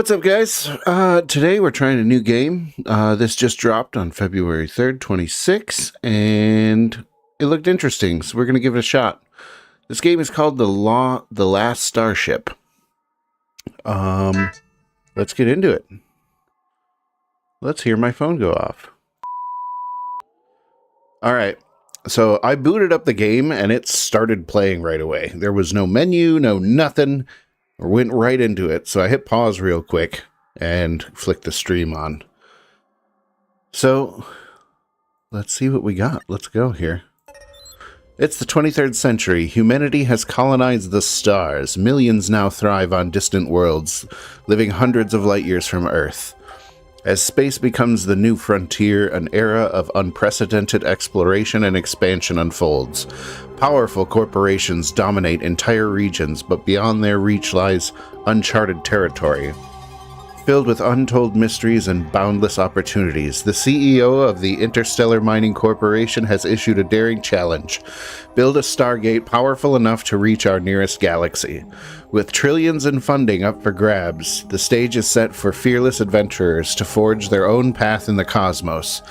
What's up, guys? Today we're trying a new game. This just dropped on February 3rd, 26, and it looked interesting, so we're going to give it a shot. This game is called The Last Starship. Let's get into it. Let's hear my phone go off. Alright, so I booted up the game, and it started playing right away. There was no menu, no nothing. I went right into it, so I hit pause real quick and flicked the stream on. So, let's see what we got. Let's go here. It's the 23rd century. Humanity has colonized the stars. Millions now thrive on distant worlds, living hundreds of light years from Earth. As space becomes the new frontier, an era of unprecedented exploration and expansion unfolds. Powerful corporations dominate entire regions, but beyond their reach lies uncharted territory. Filled with untold mysteries and boundless opportunities, the CEO of the Interstellar Mining Corporation has issued a daring challenge. Build a Stargate powerful enough to reach our nearest galaxy. With trillions in funding up for grabs, the stage is set for fearless adventurers to forge their own path in the cosmos.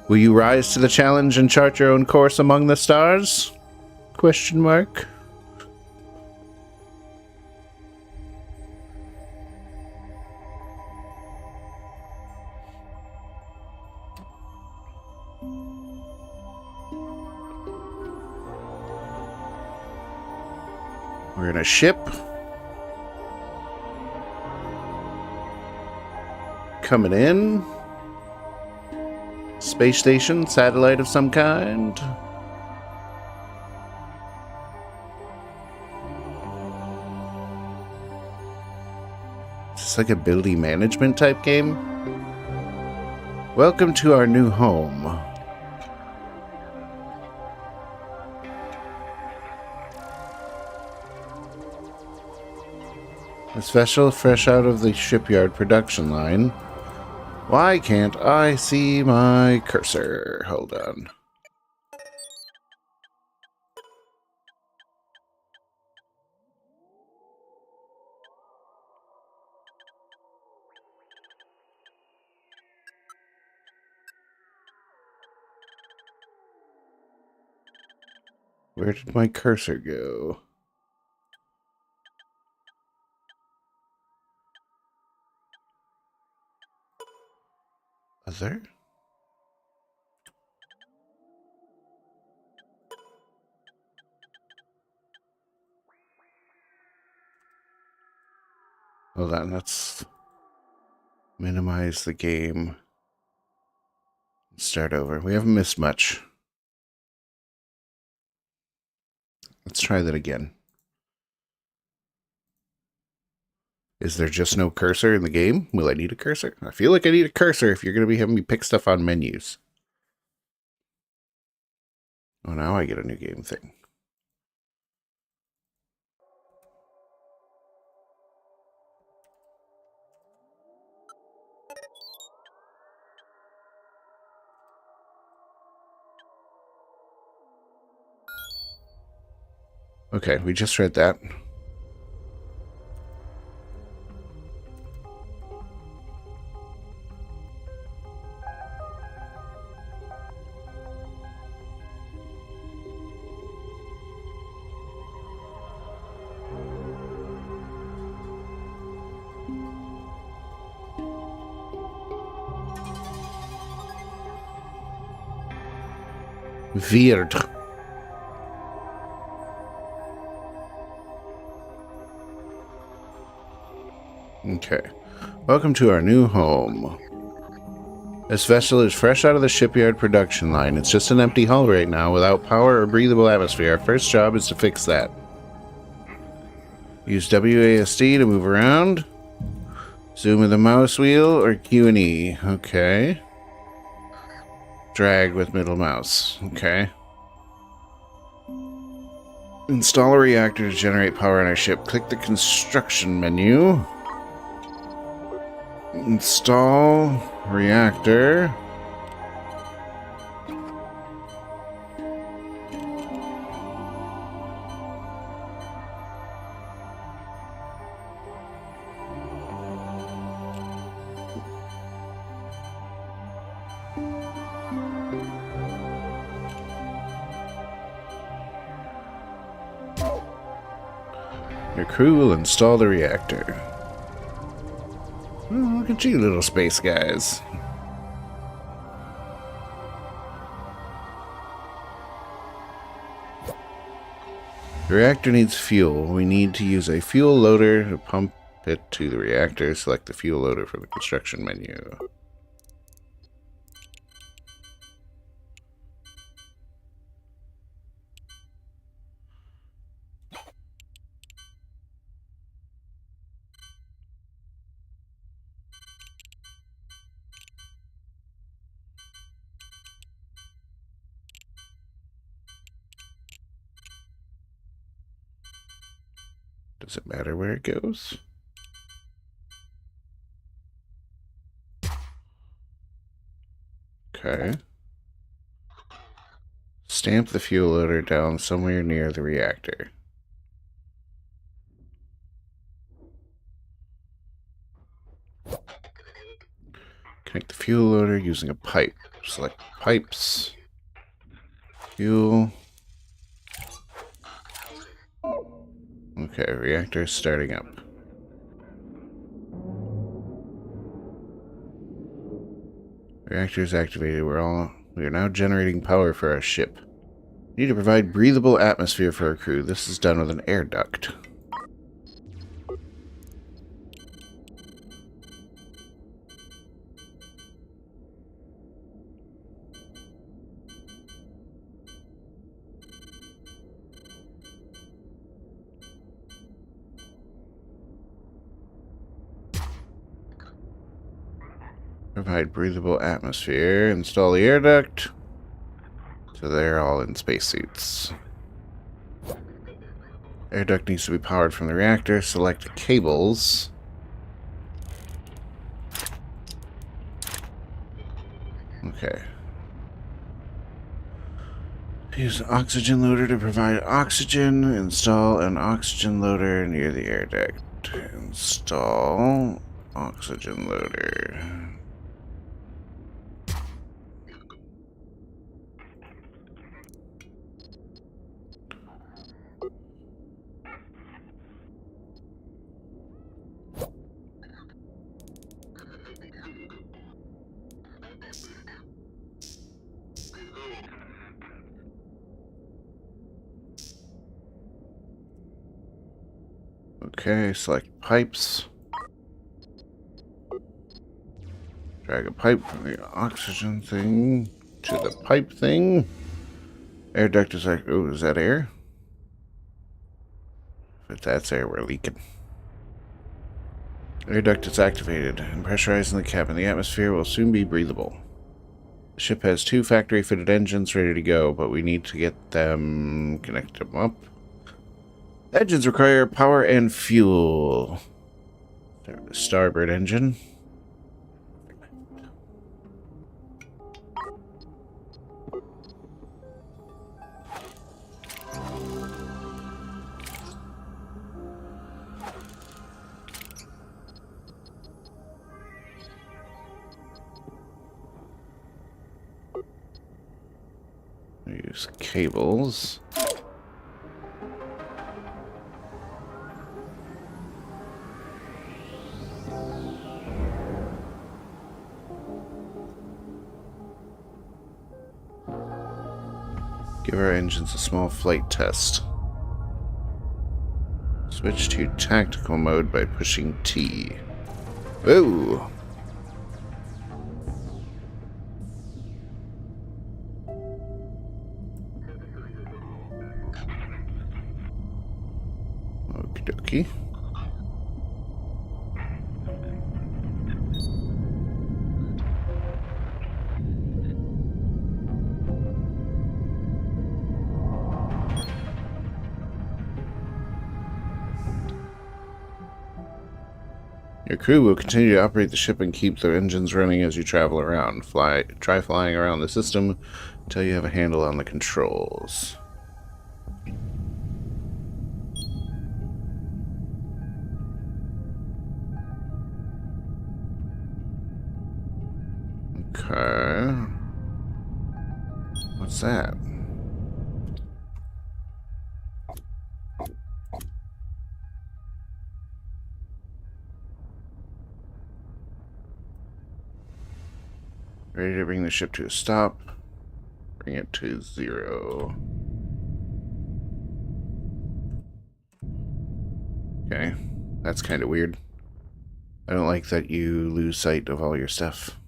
Will you rise to the challenge and chart your own course among the stars? Question mark. We're in a ship. Coming in. Space station, satellite of some kind. Is this like a building management type game? Welcome to our new home. A special fresh out of the shipyard production line. Why can't I see my cursor? Hold on. Where did my cursor go? Other? Hold on, let's minimize the game. Start over. We haven't missed much. Let's try that again. Is there just no cursor in the game? Will I need a cursor? I feel like I need a cursor if you're going to be having me pick stuff on menus. Oh, now I get a new game thing. Okay, we just read that. Weird. Okay. Welcome to our new home. This vessel is fresh out of the shipyard production line. It's just an empty hull right now without power or breathable atmosphere. Our first job is to fix that. Use WASD to move around. Zoom with the mouse wheel or Q and E. Okay. Drag with middle mouse. Okay. Install a reactor to generate power on our ship. Click the construction menu. Install reactor. Your crew will install the reactor. Oh, look at you, little space guys. The reactor needs fuel. We need to use a fuel loader to pump it to the reactor. Select the fuel loader from the construction menu. Does it matter where it goes? Okay. Stamp the fuel loader down somewhere near the reactor. Connect the fuel loader using a pipe. Select pipes. Fuel. Okay, reactor starting up. Reactor is activated. We are now generating power for our ship. We need to provide breathable atmosphere for our crew. This is done with an air duct. Provide breathable atmosphere. Install the air duct. So they're all in spacesuits. Air duct needs to be powered from the reactor. Select cables. Okay. Use an oxygen loader to provide oxygen. Install an oxygen loader near the air duct. Install oxygen loader. Okay, select pipes. Drag a pipe from the oxygen thing to the pipe thing. Air duct is like, oh, is that air? If that's air, we're leaking. Air duct is activated and pressurizing the cabin. The atmosphere will soon be breathable. The ship has 2 factory-fitted engines ready to go, but we need to get them, connect them up. The engines require power and fuel. Start the starboard engine. Use cables. Give our engines a small flight test. Switch to tactical mode by pushing T. Ooh! Okie dokie. Your crew will continue to operate the ship and keep the engines running as you travel around. Try flying around the system until you have a handle on the controls. Okay. What's that? Ready to bring the ship to a stop. Bring it to 0. Okay, that's kind of weird. I don't like that you lose sight of all your stuff.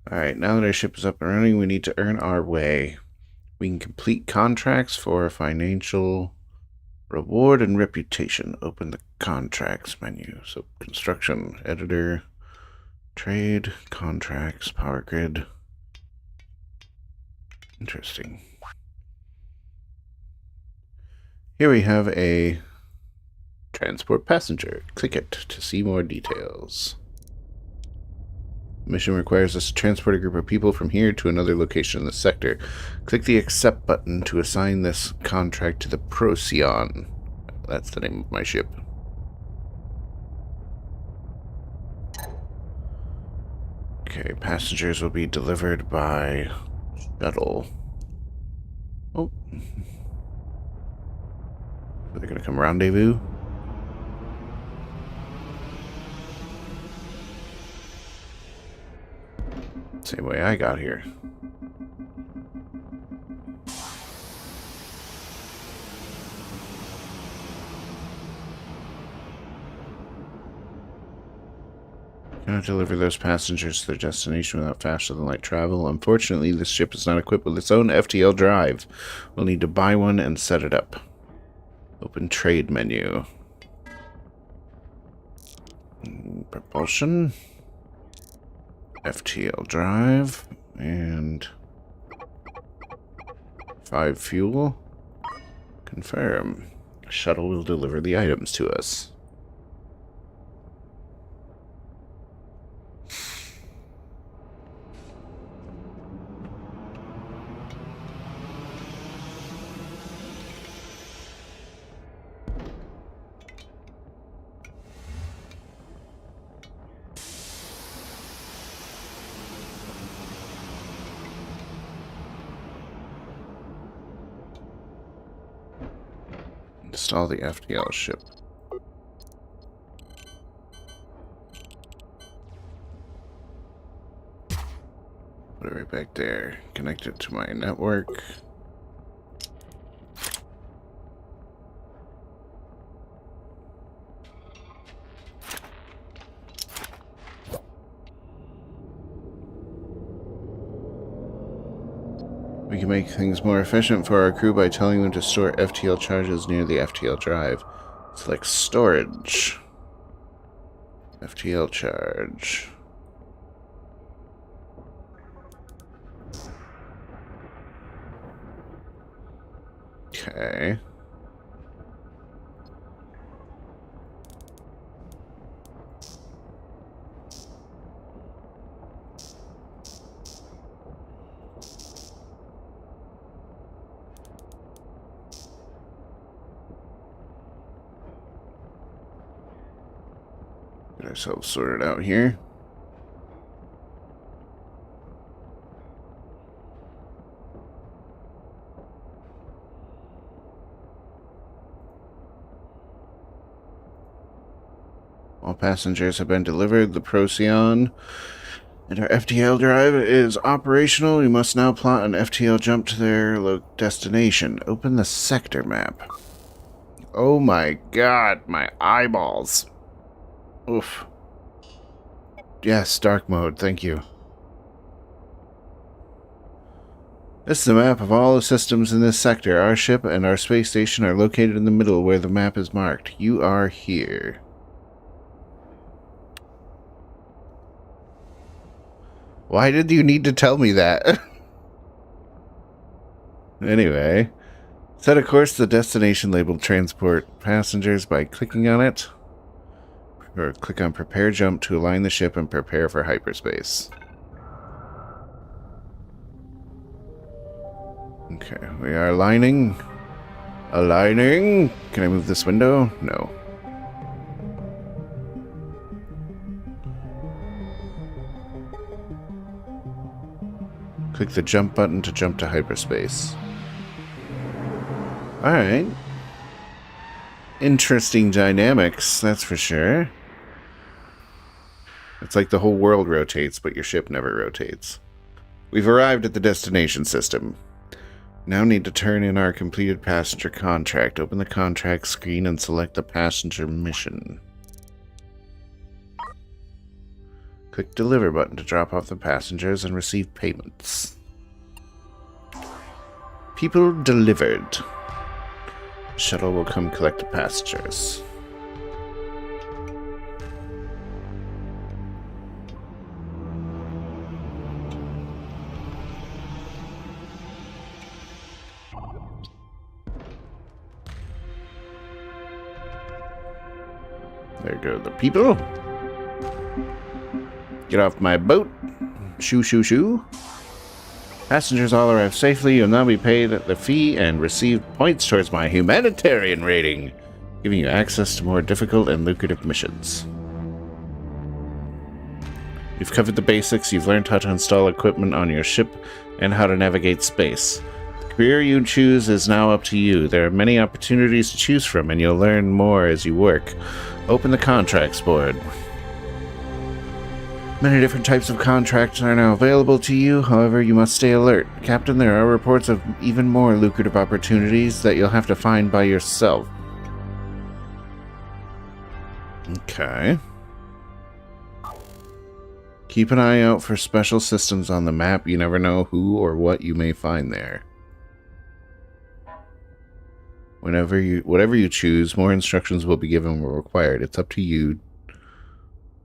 Alright, now that our ship is up and running, we need to earn our way. We can complete contracts for financial reward and reputation. Open the contracts menu. So, construction, editor, trade, contracts, power grid. Interesting. Here we have a transport passenger. Click it to see more details. Mission requires us to transport a group of people from here to another location in the sector. Click the accept button to assign this contract to the Procyon. That's the name of my ship. Okay, passengers will be delivered by shuttle. Oh. Are they going to come rendezvous? Same way I got here. Cannot deliver those passengers to their destination without faster than light travel. Unfortunately, this ship is not equipped with its own FTL drive. We'll need to buy one and set it up. Open trade menu. Propulsion. FTL drive. And 5 fuel. Confirm. Shuttle will deliver the items to us. Install the FTL ship. Put it right back there. Connect it to my network. We can make things more efficient for our crew by telling them to store FTL charges near the FTL drive. Select storage. FTL charge. Okay. Get ourselves sorted out here. All passengers have been delivered. The Procyon and our FTL drive is operational. We must now plot an FTL jump to their destination. Open the sector map. Oh my god, my eyeballs. Oof. Yes, dark mode, thank you. This is a map of all the systems in this sector. Our ship and our space station are located in the middle where the map is marked. You are here. Why did you need to tell me that? Anyway, set a course to the destination labeled transport passengers by clicking on it. Or click on prepare jump to align the ship and prepare for hyperspace. Okay, we are aligning. Aligning. Can I move this window? No. Click the jump button to jump to hyperspace. Alright. Interesting dynamics, that's for sure. It's like the whole world rotates, but your ship never rotates. We've arrived at the destination system. Now need to turn in our completed passenger contract. Open the contract screen and select the passenger mission. Click Deliver button to drop off the passengers and receive payments. People delivered. Shuttle will come collect the passengers. There go the people. Get off my boat. Shoo, shoo, shoo. Passengers all arrive safely. You'll now be paid the fee and receive points towards my humanitarian rating, giving you access to more difficult and lucrative missions. You've covered the basics. You've learned how to install equipment on your ship and how to navigate space. The career you choose is now up to you. There are many opportunities to choose from, and you'll learn more as you work. Open the contracts board. Many different types of contracts are now available to you, however, you must stay alert. Captain, there are reports of even more lucrative opportunities that you'll have to find by yourself. Okay. Keep an eye out for special systems on the map. You never know who or what you may find there. Whatever you choose, more instructions will be given where required. It's up to you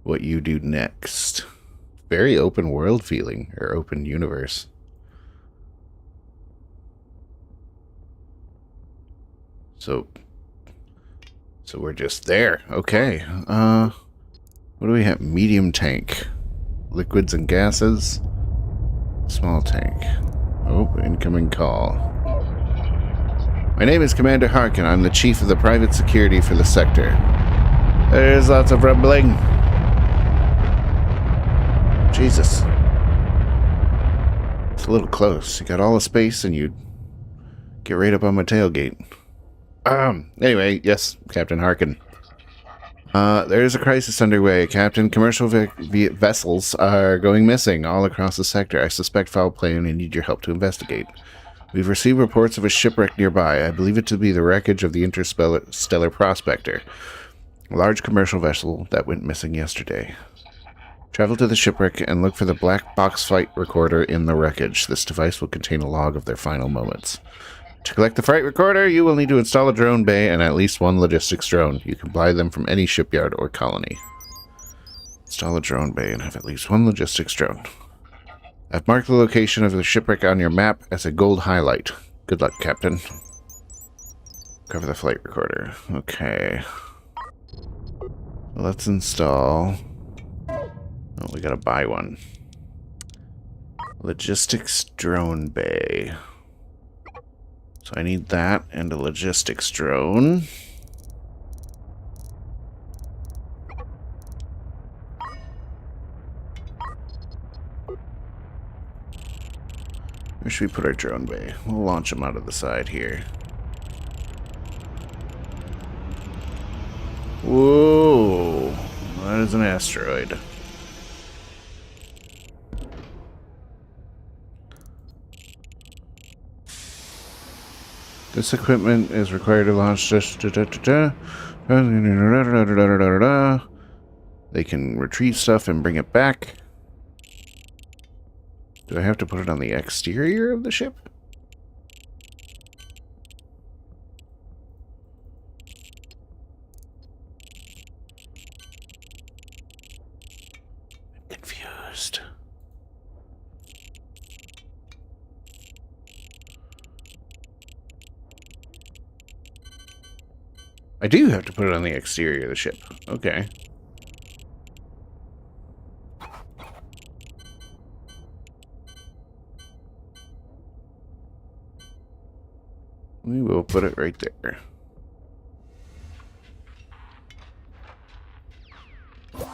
what you do next. Very open world feeling, or open universe. So we're just there. Okay. What do we have? Medium tank. Liquids and gases. Small tank. Oh, incoming call. My name is Commander Harkin. I'm the chief of the private security for the sector. There's lots of rumbling. Jesus. It's a little close. You got all the space and you get right up on my tailgate. Anyway, yes, Captain Harkin. There's a crisis underway, Captain. Commercial vessels are going missing all across the sector. I suspect foul play and I need your help to investigate. We've received reports of a shipwreck nearby. I believe it to be the wreckage of the Interstellar Prospector, a large commercial vessel that went missing yesterday. Travel to the shipwreck and look for the black box flight recorder in the wreckage. This device will contain a log of their final moments. To collect the flight recorder, you will need to install a drone bay and at least one logistics drone. You can buy them from any shipyard or colony. Install a drone bay and have at least one logistics drone. I've marked the location of the shipwreck on your map as a gold highlight. Good luck, Captain. Cover the flight recorder. Okay. Let's install... Oh, we gotta buy one. Logistics drone bay. So I need that and a logistics drone. Where should we put our drone bay? We'll launch them out of the side here. Whoa! That is an asteroid. This equipment is required to launch. They can retrieve stuff and bring it back. Do I have to put it on the exterior of the ship? I'm confused. I do have to put it on the exterior of the ship. Okay. We will put it right there. How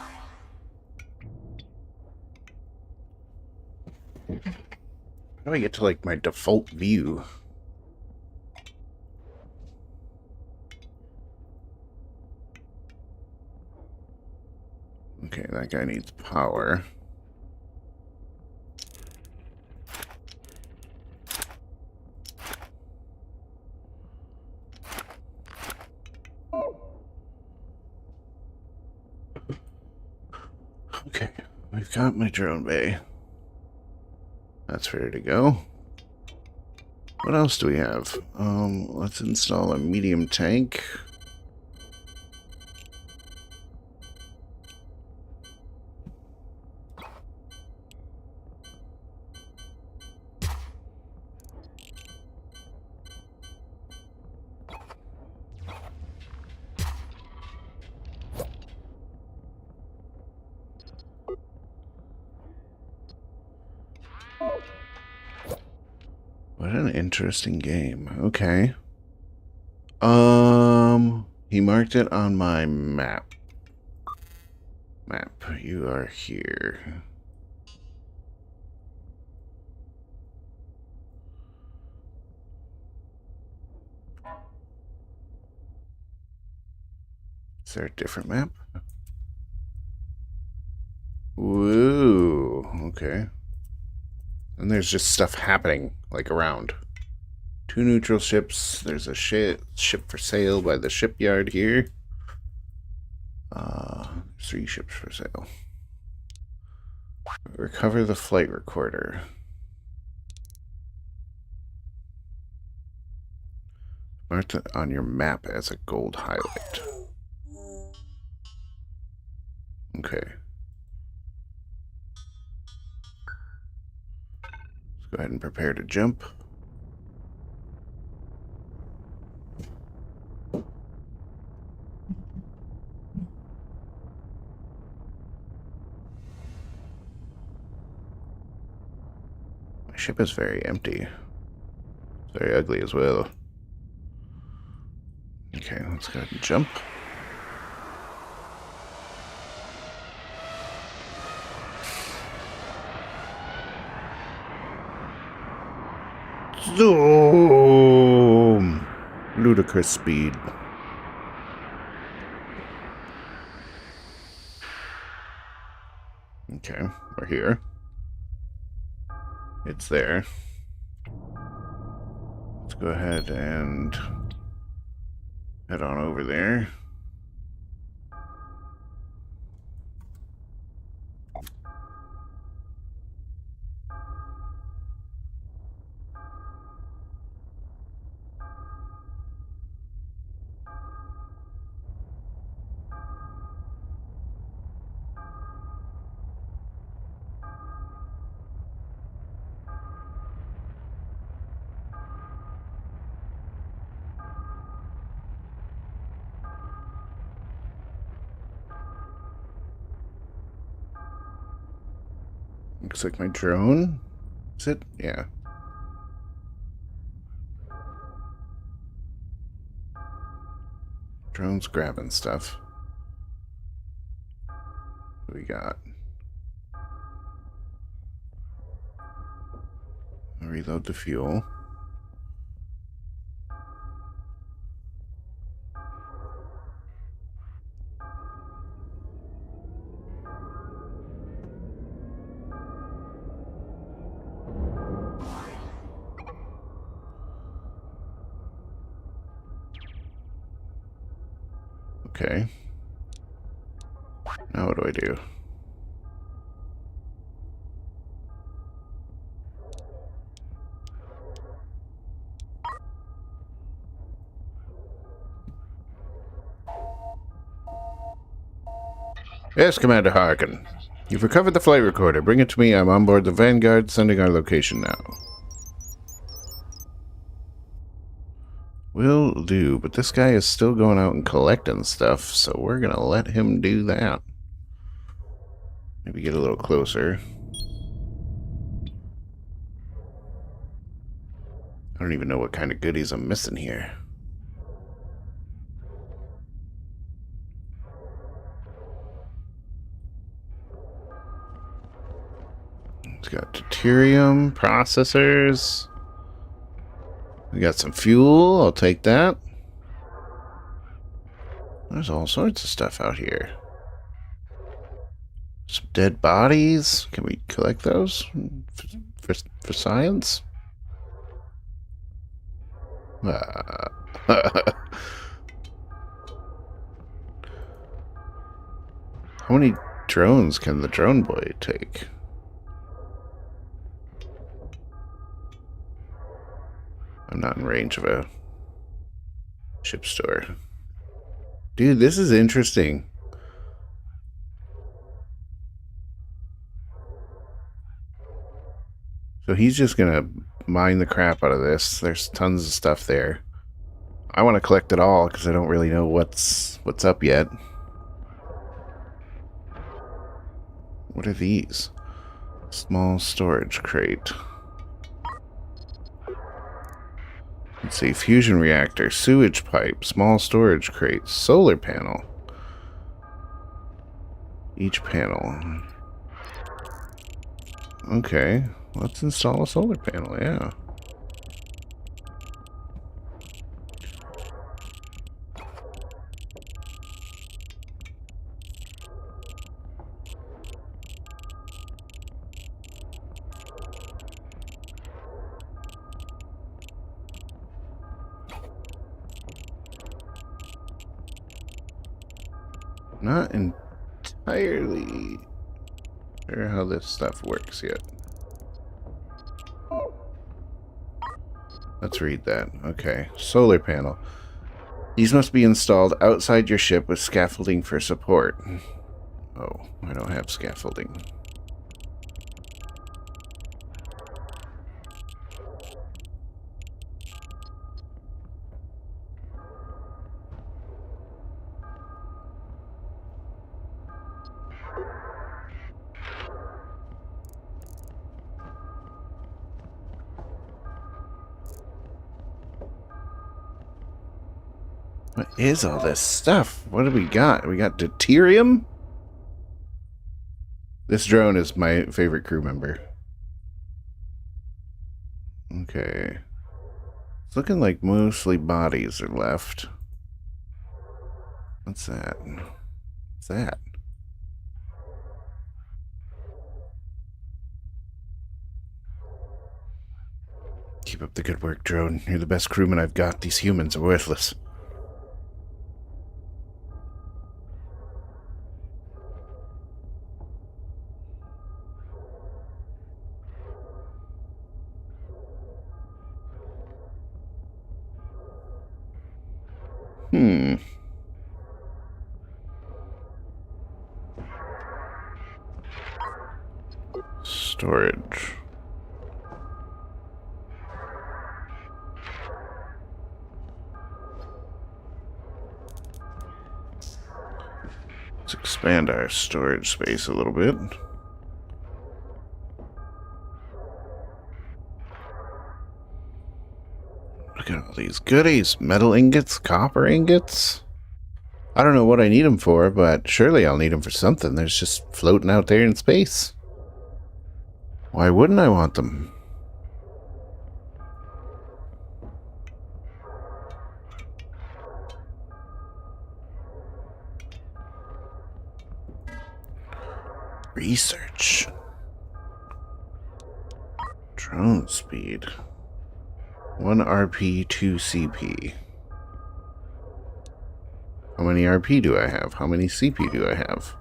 do I get to, like, my default view? Okay, that guy needs power. Okay, we've got my drone bay. That's ready to go. What else do we have? Let's install a medium tank. What an interesting game. Okay. He marked it on my map. You are here. Is there a different map? Woo. Okay. And there's just stuff happening, like, around. 2 neutral ships. There's a ship for sale by the shipyard here. 3 ships for sale. Recover the flight recorder. Mark it on your map as a gold highlight. Okay. Let's go ahead and prepare to jump. My ship is very empty. It's very ugly as well. Okay, let's go ahead and jump. Zoom! Ludicrous speed. Okay, we're here. It's there. Let's go ahead and head on over there. Looks like my drone. Is it? Yeah. Drone's grabbing stuff. What do we got? Reload the fuel. Okay. Now what do I do? Yes, Commander Harkin. You've recovered the flight recorder. Bring it to me. I'm on board the Vanguard, sending our location now. Will do, but this guy is still going out and collecting stuff, so we're gonna let him do that. Maybe get a little closer. I don't even know what kind of goodies I'm missing here. It's got deuterium, processors. We got some fuel. I'll take that. There's all sorts of stuff out here. Some dead bodies. Can we collect those for science? How many drones can the drone boy take? I'm not in range of a ship store. Dude, this is interesting. So he's just gonna mine the crap out of this. There's tons of stuff there. I want to collect it all because I don't really know what's up yet. What are these? Small storage crate. Let's see, fusion reactor, sewage pipe, small storage crate, solar panel. Each panel. Okay, let's install a solar panel, yeah. Not entirely sure how this stuff works yet. Let's read that. Okay. Solar panel. These must be installed outside your ship with scaffolding for support. Oh, I don't have scaffolding. What is all this stuff? What do we got? We got deuterium? This drone is my favorite crew member. Okay. It's looking like mostly bodies are left. What's that? What's that? Keep up the good work, drone. You're the best crewman I've got. These humans are worthless. Storage. Let's expand our storage space a little bit. Look at all these goodies. Metal ingots, copper ingots. I don't know what I need them for, but surely I'll need them for something. They're just floating out there in space. Why wouldn't I want them? Research. Drone speed. 1 RP, 2 CP. How many RP do I have? How many CP do I have?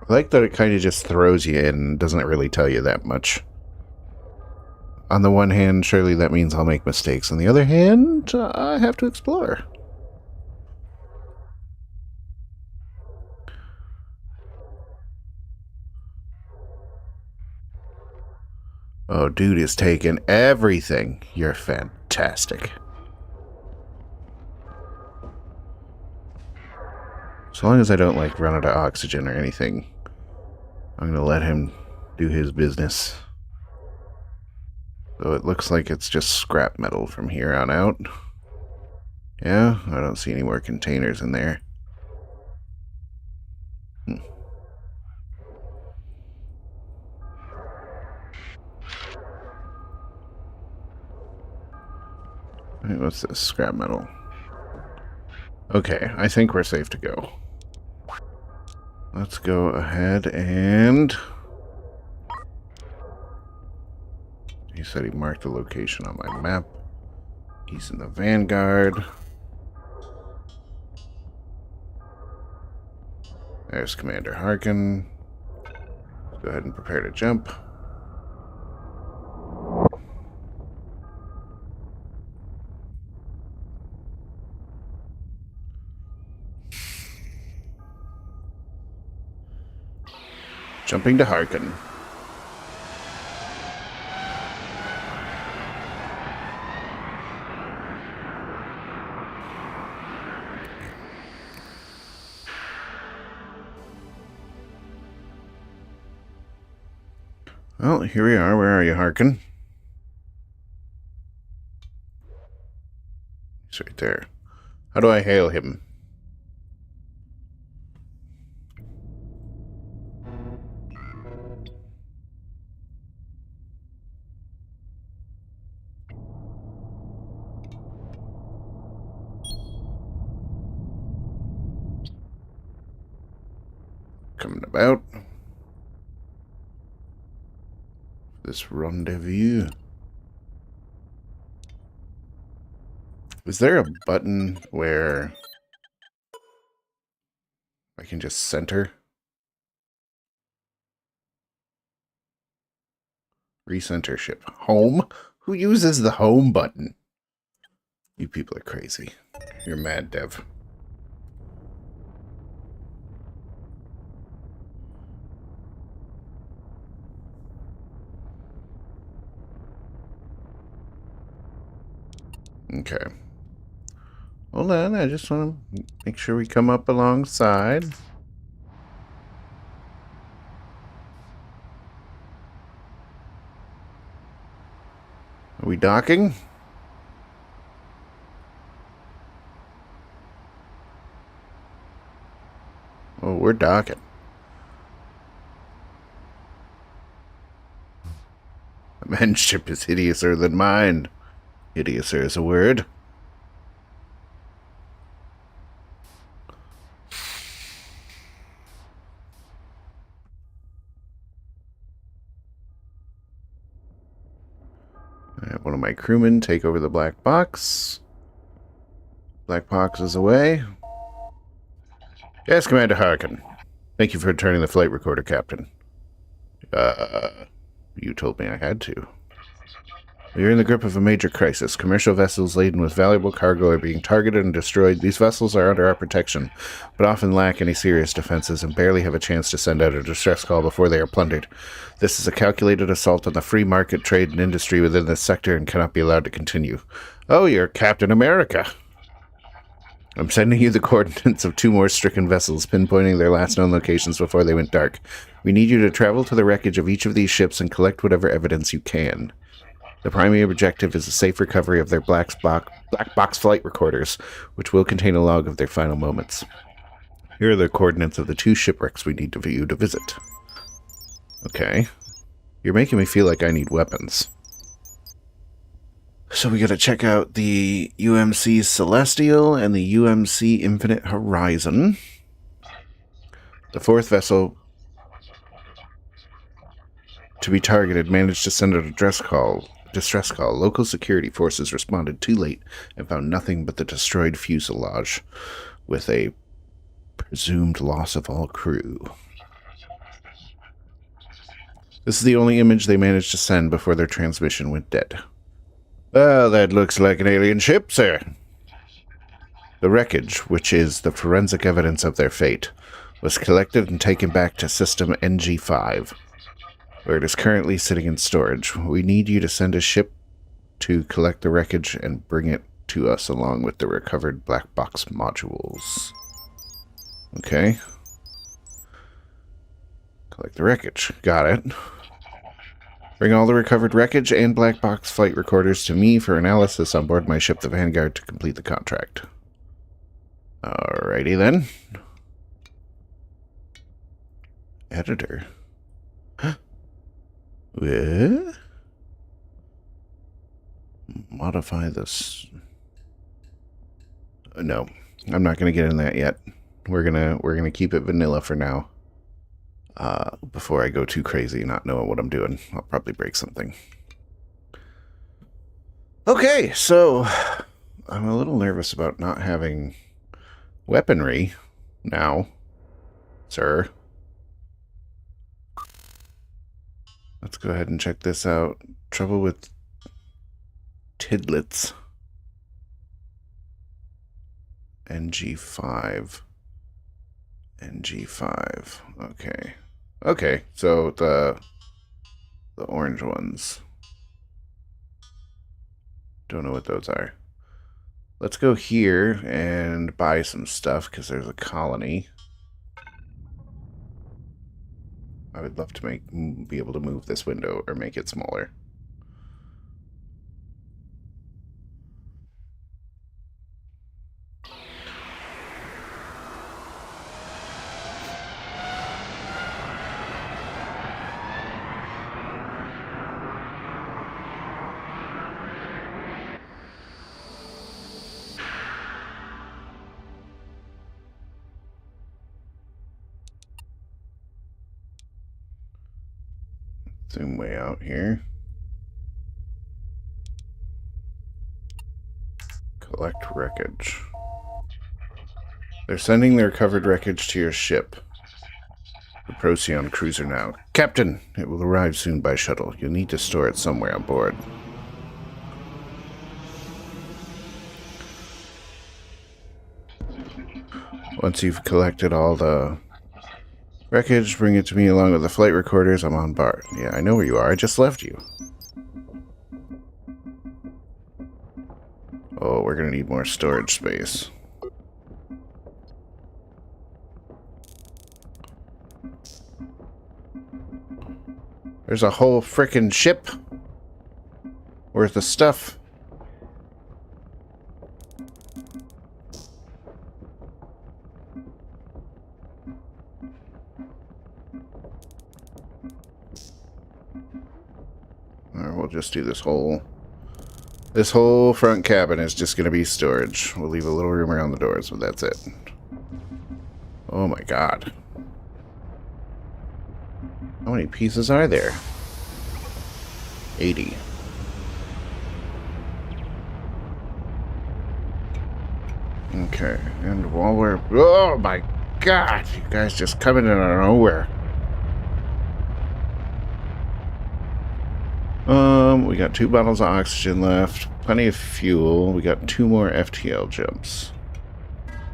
I like that it kind of just throws you in and doesn't really tell you that much. On the one hand, surely that means I'll make mistakes. On the other hand, I have to explore. Oh, dude is taking everything. You're fantastic. As long as I don't, like, run out of oxygen or anything, I'm gonna let him do his business. So it looks like it's just scrap metal from here on out. Yeah, I don't see any more containers in there. Hey, what's this? Scrap metal. Okay, I think we're safe to go. Let's go ahead and... He said he marked the location on my map. He's in the Vanguard. There's Commander Harkin. Let's go ahead and prepare to jump. Jumping to Harkin. Well, here we are. Where are you, Harkin? He's right there. How do I hail him? Coming about. This rendezvous. Is there a button where I can just center? Recenter ship. Home? Who uses the home button? You people are crazy. You're mad, Dev. Okay. Hold on, I just want to make sure we come up alongside. Are we docking? Oh, we're docking. A man's ship is hideouser than mine. Hideouser is a word. I have one of my crewmen take over the black box. Black box is away. Yes, Commander Harkin. Thank you for returning the flight recorder, Captain. You told me I had to. We are in the grip of a major crisis. Commercial vessels laden with valuable cargo are being targeted and destroyed. These vessels are under our protection, but often lack any serious defenses and barely have a chance to send out a distress call before they are plundered. This is a calculated assault on the free market trade and industry within this sector and cannot be allowed to continue. Oh, you're Captain America. I'm sending you the coordinates of 2 more stricken vessels, pinpointing their last known locations before they went dark. We need you to travel to the wreckage of each of these ships and collect whatever evidence you can. The primary objective is a safe recovery of their black box flight recorders, which will contain a log of their final moments. Here are the coordinates of the 2 shipwrecks we need you to visit. Okay. You're making me feel like I need weapons. So we gotta check out the UMC Celestial and the UMC Infinite Horizon. The 4th vessel to be targeted managed to send out a distress call. Local security forces responded too late and found nothing but the destroyed fuselage, with a presumed loss of all crew. This is the only image they managed to send before their transmission went dead. Well, that looks like an alien ship, sir. The wreckage, which is the forensic evidence of their fate, was collected and taken back to System NG5. Where it is currently sitting in storage. We need you to send a ship to collect the wreckage and bring it to us along with the recovered black box modules. Okay. Collect the wreckage. Got it. Bring all the recovered wreckage and black box flight recorders to me for analysis on board my ship, the Vanguard, to complete the contract. Alrighty then. Editor. Modify this. No, I'm not gonna get in that yet. We're gonna keep it vanilla for now. Before I go too crazy, not knowing what I'm doing, I'll probably break something. Okay, so I'm a little nervous about not having weaponry now, sir. Let's go ahead and check this out. Trouble with tidlets. NG5. NG5. Okay. Okay, so the orange ones. Don't know what those are. Let's go here and buy some stuff because there's a colony. I would love to be able to move this window or make it smaller. Zoom way out here. Collect wreckage. They're sending their recovered wreckage to your ship. The Procyon cruiser now. Captain, it will arrive soon by shuttle. You'll need to store it somewhere on board. Once you've collected all the wreckage, bring it to me along with the flight recorders. I'm on board. Yeah, I know where you are. I just left you. Oh, we're going to need more storage space. There's a whole frickin' ship worth of stuff. Alright, we'll just do this whole front cabin is just going to be storage. We'll leave a little room around the doors, but that's it. Oh my god. How many pieces are there? 80. Okay, and while we're... Oh my god! You guys just coming in out of nowhere. We got 2 bottles of oxygen left. Plenty of fuel. We got 2 more FTL jumps.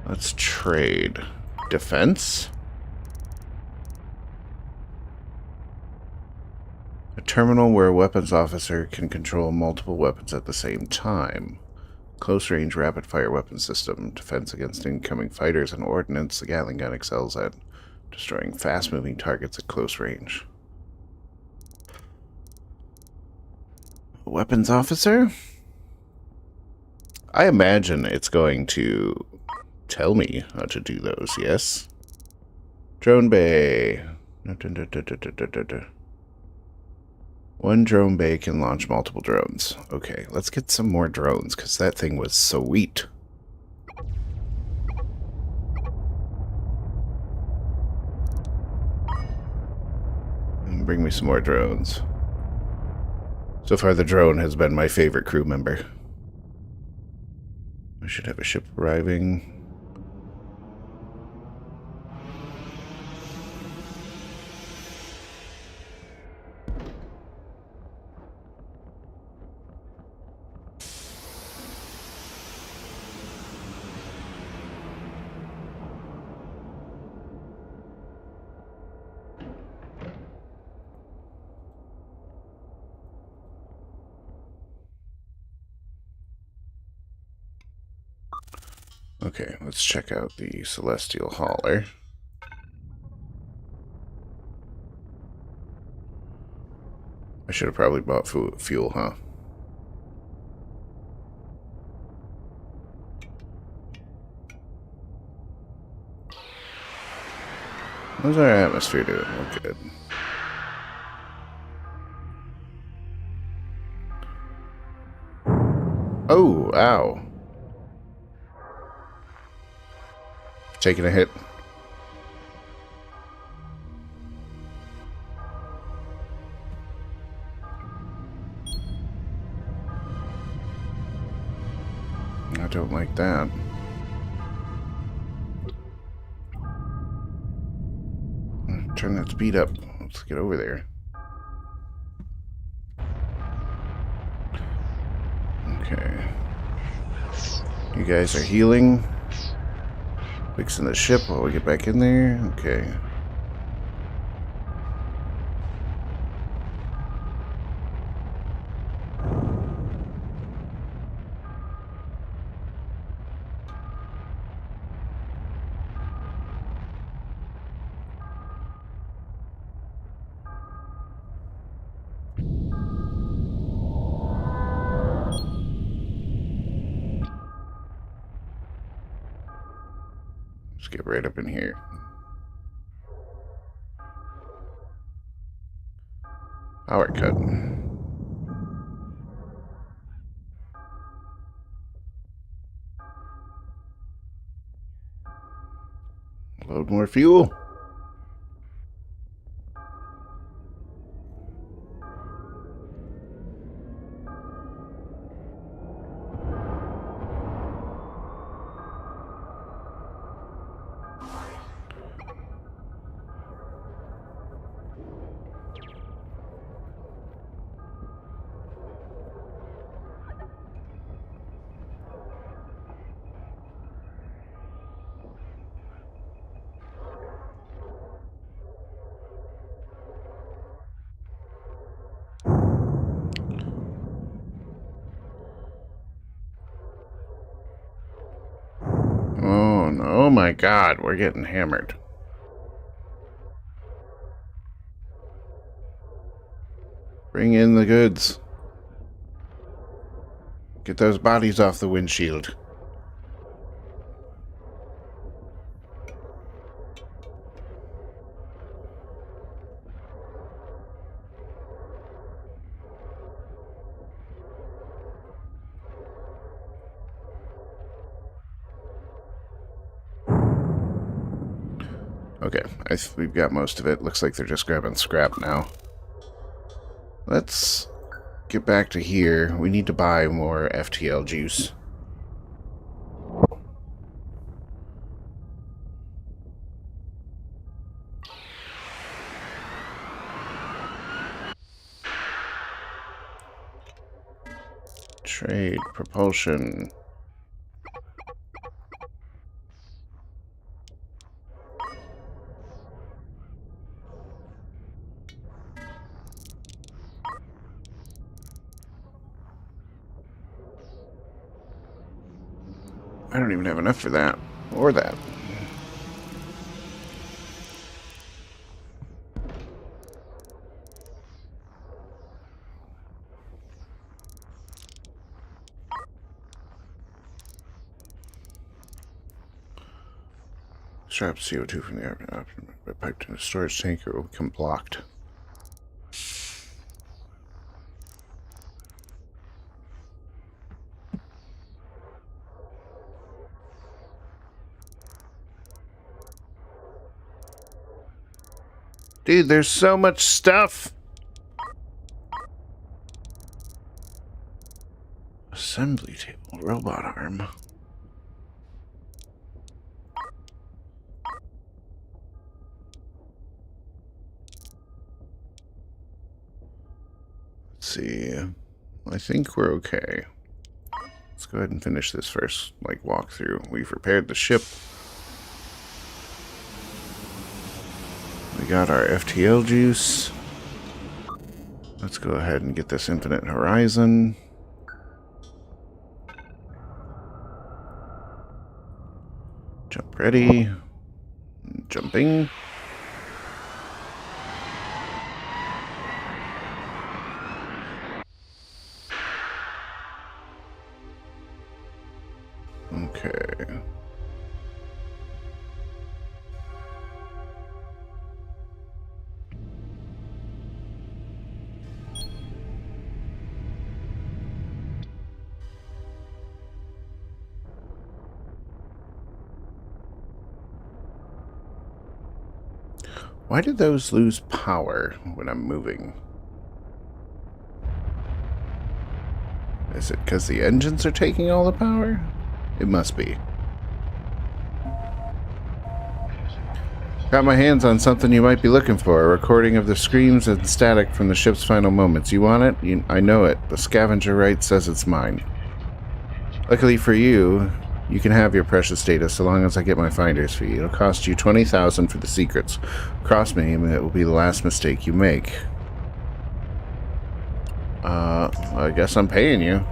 Let's trade. Defense? A terminal where a weapons officer can control multiple weapons at the same time. Close-range rapid-fire weapon system. Defense against incoming fighters and ordnance. The Gatling gun excels at destroying fast-moving targets at close range. A weapons officer? I imagine it's going to tell me how to do those, yes? Drone bay. One drone bay can launch multiple drones. Okay, let's get some more drones, because that thing was sweet. And bring me some more drones. So far, the drone has been my favorite crew member. I should have a ship arriving. Okay, let's check out the Celestial Hauler. I should have probably bought fuel, huh? How's our atmosphere doing? We're good. Oh, ow. Taking a hit. I don't like that. Turn that speed up. Let's get over there. Okay. You guys are healing. Fixing the ship while we get back in there. Okay. Let's get right up in here. Power cut. Load more fuel. Oh, no. Oh my god, we're getting hammered. Bring in the goods. Get those bodies off the windshield. Okay, we've got most of it. Looks like they're just grabbing scrap now. Let's get back to here. We need to buy more FTL juice. Trade, propulsion. I don't even have enough for that. Or that. Strap CO2 from the air piped in a storage tank or will become blocked. Dude, there's so much stuff! Assembly table, robot arm. Let's see. I think we're okay. Let's go ahead and finish this first, like, walkthrough. We've repaired the ship. We got our FTL juice. Let's go ahead and get this infinite horizon. Jump ready. Jumping. Okay. Why did those lose power when I'm moving? Is it because the engines are taking all the power? It must be. Got my hands on something you might be looking for. A recording of the screams and static from the ship's final moments. You want it? I know it. The scavenger right says it's mine. Luckily for you, you can have your precious data so long as I get my finders for you. It'll cost you 20,000 for the secrets. Cross me, and it will be the last mistake you make. I guess I'm paying you.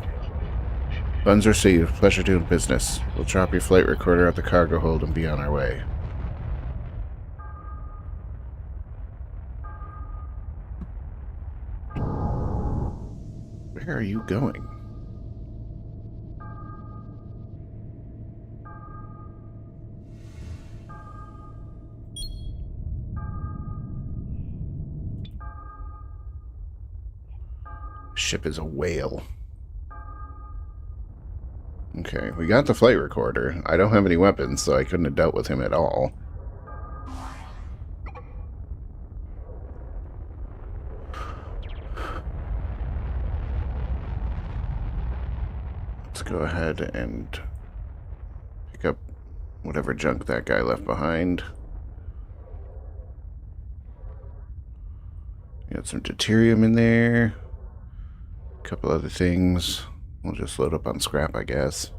Funds received. Pleasure doing business. We'll drop your flight recorder at the cargo hold and be on our way. Where are you going? Ship is a whale. Okay, we got the flight recorder. I don't have any weapons, so I couldn't have dealt with him at all. Let's go ahead and pick up whatever junk that guy left behind. Got some deuterium in there. A couple other things. We'll just load up on scrap, I guess.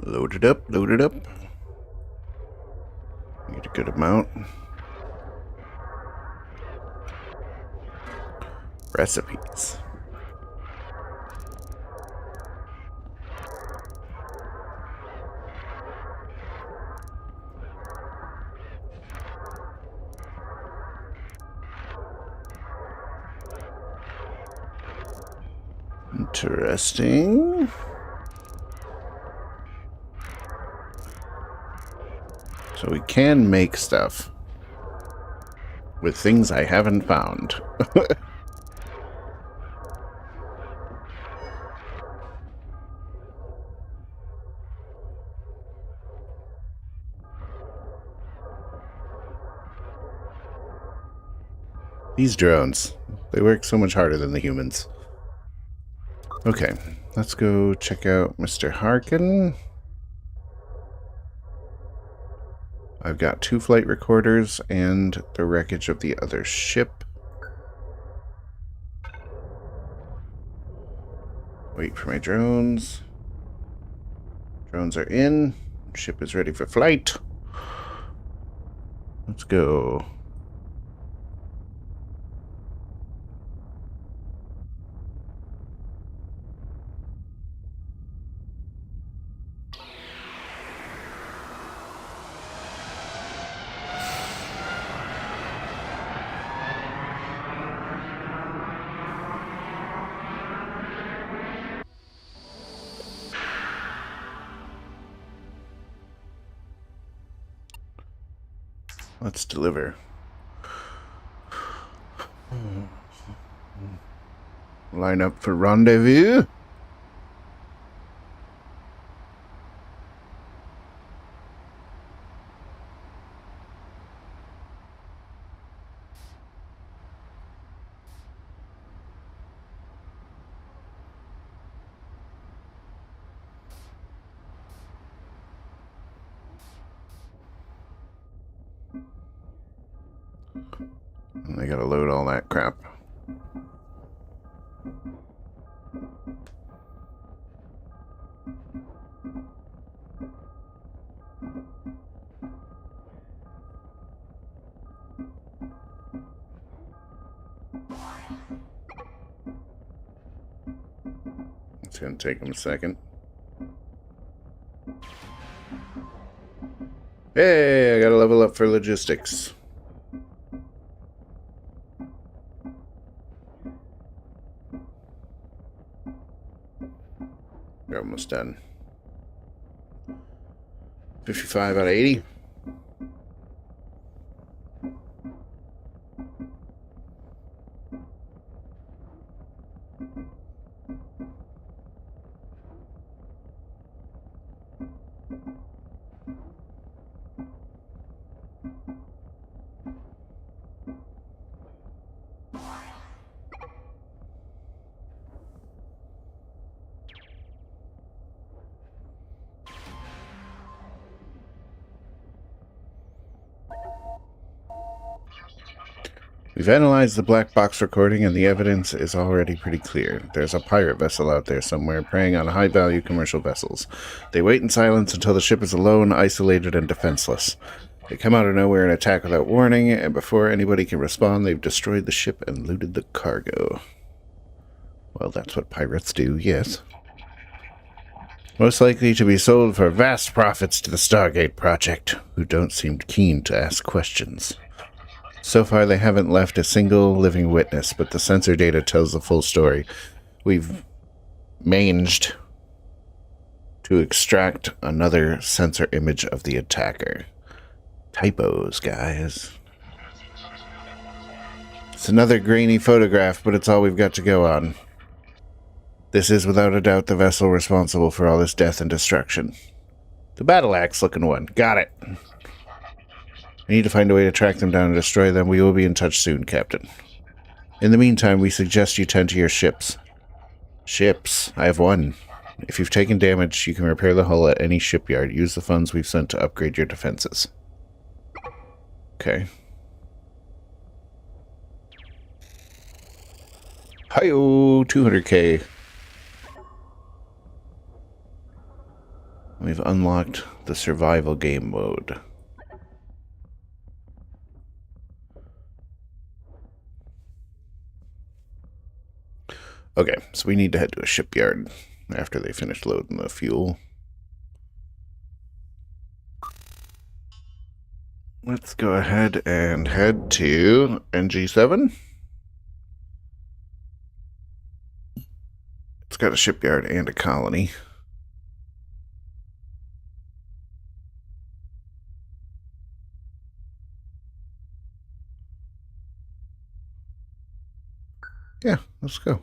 Load it up, load it up. Get a good amount. Recipes. Interesting. So we can make stuff with things I haven't found. These drones, they work so much harder than the humans. Okay, let's go check out Mr. Harkin. I've got 2 flight recorders and the wreckage of the other ship. Wait for my drones. Drones are in. Ship is ready for flight. Let's go. Let's deliver. Line up for rendezvous. And I gotta load all that crap. gonna take him a second. Hey, I gotta level up for logistics. We're almost done. 55 out of 80. We've analyzed the black box recording, and the evidence is already pretty clear. There's a pirate vessel out there somewhere, preying on high-value commercial vessels. They wait in silence until the ship is alone, isolated, and defenseless. They come out of nowhere and attack without warning, and before anybody can respond, they've destroyed the ship and looted the cargo. Well, that's what pirates do, yes. Most likely to be sold for vast profits to the Stargate Project, who don't seem keen to ask questions. So far, they haven't left a single living witness, but the sensor data tells the full story. We've managed to extract another sensor image of the attacker. Typos, guys. It's another grainy photograph, but it's all we've got to go on. This is without a doubt the vessel responsible for all this death and destruction. The battle axe looking one. Got it. I need to find a way to track them down and destroy them. We will be in touch soon, Captain. In the meantime, we suggest you tend to your ships. Ships? I have one. If you've taken damage, you can repair the hull at any shipyard. Use the funds we've sent to upgrade your defenses. Okay. Hi-oh, 200k. We've unlocked the survival game mode. Okay, so we need to head to a shipyard after they finish loading the fuel. Let's go ahead and head to NG7. It's got a shipyard and a colony. Yeah, let's go.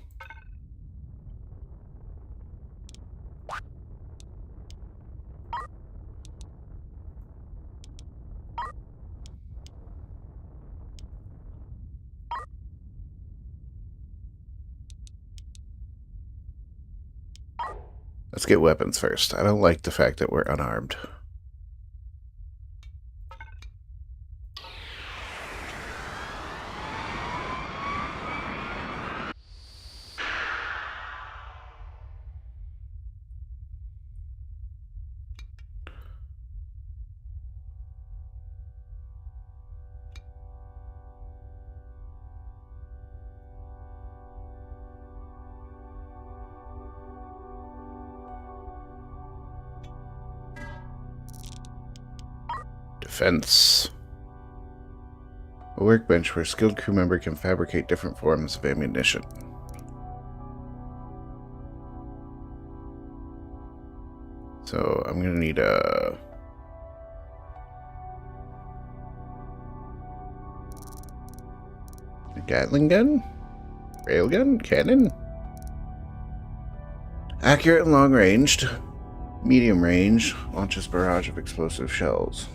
Let's get weapons first. I don't like the fact that we're unarmed. Defense. A workbench where a skilled crew member can fabricate different forms of ammunition. So I'm gonna need a Gatling gun? Railgun? Cannon? Accurate and long-ranged. Medium range. Launches barrage of explosive shells.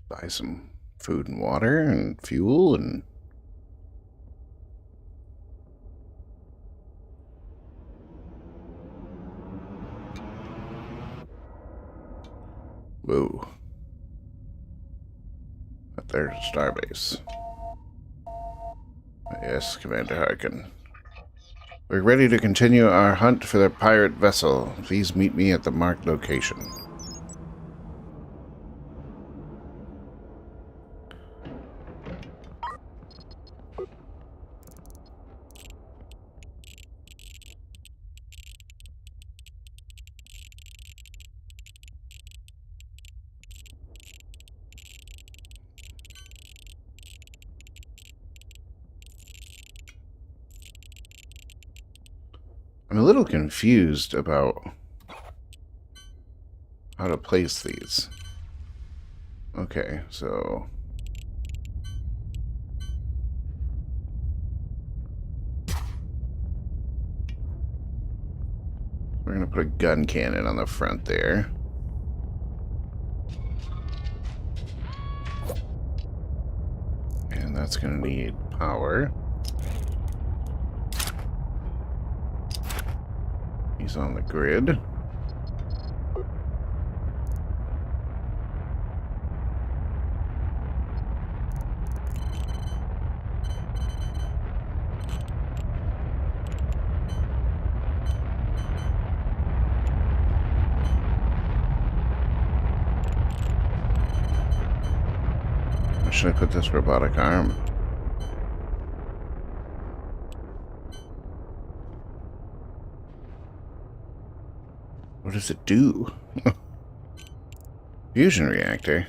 Buy some food and water and fuel and... Whoa. Up there's a starbase. Yes, Commander Harkin. We're ready to continue our hunt for the pirate vessel. Please meet me at the marked location. I'm a little confused about how to place these. Okay, so... we're going to put a gun cannon on the front there. And that's going to need power. He's on the grid. Where should I put this robotic arm? What does it do? Fusion reactor.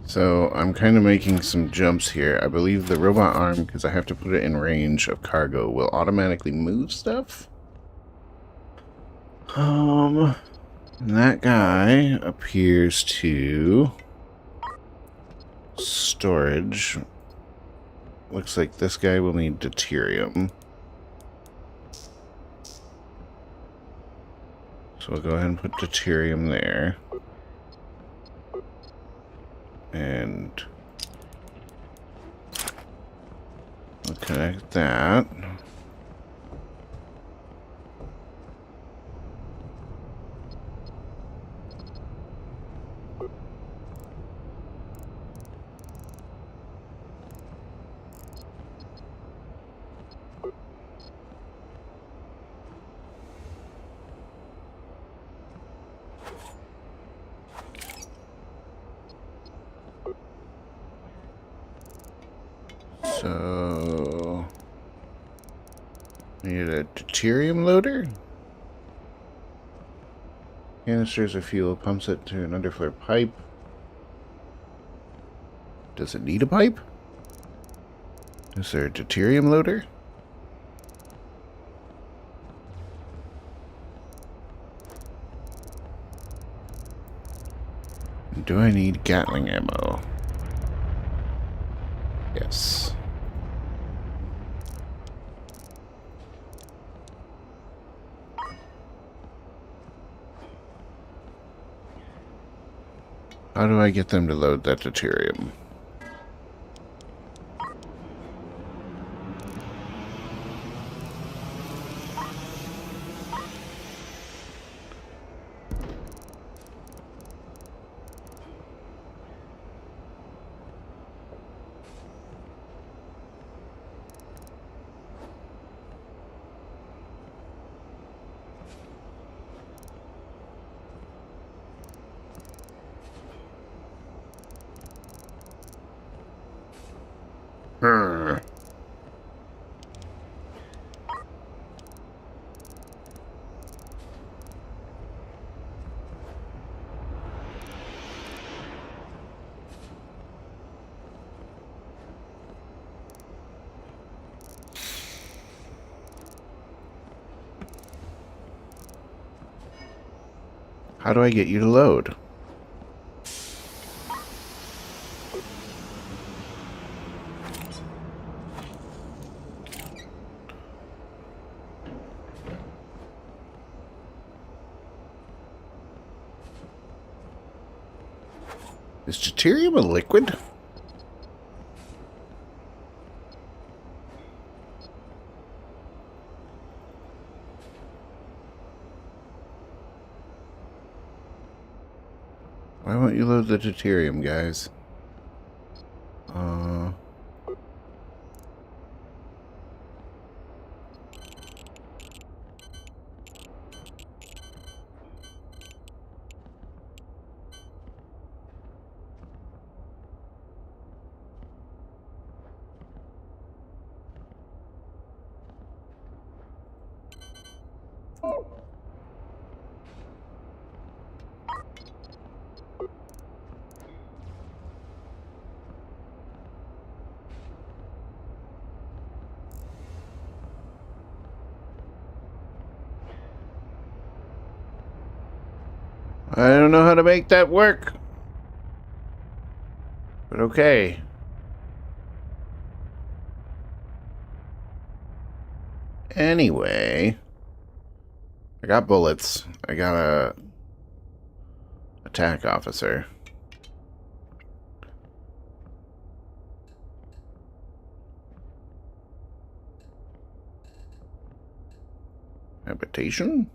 So I'm kind of making some jumps here. I believe the robot arm, because I have to put it in range of cargo, will automatically move stuff. That guy appears to storage. Looks like this guy will need deuterium. So we'll go ahead and put deuterium there. And we'll connect that. So, need a deuterium loader. Canisters of fuel, pumps it to an underfloor pipe. Does it need a pipe? Is there a deuterium loader? Do I need Gatling ammo? Yes. How do I get them to load that deuterium? How do I get you to load? Is deuterium a liquid? Why won't you load the deuterium, guys? I don't know how to make that work. But okay. Anyway, I got bullets. I got a attack officer. Habitation?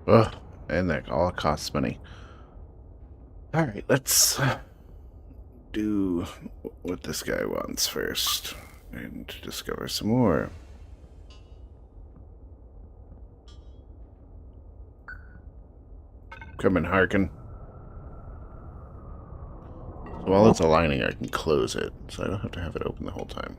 Ugh, and that all costs money. Alright, let's do what this guy wants first and discover some more. Come in, Harkin. So while it's aligning, I can close it, so I don't have to have it open the whole time.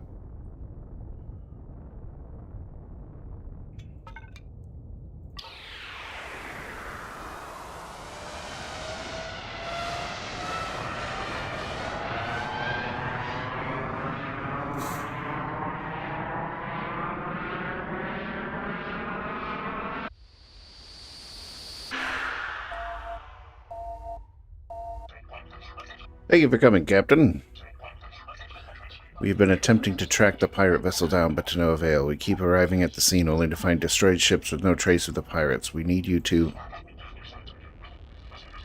Thank you for coming, Captain. We've been attempting to track the pirate vessel down, but to no avail. We keep arriving at the scene only to find destroyed ships with no trace of the pirates. We need you to...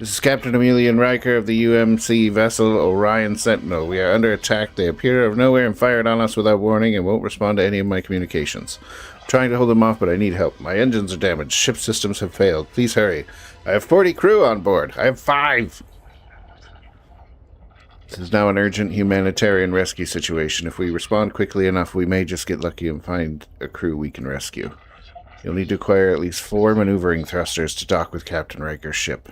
This is Captain Emilian Riker of the UMC vessel Orion Sentinel. We are under attack. They appear out of nowhere and fired on us without warning and won't respond to any of my communications. I'm trying to hold them off, but I need help. My engines are damaged. Ship systems have failed. Please hurry. I have 40 crew on board. I have 5. This is now an urgent humanitarian rescue situation. If we respond quickly enough, we may just get lucky and find a crew we can rescue. You'll need to acquire at least 4 maneuvering thrusters to dock with Captain Riker's ship.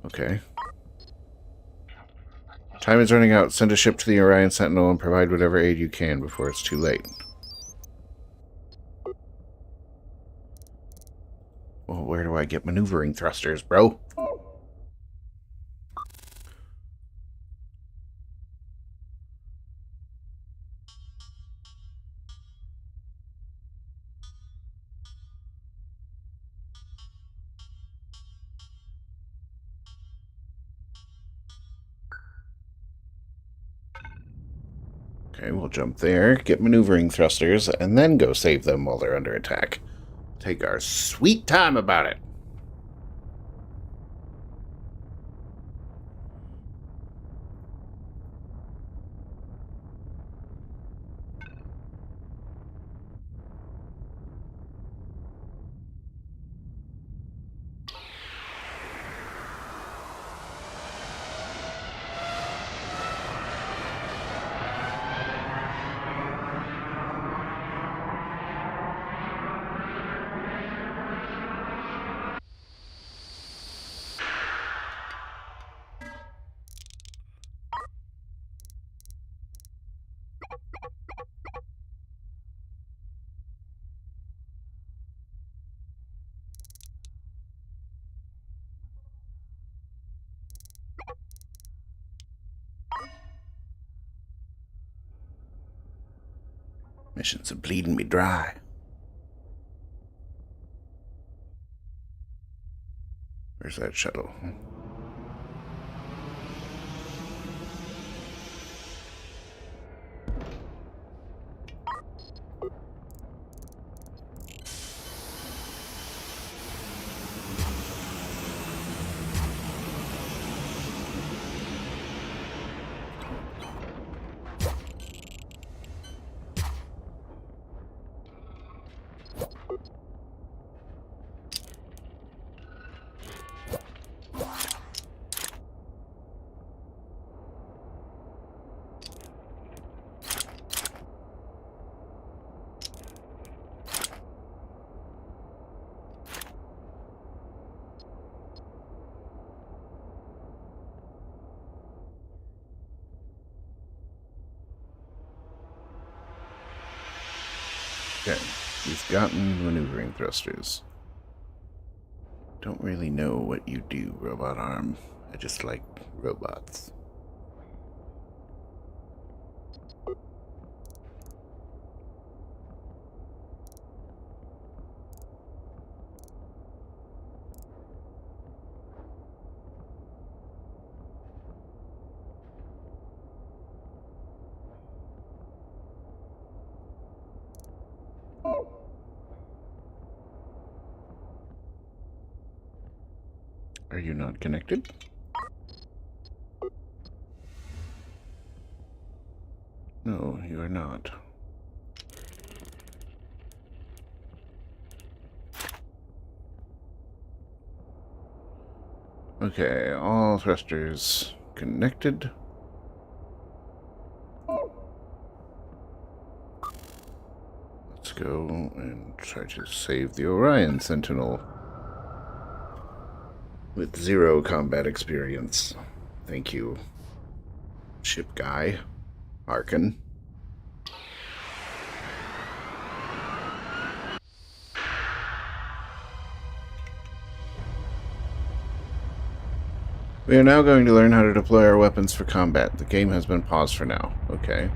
Okay. Time is running out. Send a ship to the Orion Sentinel and provide whatever aid you can before it's too late. Well, where do I get maneuvering thrusters, bro? Okay, we'll jump there, get maneuvering thrusters, and then go save them while they're under attack. Take our sweet time about it. Missions are bleeding me dry. Where's that shuttle? Okay, we've gotten maneuvering thrusters. Don't really know what you do, robot arm. I just like robots. Are you not connected? No, you are not. Okay, all thrusters connected. Let's go and try to save the Orion Sentinel. With 0 combat experience. Thank you, ship guy. Arkin. We are now going to learn how to deploy our weapons for combat. The game has been paused for now. Okay.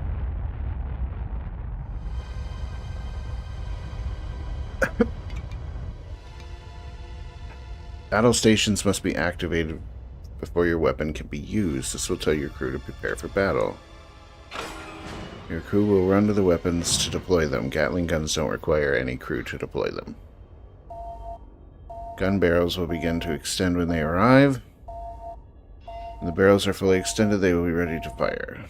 Battle stations must be activated before your weapon can be used. This will tell your crew to prepare for battle. Your crew will run to the weapons to deploy them. Gatling guns don't require any crew to deploy them. Gun barrels will begin to extend when they arrive. When the barrels are fully extended, they will be ready to fire.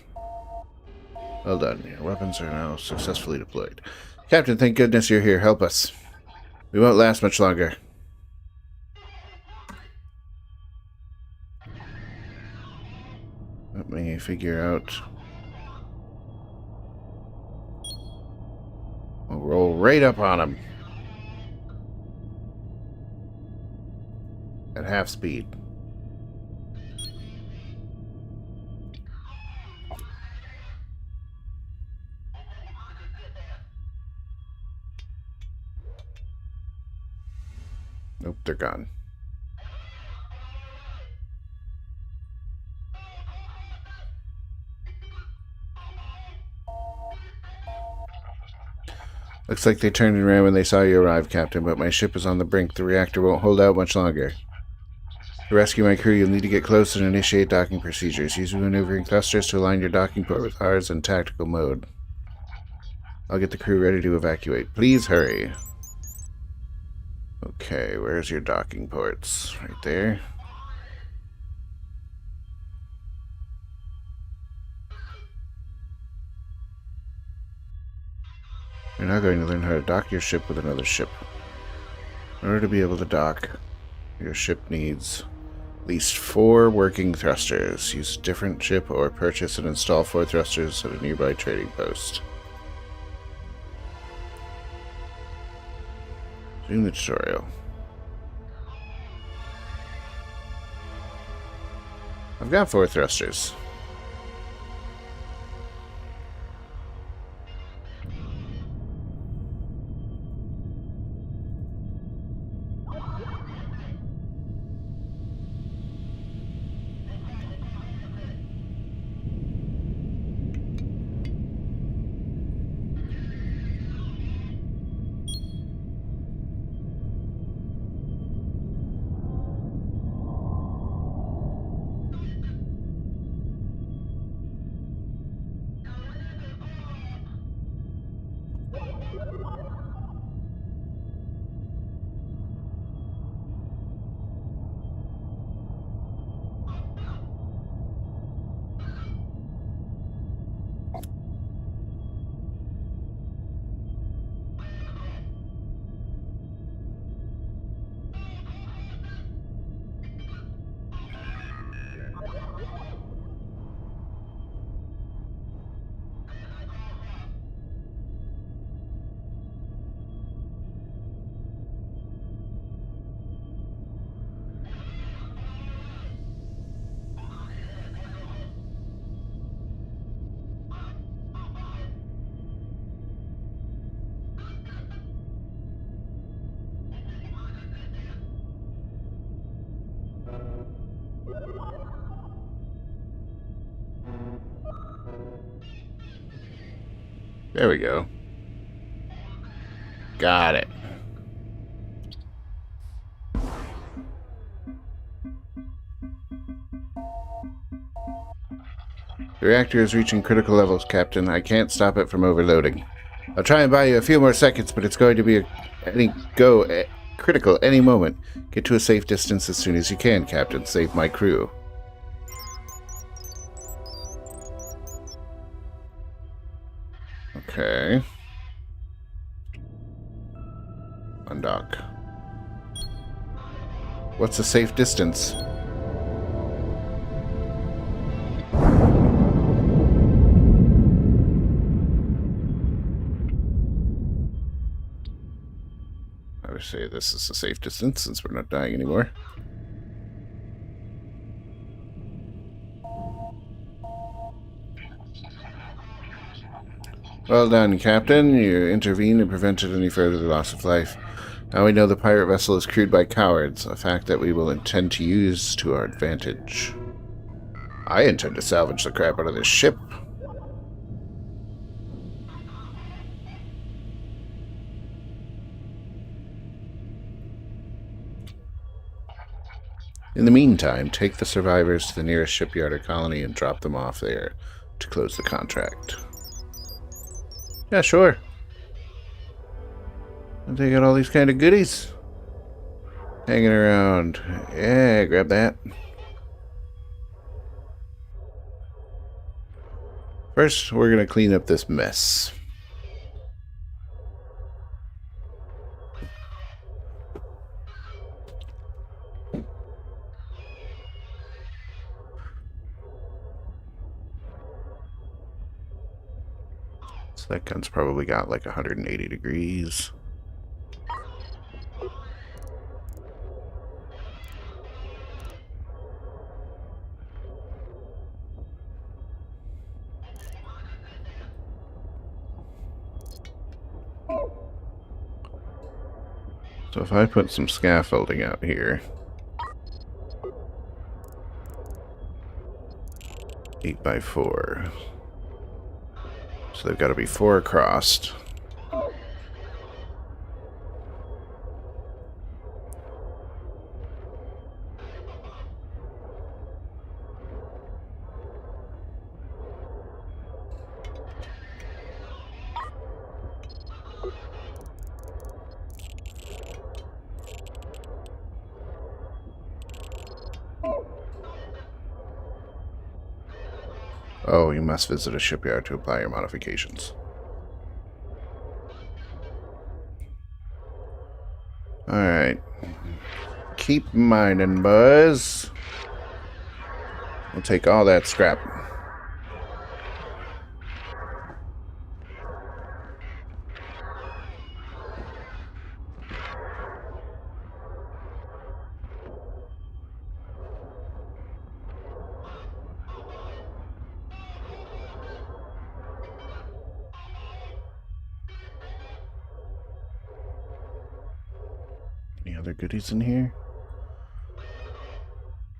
Well done. Your weapons are now successfully deployed. Captain, thank goodness you're here. Help us. We won't last much longer. Let me figure out. We'll roll right up on him. At half speed. Nope, they're gone. Looks like they turned and ran when they saw you arrive, Captain, but my ship is on the brink. The reactor won't hold out much longer. To rescue my crew, you'll need to get close and initiate docking procedures. Use maneuvering thrusters to align your docking port with ours in tactical mode. I'll get the crew ready to evacuate. Please hurry. Okay, where's your docking ports? Right there. You're now going to learn how to dock your ship with another ship. In order to be able to dock, your ship needs at least 4 working thrusters. Use a different ship or purchase and install 4 thrusters at a nearby trading post. Resume the tutorial. I've got 4 thrusters. There we go. Got it. The reactor is reaching critical levels, Captain. I can't stop it from overloading. I'll try and buy you a few more seconds, but it's going to be critical any moment. Get to a safe distance as soon as you can, Captain. Save my crew. Okay. Undock. What's a safe distance? I would say this is a safe distance since we're not dying anymore. Well done, Captain. You intervened and prevented any further loss of life. Now we know the pirate vessel is crewed by cowards, a fact that we will intend to use to our advantage. I intend to salvage the crap out of this ship. In the meantime, take the survivors to the nearest shipyard or colony and drop them off there to close the contract. Yeah, sure. And they got all these kind of goodies hanging around. Yeah, grab that. First, we're going to clean up this mess. So that gun's probably got like 180 degrees. So if I put some scaffolding out here, 8x4. So they've got to be 4 across. Oh, you must visit a shipyard to apply your modifications. Alright. Keep mining, boys. We'll take all that scrap. Any other goodies in here?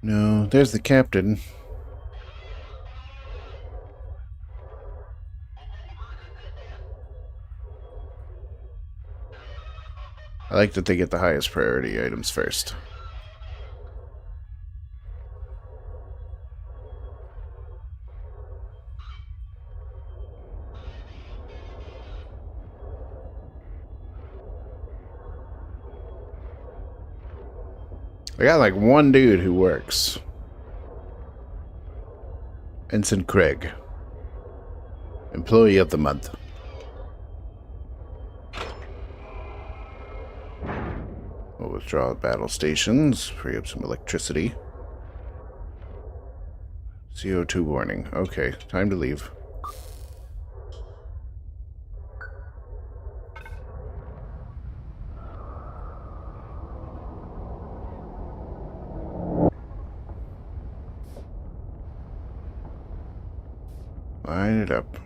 No, there's the captain. I like that they get the highest priority items first. I got like one dude who works. Ensign Craig. Employee of the month. We'll withdraw battle stations. Free up some electricity. CO2 warning. Okay, time to leave. Line it up.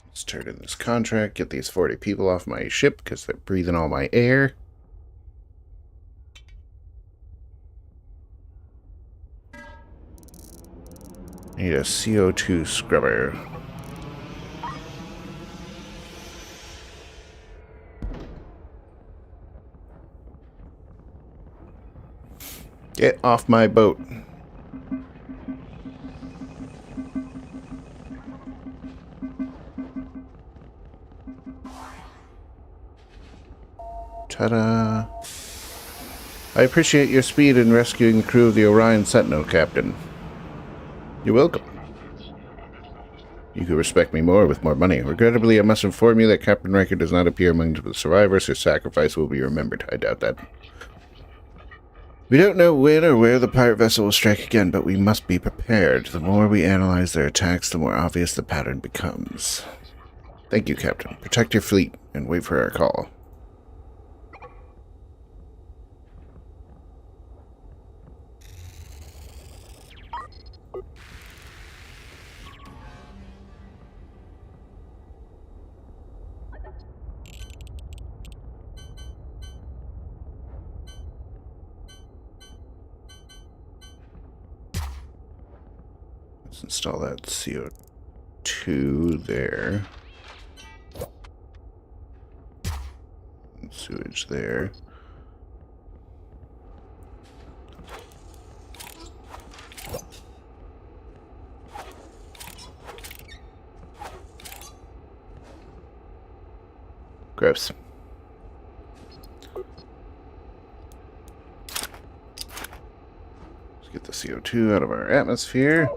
Let's turn in this contract, get these 40 people off my ship because they're breathing all my air. Need a CO2 scrubber. Get off my boat. Ta-da! I appreciate your speed in rescuing the crew of the Orion Sentinel, Captain. You're welcome. You could respect me more with more money. Regrettably, I must inform you that Captain Riker does not appear among the survivors. Her sacrifice will be remembered. I doubt that. We don't know when or where the pirate vessel will strike again, but we must be prepared. The more we analyze their attacks, the more obvious the pattern becomes. Thank you, Captain. Protect your fleet and wait for our call. Let's install that CO2 there. And sewage there. Gross. Let's get the CO2 out of our atmosphere.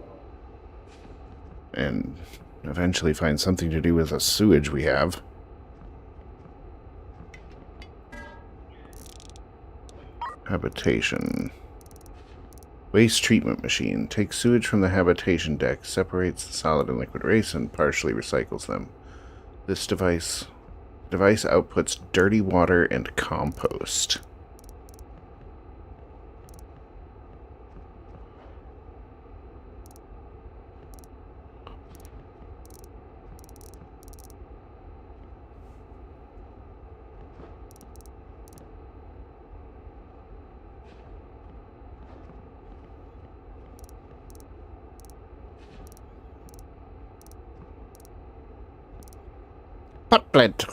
And eventually find something to do with the sewage we have. Habitation. Waste treatment machine. Takes sewage from the habitation deck, separates the solid and liquid waste, and partially recycles them. This device outputs dirty water and compost. Hot plant.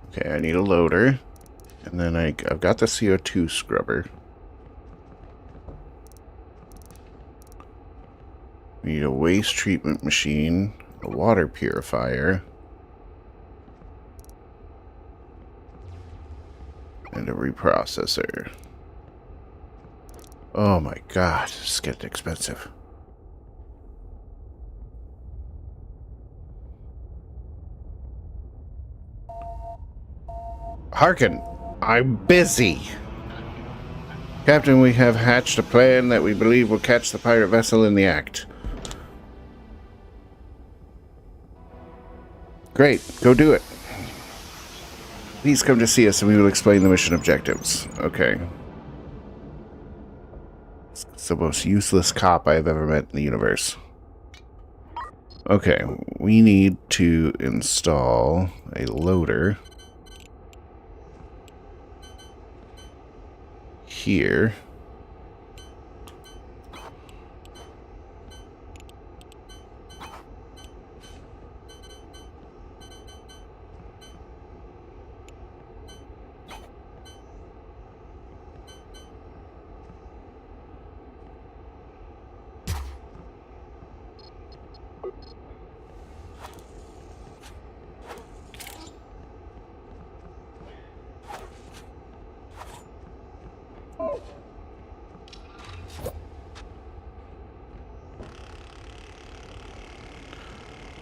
Okay, I need a loader. And then I've got the CO2 scrubber. We need a waste treatment machine, a water purifier, and a reprocessor. Oh my god, this is getting expensive. Harkin! I'm busy. Captain, we have hatched a plan that we believe will catch the pirate vessel in the act. Great, go do it. Please come to see us and we will explain the mission objectives. Okay. It's the most useless cop I have ever met in the universe. Okay, we need to install a loader here.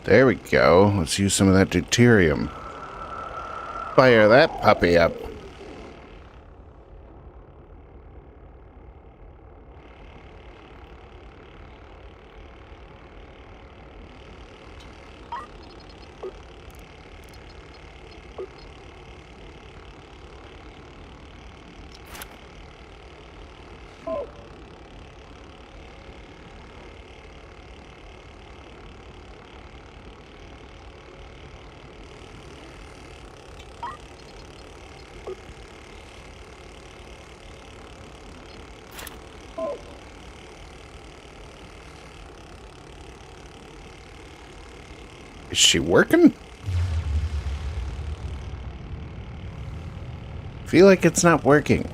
There we go. Let's use some of that deuterium. Fire that puppy up. Is she working? Feel like it's not working.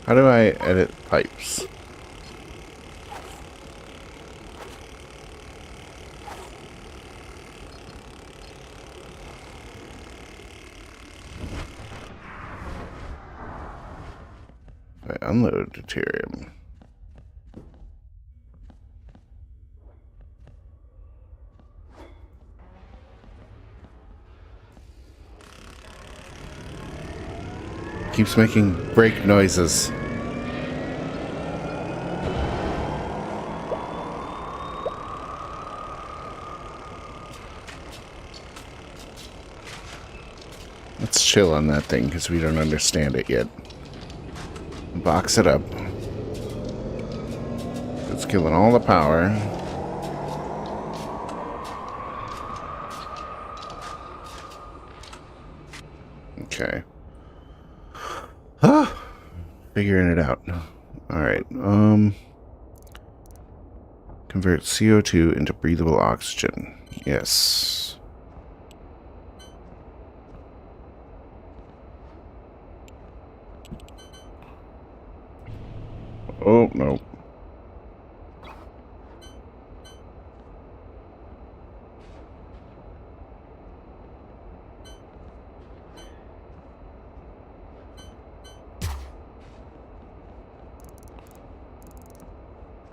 How do I edit pipes? I unload deuterium. Keeps making brake noises. Let's chill on that thing because we don't understand it yet. Box it up. It's killing all the power. Okay. Ah, figuring it out. Alright, convert CO2 into breathable oxygen. Yes. Oh, no.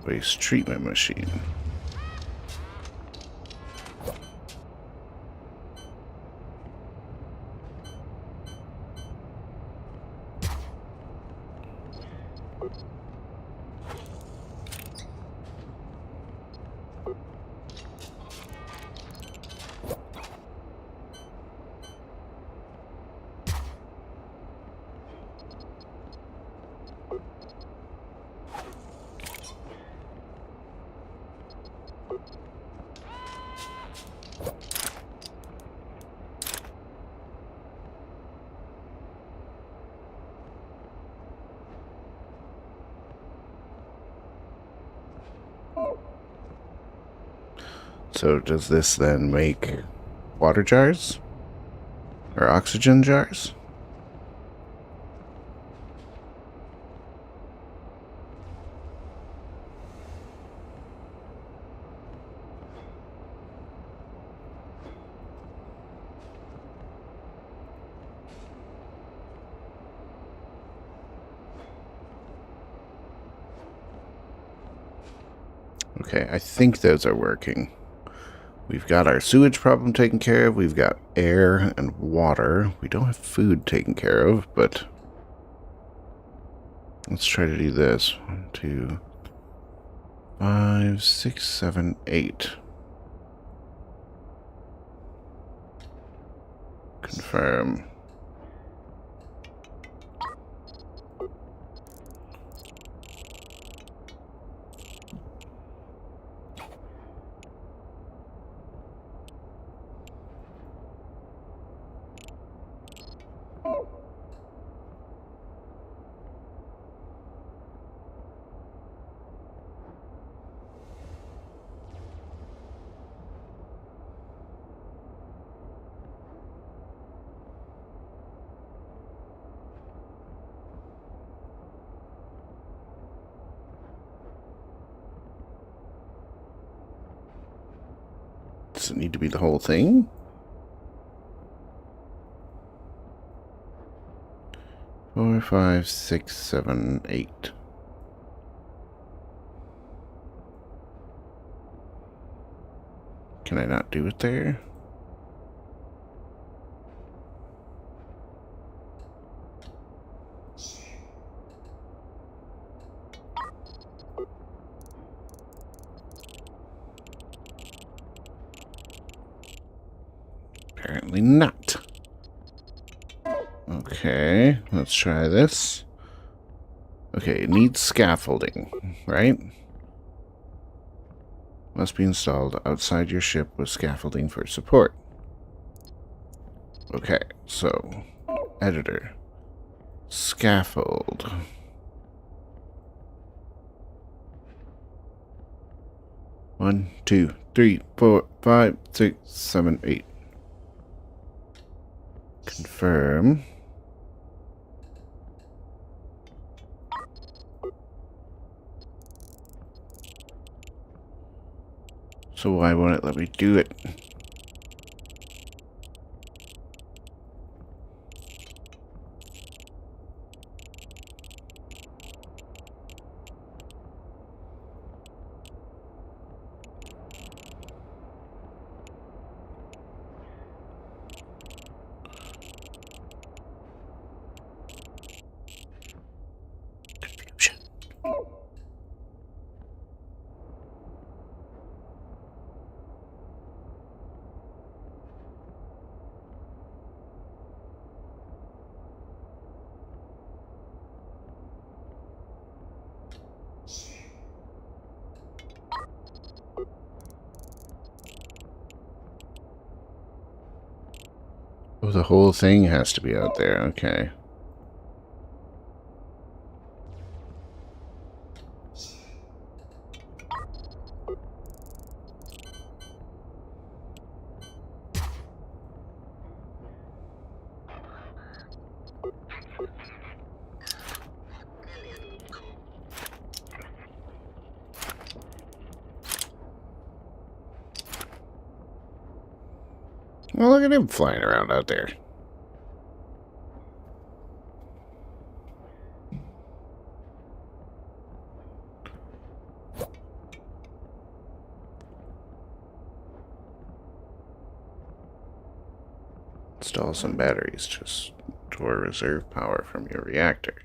Waste treatment machine. So does this then make water jars? Or oxygen jars? Okay, I think those are working. We've got our sewage problem taken care of. We've got air and water. We don't have food taken care of, but let's try to do this. 1, 2, 5, 6, 7, 8. Confirm. Does it need to be the whole thing? Four, 5, 6, 7, 8. Can I not do it there? Apparently not. Okay, let's try this. Okay, it needs scaffolding, right? must be installed outside your ship with scaffolding for support. Okay, so editor. Scaffold. One, two, three, four, five, six, seven, eight. Confirm. So why won't it let me do it? Confusion. Oh, the whole thing has to be out there. Okay. Well, look at him flying around out there. Install some batteries to store reserve power from your reactor.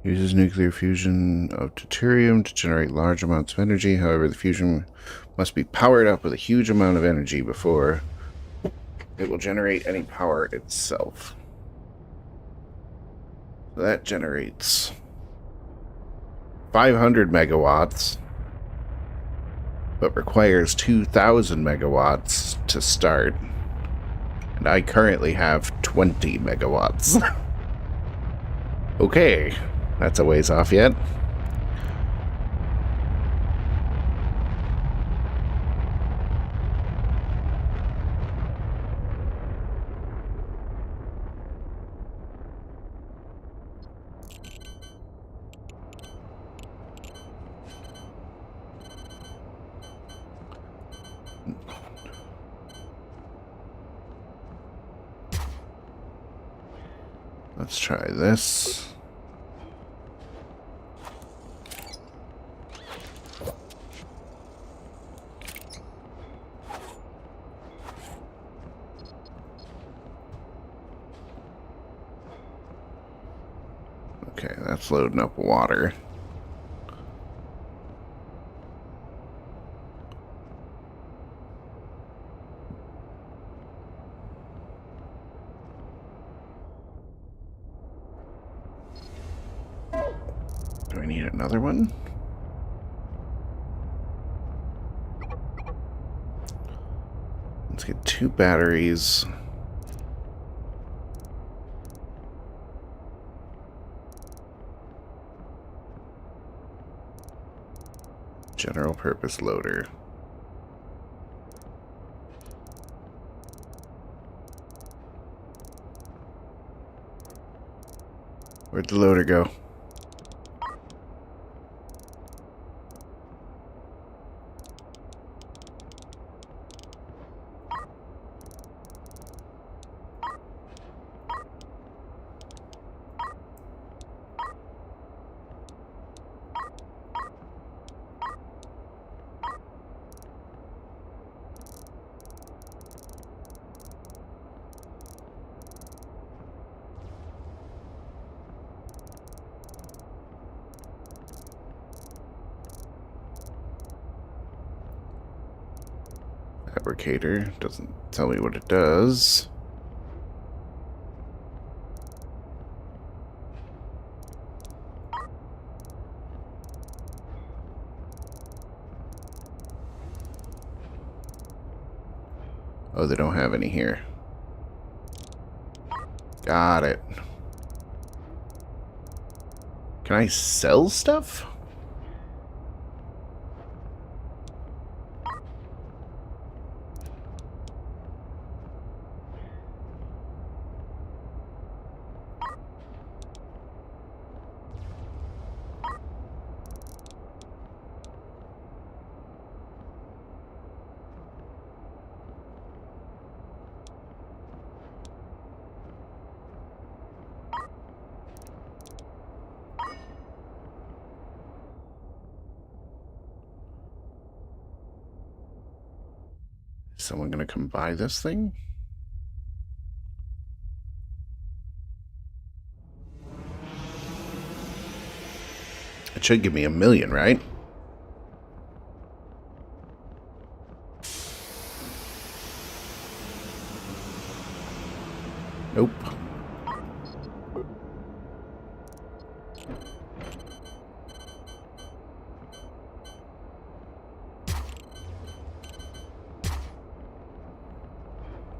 Uses nuclear fusion of deuterium to generate large amounts of energy. However, the fusion must be powered up with a huge amount of energy before it will generate any power itself. So that generates 500 megawatts, but requires 2,000 megawatts to start. And I currently have 20 megawatts. Okay. That's a ways off yet. Let's try this. Okay, that's loading up water. Do I need another one? Let's get 2 batteries. General purpose loader. Where'd the loader go? Fabricator doesn't tell me what it does. Oh, they don't have any here. Got it. Can I sell stuff? Is someone gonna come buy this thing? It should give me 1,000,000, right? Nope.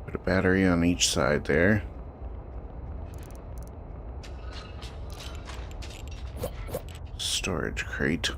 Put a battery on each side there. Storage crate.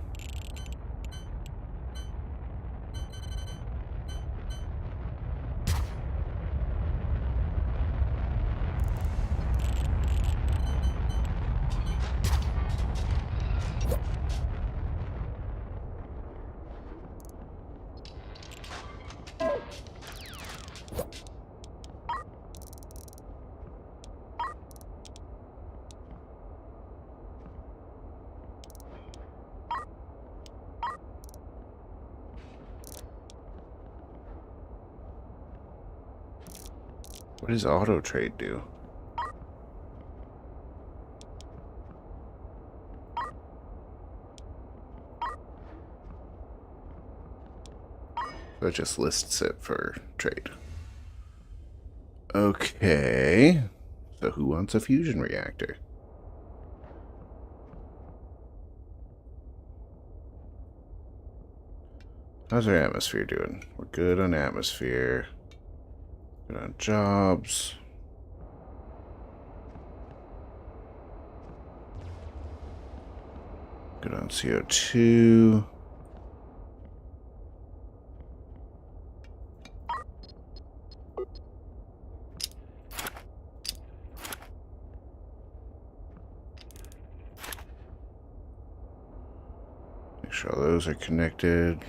What does auto trade do? So it just lists it for trade. Okay. So who wants a fusion reactor? How's our atmosphere doing? We're good on atmosphere. Good on jobs. Good on CO2. Make sure all those are connected.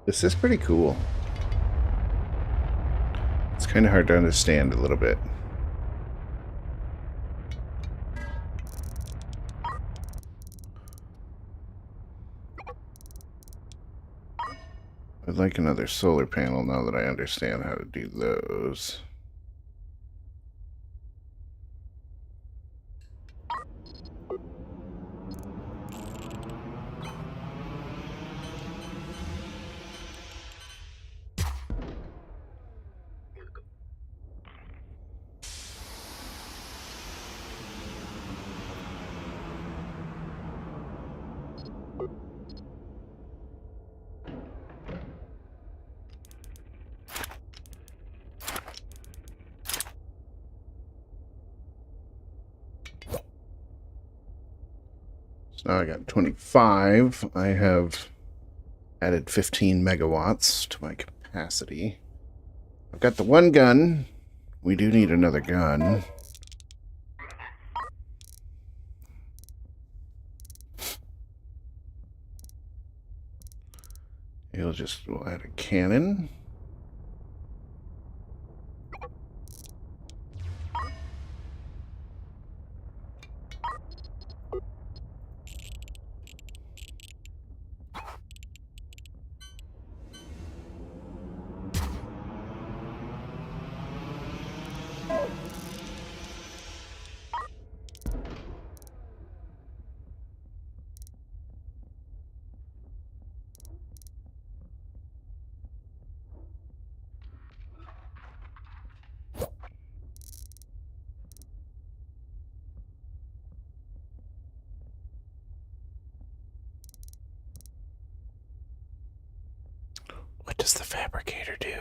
This is pretty cool. It's kind of hard to understand a little bit. I'd like another solar panel now that I understand how to do those. So now I got 25. I have added 15 megawatts to my capacity. I've got the one gun. We do need another gun. We'll add a cannon. does the fabricator do?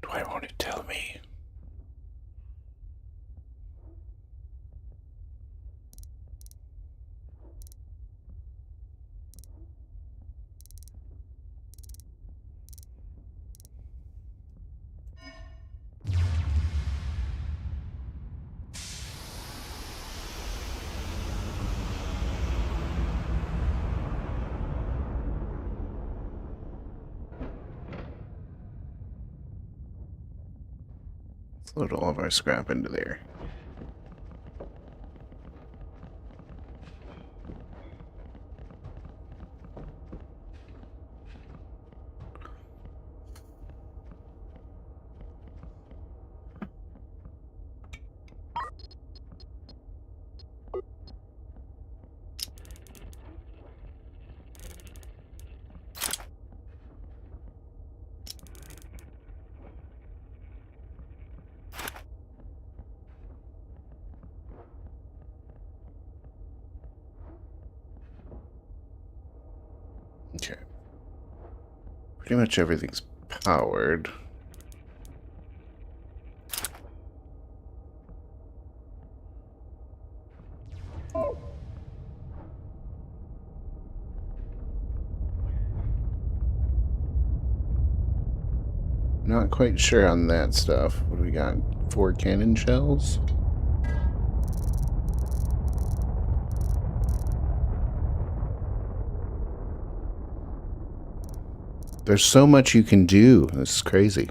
Why won't it tell me? Load all of our scrap into there. Okay. Pretty much everything's powered. Not quite sure on that stuff. What do we got? 4 cannon shells? There's so much you can do. This is crazy.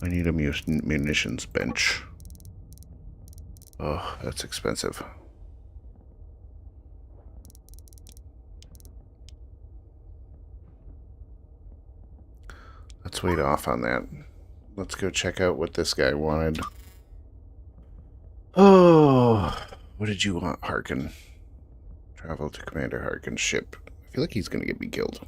I need a munitions bench. Oh, that's expensive. Let's wait off on that. Let's go check out what this guy wanted. Oh, what did you want, Harkin? Travel to Commander Harkin's ship. I feel like he's going to get me killed.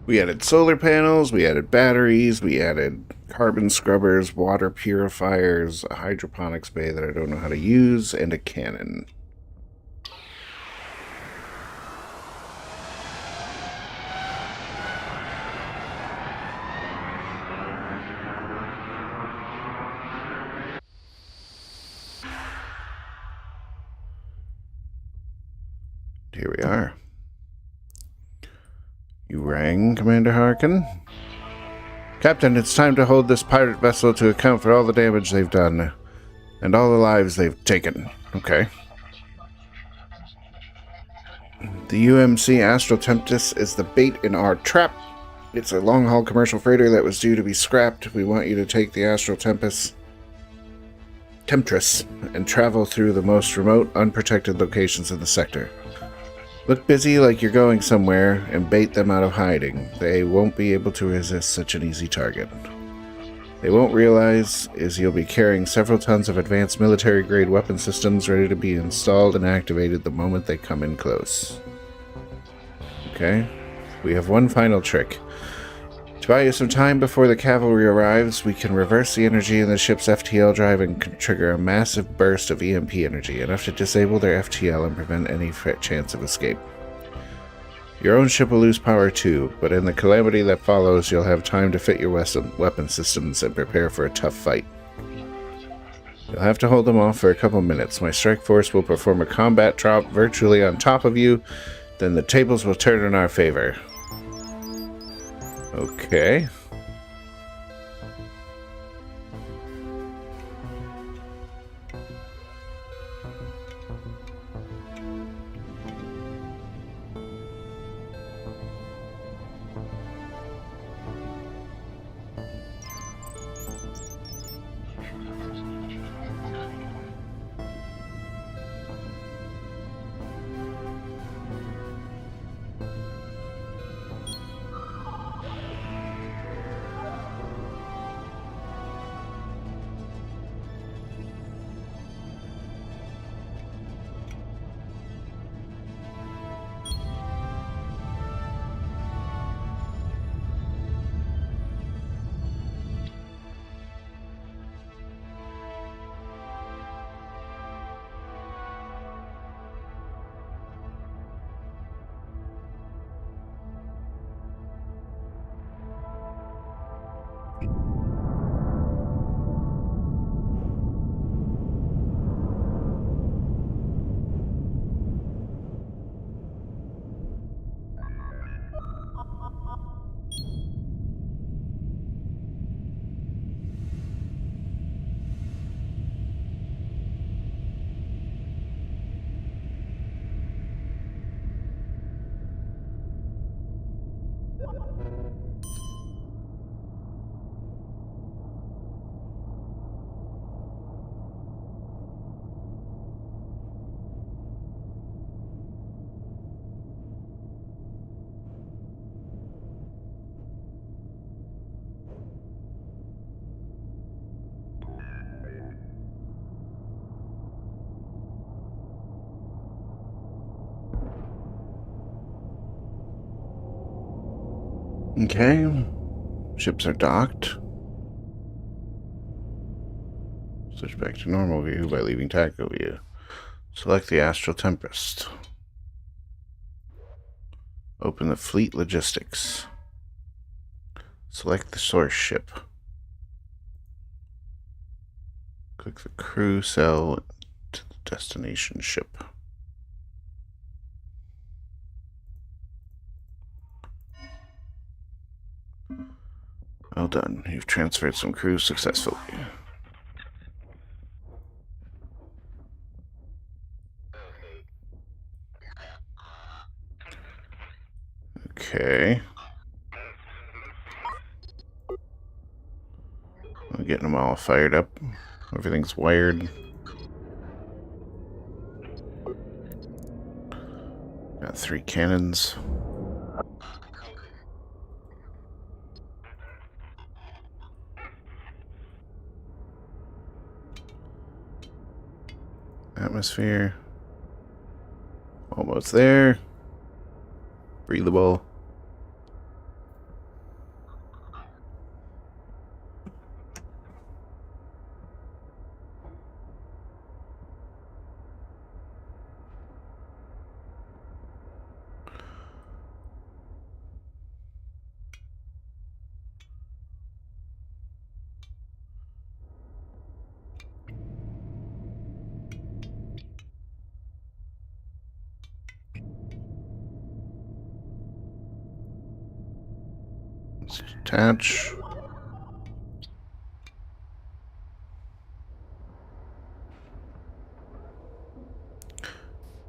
We added solar panels, we added batteries, we added carbon scrubbers, water purifiers, a hydroponics bay that I don't know how to use, and a cannon. Here we are. You rang, Commander Harkin? Captain, it's time to hold this pirate vessel to account for all the damage they've done, and all the lives they've taken. Okay. The UMC Astral Tempest is the bait in our trap. It's a long-haul commercial freighter that was due to be scrapped. We want you to take the Astral Temptress and travel through the most remote, unprotected locations in the sector. Look busy like you're going somewhere and bait them out of hiding. They won't be able to resist such an easy target. They won't realize is you'll be carrying several tons of advanced military-grade weapon systems ready to be installed and activated the moment they come in close. Okay, we have one final trick. To buy you some time before the cavalry arrives, we can reverse the energy in the ship's FTL drive and trigger a massive burst of EMP energy, enough to disable their FTL and prevent any chance of escape. Your own ship will lose power too, but in the calamity that follows, you'll have time to fit your weapon systems and prepare for a tough fight. You'll have to hold them off for a couple minutes. My strike force will perform a combat drop virtually on top of you, then the tables will turn in our favor. Okay. Okay. Ships are docked. Switch back to normal view by leaving taco view. Select the Astral Tempest. Open the Fleet Logistics. Select the source ship. Click the crew cell to the destination ship. Well done. You've transferred some crew successfully. Okay. I'm getting them all fired up. Everything's wired. Got 3 cannons. Atmosphere. Almost there. Breathable. Let's detach.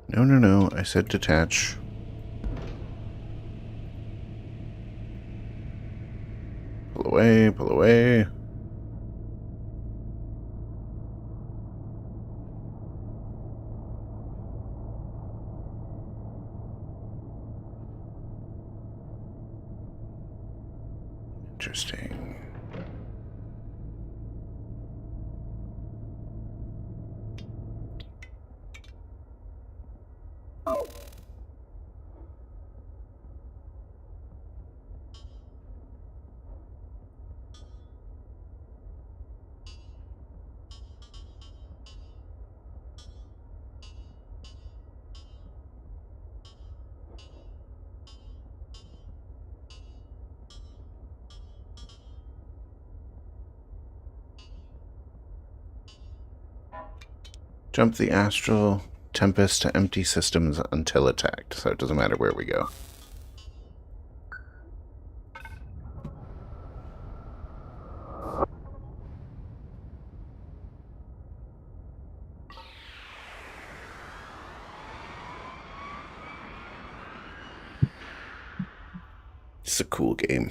No, no, no. I said detach. Pull away, pull away. Interesting. Jump the Astral Tempest to empty systems until attacked, so it doesn't matter where we go. It's a cool game.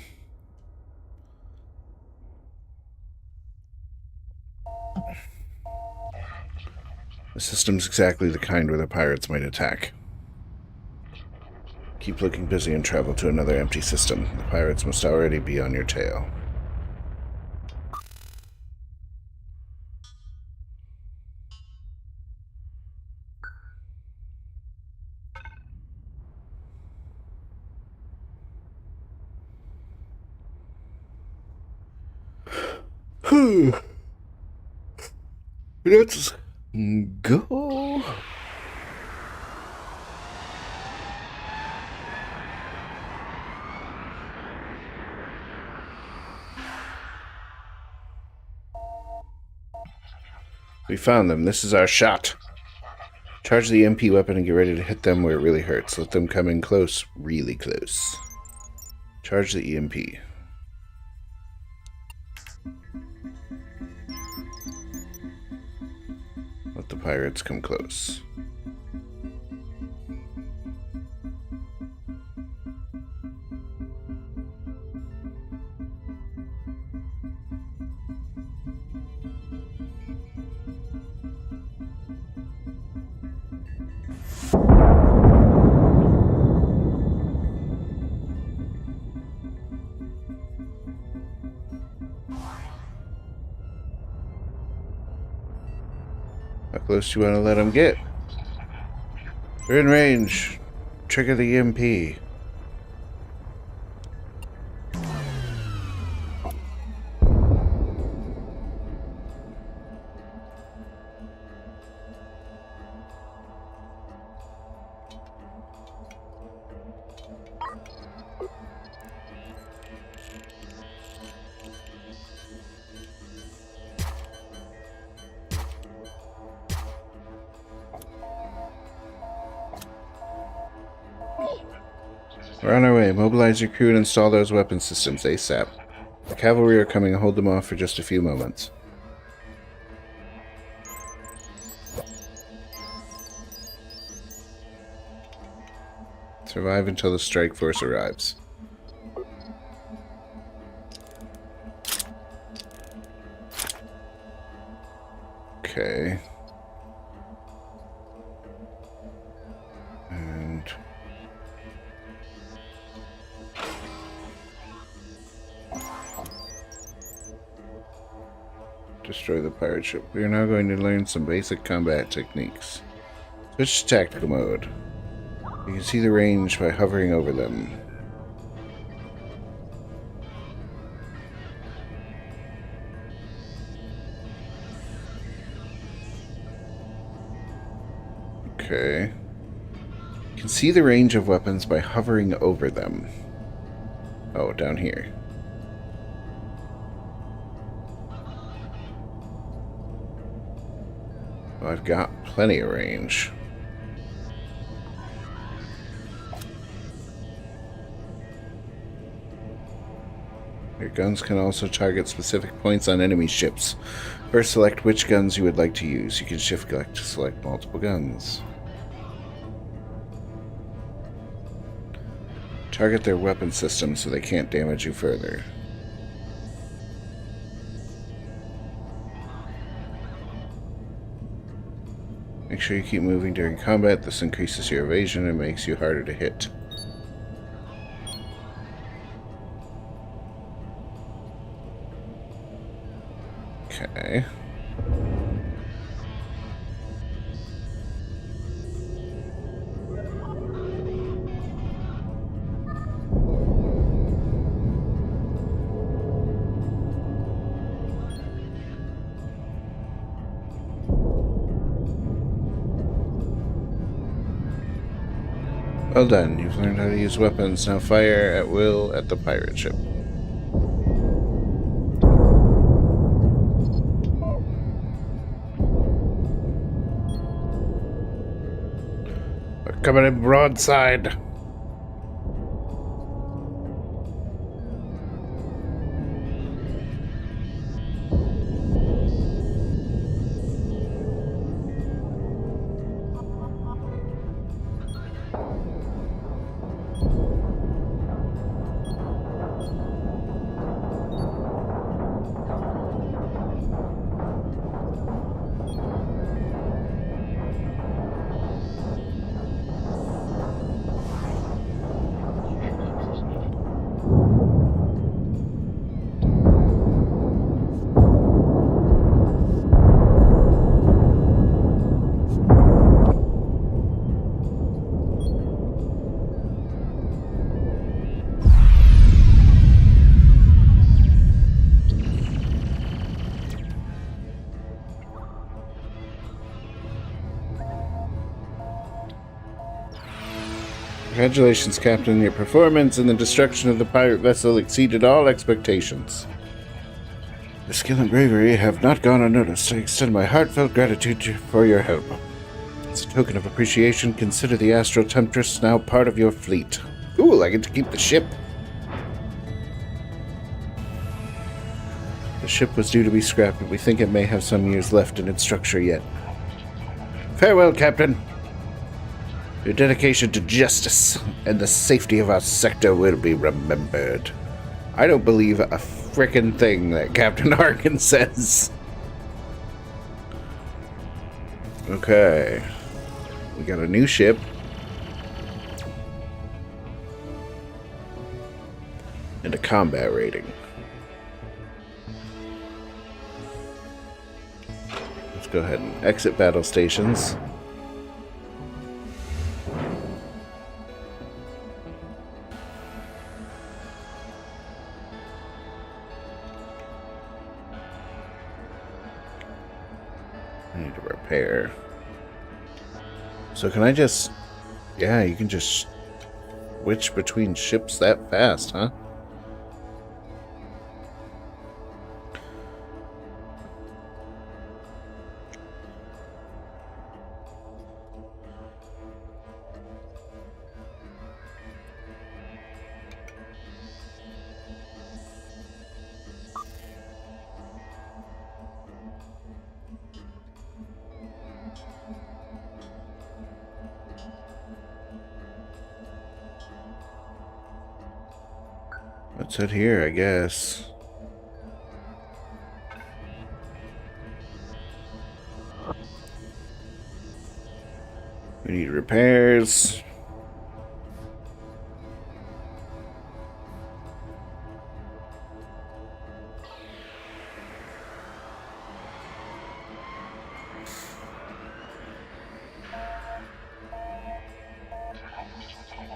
The system's exactly the kind where the pirates might attack. Keep looking busy and travel to another empty system. The pirates must already be on your tail. Let's go. We found them. This is our shot. Charge the MP weapon and get ready to hit them where it really hurts. Let them come in close, really close. Charge the EMP. Let the pirates come close. How close do you want to let them get? They're in range. Trigger the EMP. We're on our way. Mobilize your crew and install those weapon systems ASAP. The cavalry are coming and hold them off for just a few moments. Survive until the strike force arrives. Okay. And... destroy the pirate ship. We are now going to learn some basic combat techniques. Switch to tactical mode. You can see the range by hovering over them. Okay. You can see the range of weapons by hovering over them. Oh, down here. Well, I've got plenty of range. Your guns can also target specific points on enemy ships. First, select which guns you would like to use. You can shift click to select multiple guns. Target their weapon system so they can't damage you further. Make sure you keep moving during combat. This increases your evasion and makes you harder to hit. Okay. Well done. You've learned how to use weapons. Now fire at will at the pirate ship. We're coming in broadside. Congratulations, Captain. Your performance in the destruction of the pirate vessel exceeded all expectations. Your skill and bravery have not gone unnoticed. I extend my heartfelt gratitude for your help. As a token of appreciation, consider the Astral Temptress now part of your fleet. Cool, I get to keep the ship. The ship was due to be scrapped, but we think it may have some years left in its structure yet. Farewell, Captain. Your dedication to justice and the safety of our sector will be remembered. I don't believe a frickin' thing that Captain Harkin says. Okay. We got a new ship. And a combat rating. Let's go ahead and exit battle stations. I need to repair. So can I just... Yeah, you can just switch between ships that fast, huh? Let's head here, I guess. We need repairs.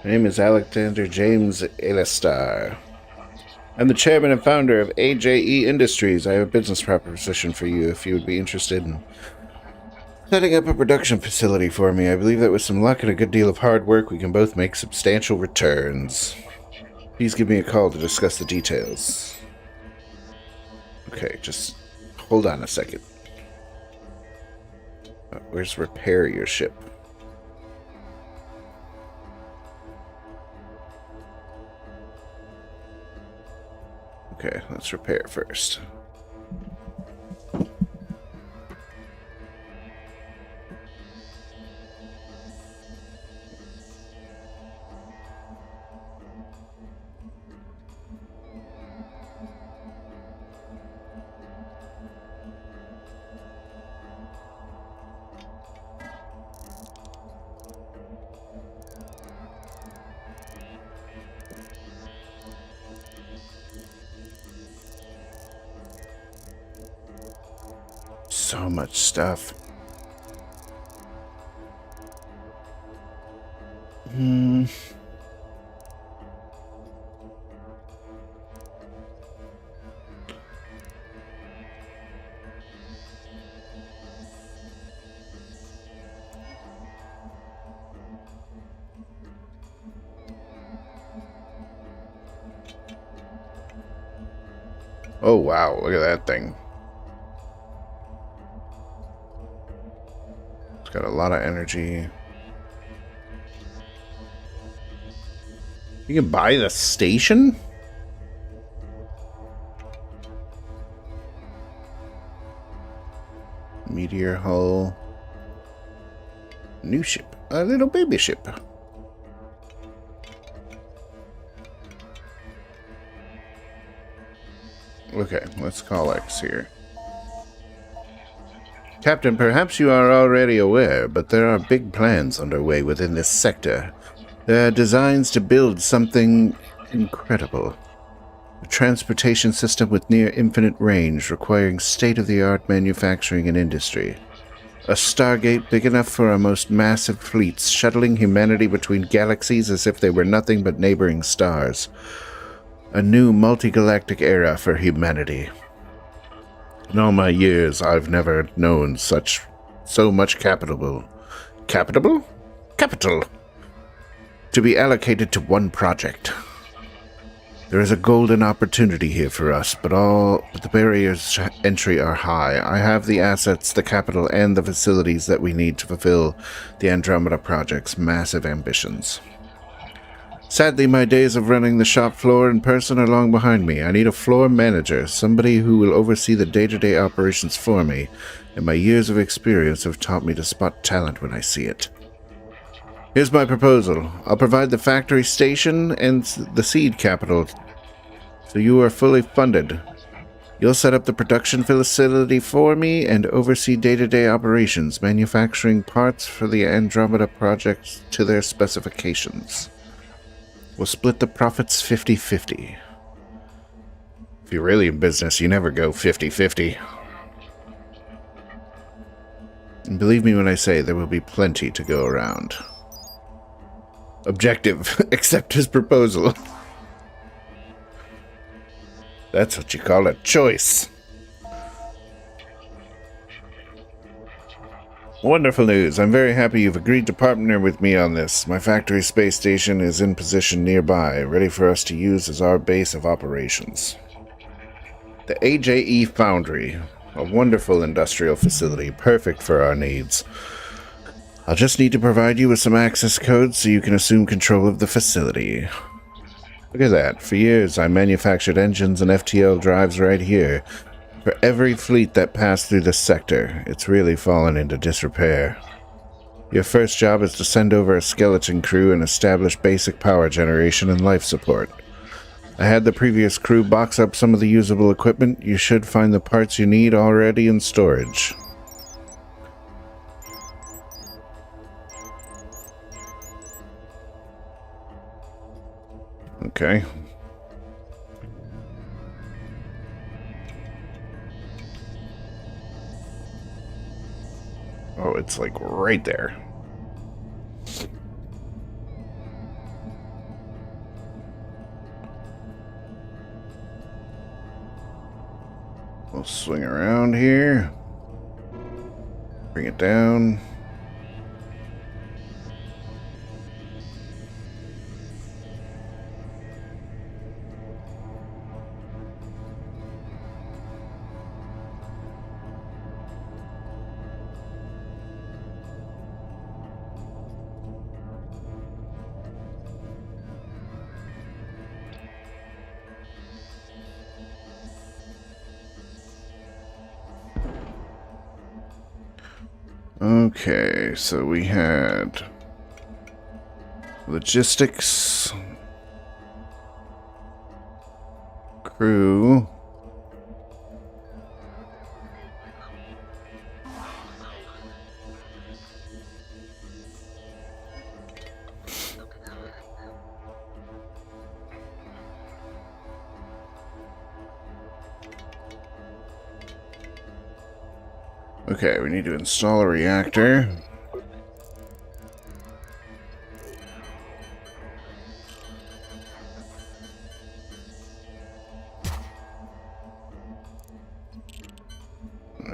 My name is Alexander James Elastar. I'm the chairman and founder of AJE Industries. I have a business proposition for you if you would be interested in setting up a production facility for me. I believe that with some luck and a good deal of hard work, we can both make substantial returns. Please give me a call to discuss the details. Okay, just hold on a second. Where's repair your ship? Okay, let's repair first. So much stuff. Oh wow, look at that thing. It's got a lot of energy. You can buy the station? Meteor hull. New ship. A little baby ship. Okay, let's call X here. Captain, perhaps you are already aware, but there are big plans underway within this sector. There are designs to build something incredible. A transportation system with near infinite range, requiring state-of-the-art manufacturing and industry. A Stargate big enough for our most massive fleets, shuttling humanity between galaxies as if they were nothing but neighboring stars. A new multi-galactic era for humanity. In all my years, I've never known so much capital to be allocated to one project. There is a golden opportunity here for us, but the barriers to entry are high. I have the assets, the capital, and the facilities that we need to fulfill the Andromeda Project's massive ambitions. Sadly, my days of running the shop floor in person are long behind me. I need a floor manager, somebody who will oversee the day-to-day operations for me, and my years of experience have taught me to spot talent when I see it. Here's my proposal. I'll provide the factory station and the seed capital, so you are fully funded. You'll set up the production facility for me and oversee day-to-day operations, manufacturing parts for the Andromeda Project to their specifications. We'll split the profits 50-50. If you're really in business, you never go 50-50. And believe me when I say there will be plenty to go around. Objective. Accept his proposal. That's what you call a choice. Wonderful news. I'm very happy you've agreed to partner with me on this. My factory space station is in position nearby, ready for us to use as our base of operations. The AJE Foundry, a wonderful industrial facility, perfect for our needs. I'll just need to provide you with some access codes so you can assume control of the facility. Look at that. For years, I manufactured engines and FTL drives right here. For every fleet that passed through this sector, it's really fallen into disrepair. Your first job is to send over a skeleton crew and establish basic power generation and life support. I had the previous crew box up some of the usable equipment. You should find the parts you need already in storage. Okay. Oh, it's like right there. We'll swing around here. Bring it down. Okay, so we had logistics, crew, okay, we need to install a reactor.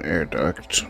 Air duct.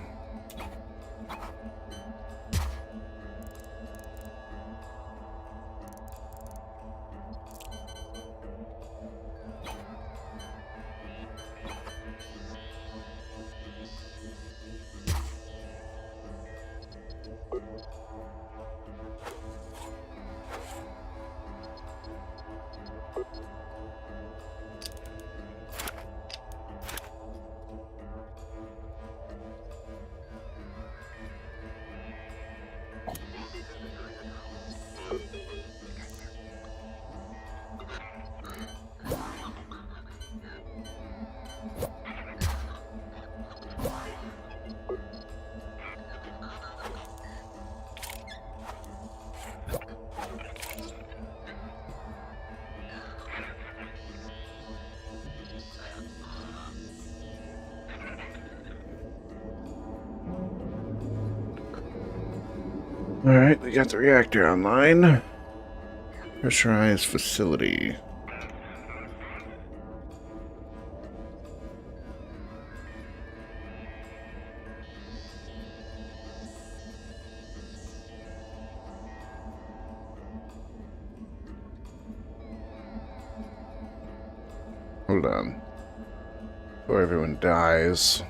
Alright, we got the reactor online. Pressurized facility. Hold on. Before everyone dies.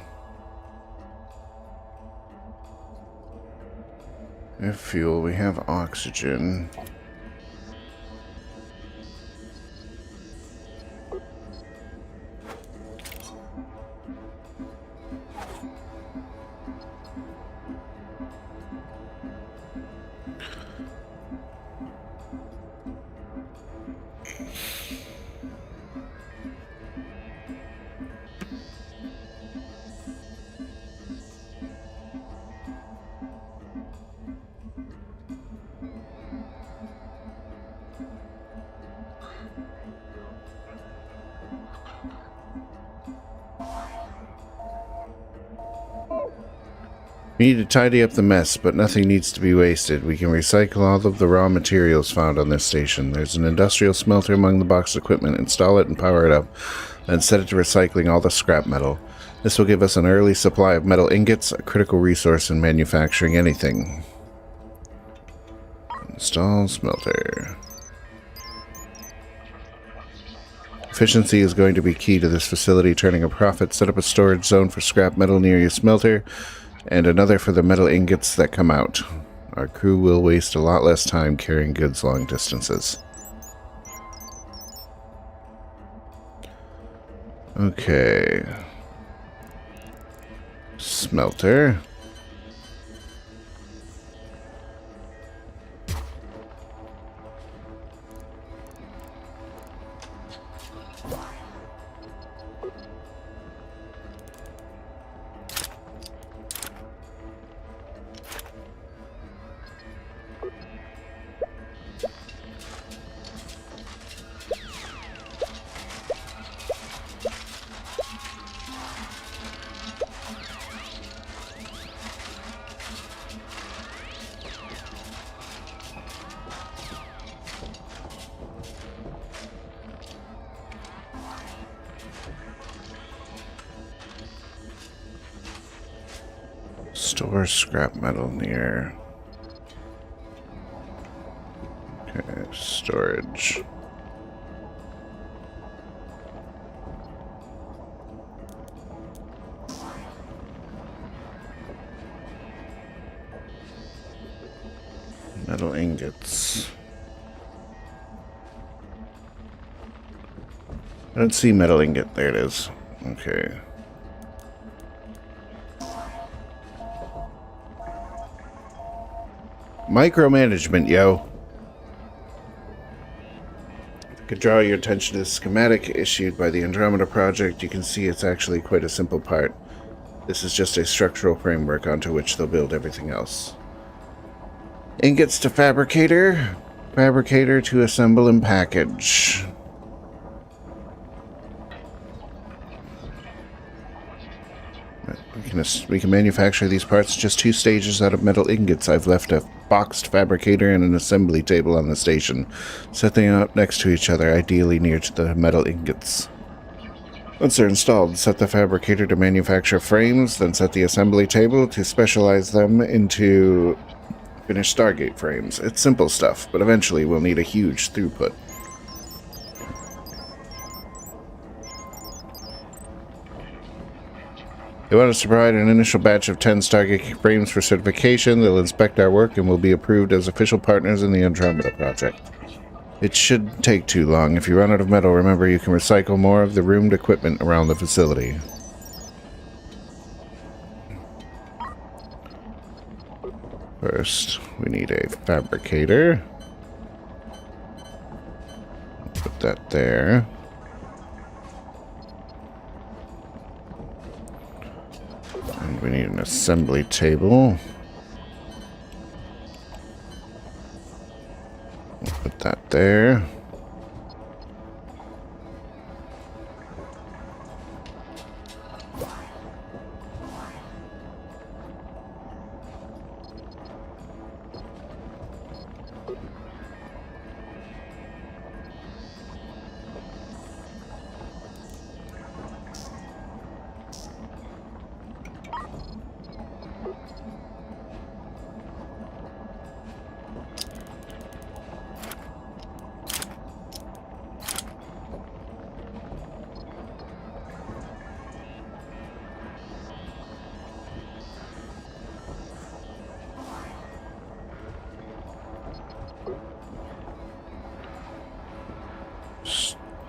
We have fuel, we have oxygen. We need to tidy up the mess, but nothing needs to be wasted. We can recycle all of the raw materials found on this station. There's an industrial smelter among the boxed equipment. Install it and power it up, then set it to recycling all the scrap metal. This will give us an early supply of metal ingots, a critical resource in manufacturing anything. Install smelter. Efficiency is going to be key to this facility, turning a profit. Set up a storage zone for scrap metal near your smelter, and another for the metal ingots that come out. Our crew will waste a lot less time carrying goods long distances. Okay. Smelter. Store scrap metal near. Okay, storage. Metal ingots. I don't see metal ingot. There it is. Okay. Micromanagement, yo. Could draw your attention to the schematic issued by the Andromeda Project. You can see it's actually quite a simple part. This is just a structural framework onto which they'll build everything else. Ingots to fabricator. Fabricator to assemble and package. We can manufacture these parts just 2 stages out of metal ingots. I've left a boxed fabricator and an assembly table on the station. Set them up next to each other, ideally near to the metal ingots. Once they're installed, set the fabricator to manufacture frames, then set the assembly table to specialize them into finished Stargate frames. It's simple stuff, but eventually we'll need a huge throughput. They want us to provide an initial batch of 10 Stargate frames for certification. They'll inspect our work and will be approved as official partners in the Andromeda Project. It shouldn't take too long. If you run out of metal, remember you can recycle more of the roomed equipment around the facility. First, we need a fabricator. Put that there. And we need an assembly table. Put that there.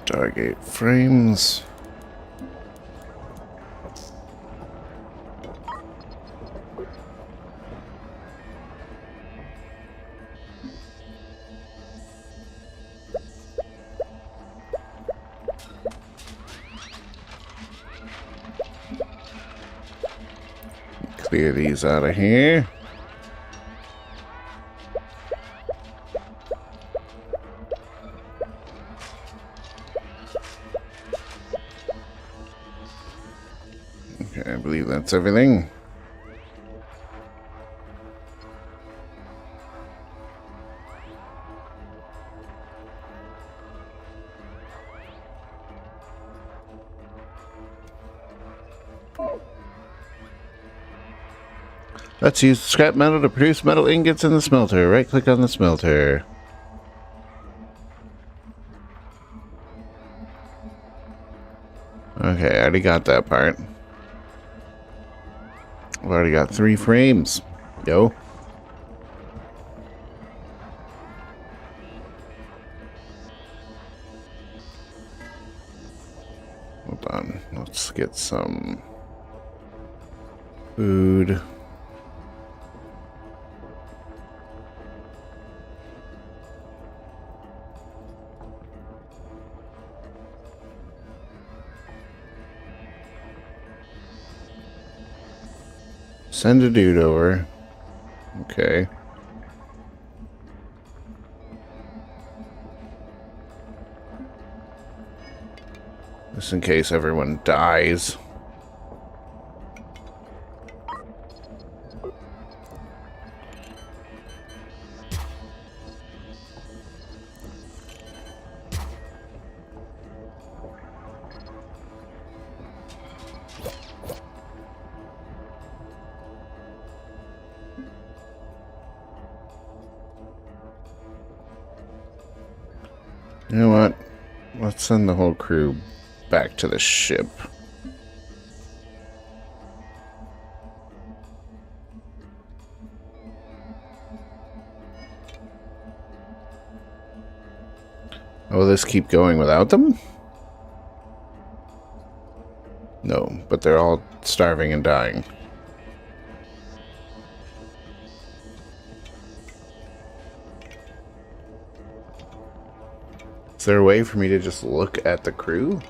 Stargate frames. Clear these out of here. Okay, I believe that's everything. Let's use scrap metal to produce metal ingots in the smelter. Right-click on the smelter. Okay, I already got that part. I've already got 3 frames. Yo. Hold on. Let's get some food. Send a dude over. Okay. Just in case everyone dies. You know what? Let's send the whole crew back to the ship. Will this keep going without them? No, but they're all starving and dying. Is there a way for me to just look at the crew?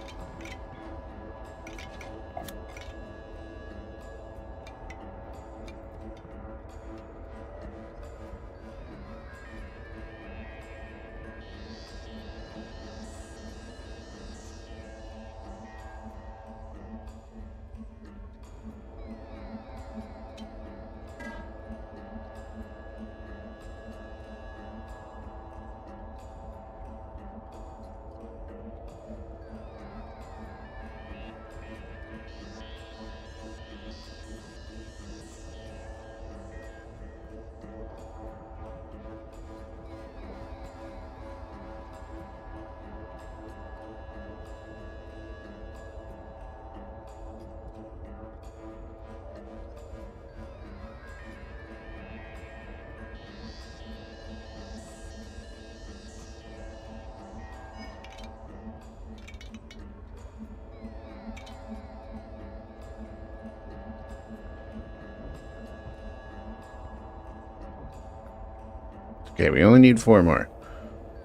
Okay, we only need 4 more.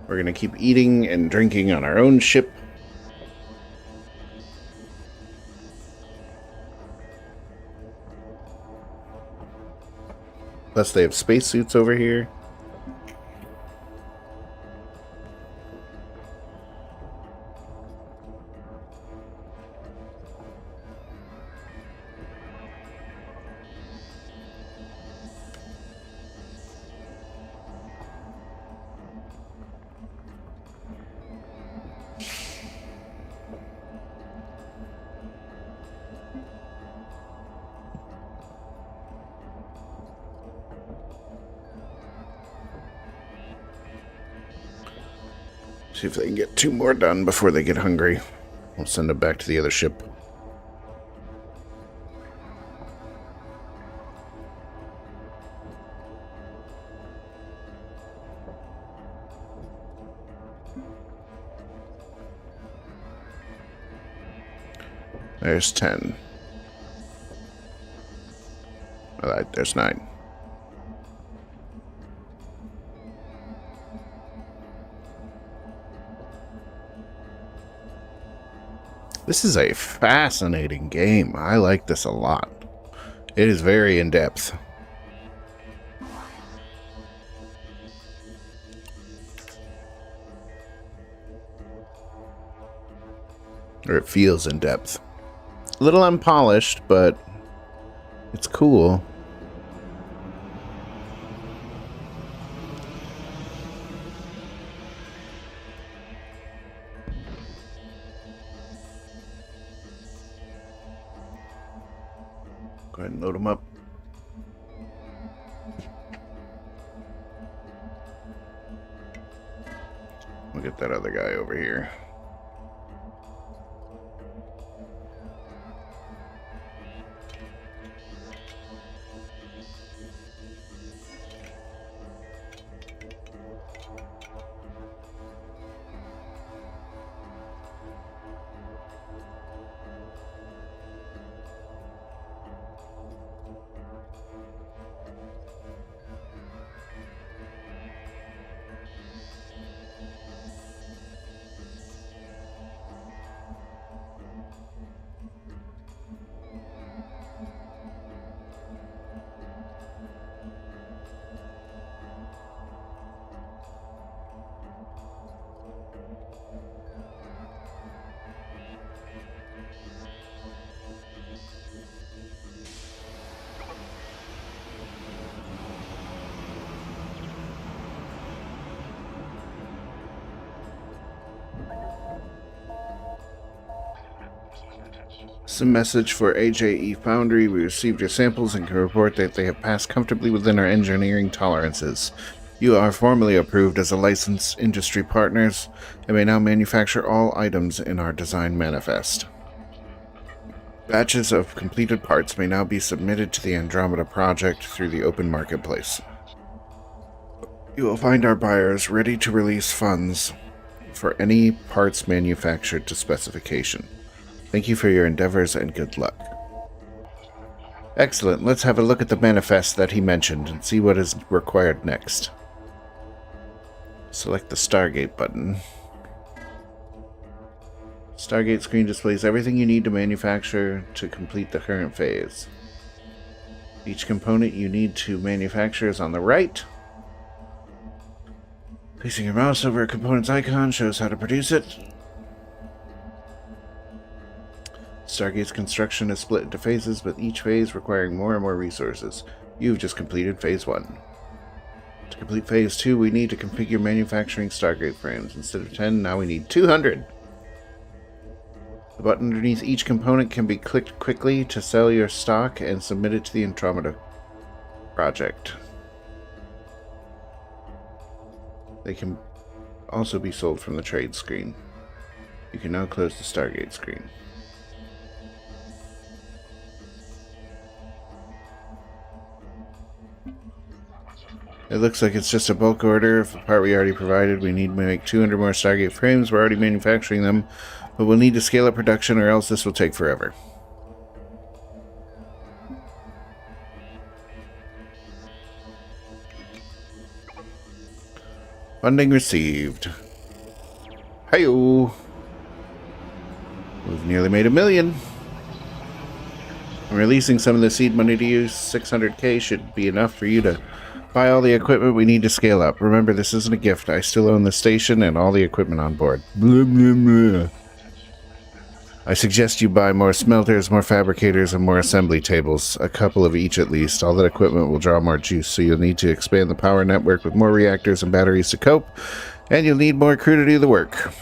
We're gonna keep eating and drinking on our own ship. Plus they have spacesuits over here. See if they can get 2 more done before they get hungry. We'll send them back to the other ship. There's 10. Alright, there's 9. This is a fascinating game. I like this a lot. It is very in-depth. Or it feels in-depth. A little unpolished, but it's cool. Go ahead and load them up. We'll get that other guy over here. It's a message for AJE Foundry. We received your samples and can report that they have passed comfortably within our engineering tolerances. You are formally approved as a licensed industry partners and may now manufacture all items in our design manifest. Batches of completed parts may now be submitted to the Andromeda project through the open marketplace. You will find our buyers ready to release funds for any parts manufactured to specification. Thank you for your endeavors and good luck. Excellent. Let's have a look at the manifest that he mentioned and see what is required next. Select the Stargate button. Stargate screen displays everything you need to manufacture to complete the current phase. Each component you need to manufacture is on the right. Placing your mouse over a component's icon shows how to produce it. Stargate's construction is split into phases, with each phase requiring more and more resources. You've just completed Phase 1. To complete Phase 2, we need to configure manufacturing Stargate frames. Instead of 10, now we need 200. The button underneath each component can be clicked quickly to sell your stock and submit it to the Andromeda project. They can also be sold from the trade screen. You can now close the Stargate screen. It looks like it's just a bulk order of the part we already provided. We need to make 200 more Stargate frames. We're already manufacturing them, but we'll need to scale up production or else this will take forever. Funding received. Hi-yo! We've nearly made $1 million. I'm releasing some of the seed money to you. 600k should be enough for you to buy all the equipment we need to scale up. Remember, this isn't a gift. I still own the station and all the equipment on board. Blah, blah, blah. I suggest you buy more smelters, more fabricators, and more assembly tables. A couple of each at least. All that equipment will draw more juice, so you'll need to expand the power network with more reactors and batteries to cope, and you'll need more crew to do the work.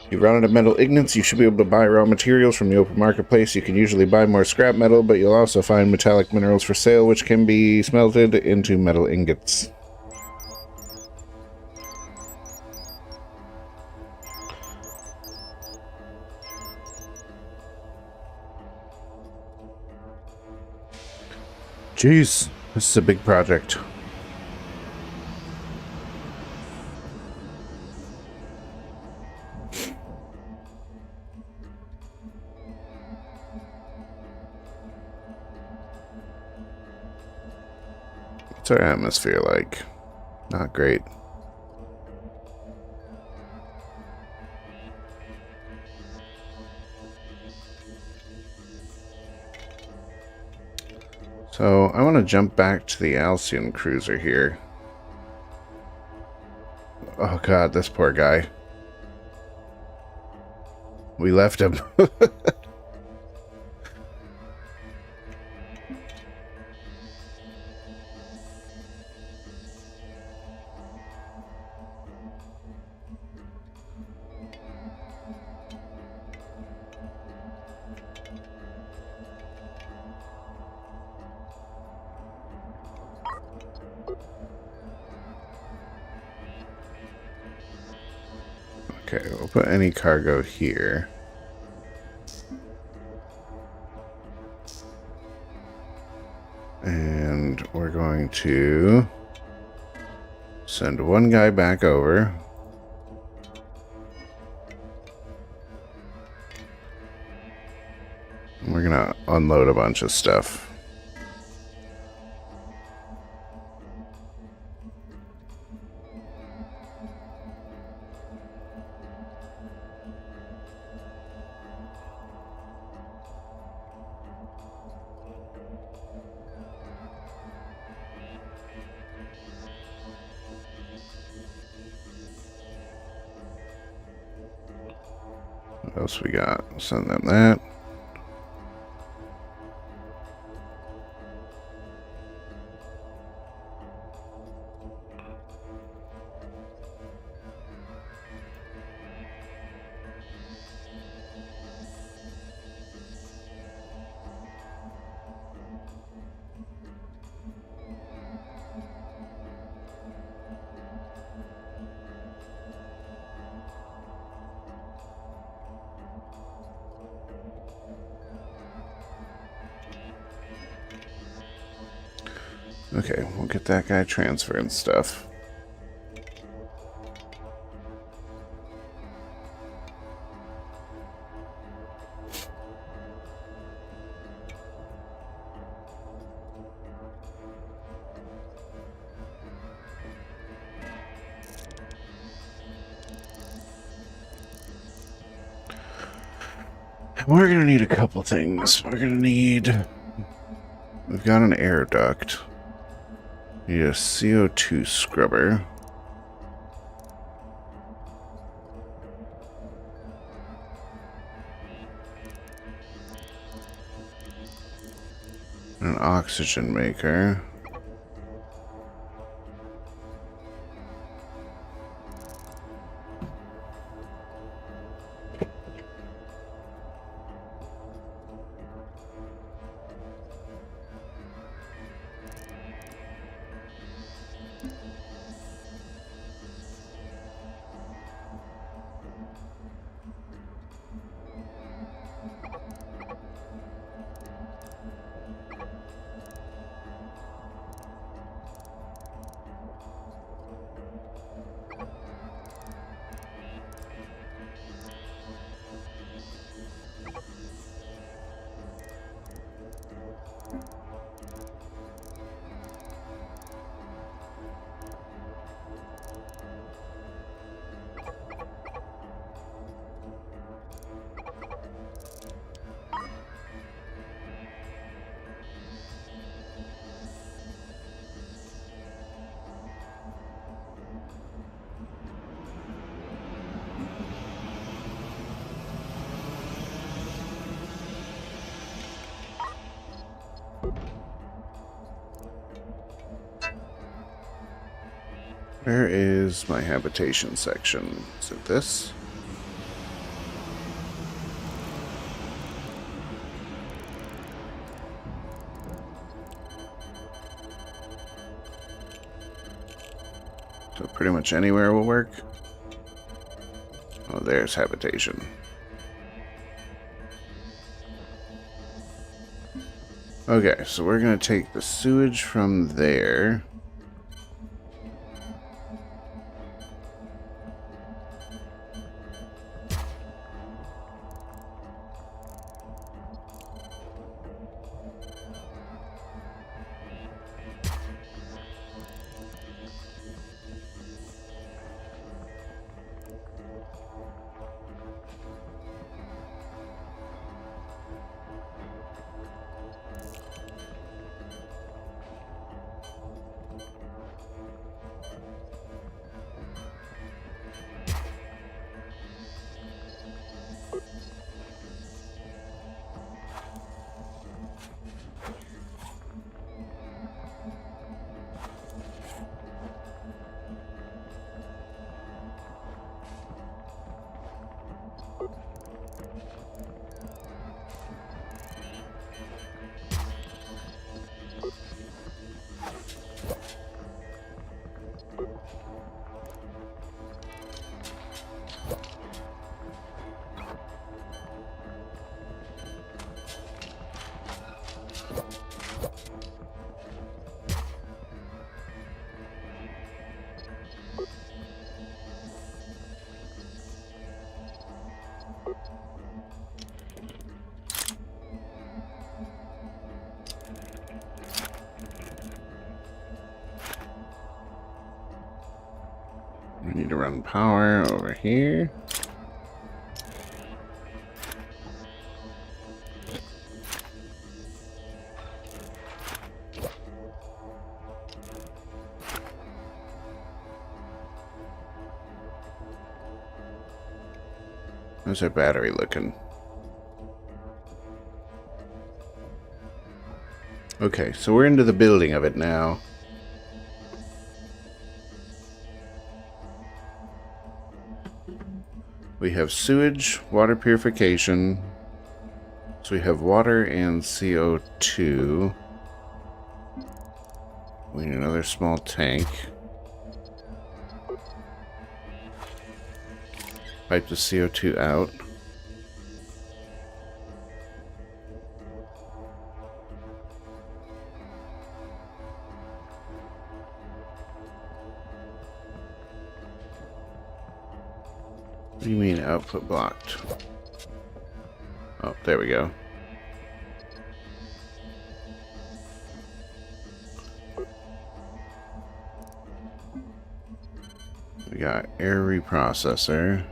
You run out of metal ignites, you should be able to buy raw materials from the open marketplace. You can usually buy more scrap metal, but you'll also find metallic minerals for sale, which can be smelted into metal ingots. Jeez, this is a big project. What's our atmosphere like? Not great. So, I want to jump back to the Alcyon cruiser here. Oh god, this poor guy. We left him. Okay, we'll put any cargo here. And we're going to send one guy back over. And we're gonna unload a bunch of stuff. What else we got? Send them that. Okay, we'll get that guy transferring stuff. We're gonna need a couple things. We're gonna need... We've got an air duct. We need a CO2 scrubber. An oxygen maker. Where is my habitation section? Is it this? So pretty much anywhere will work. Oh, there's habitation. Okay, so we're going to take the sewage from there. We need to run power over here. How's our battery looking? Okay, so we're into the building of it now. We have sewage, water purification. So we have water and CO2. We need another small tank. Pipe the CO2 out. What do you mean output blocked? Oh, there we go. We got air reprocessor.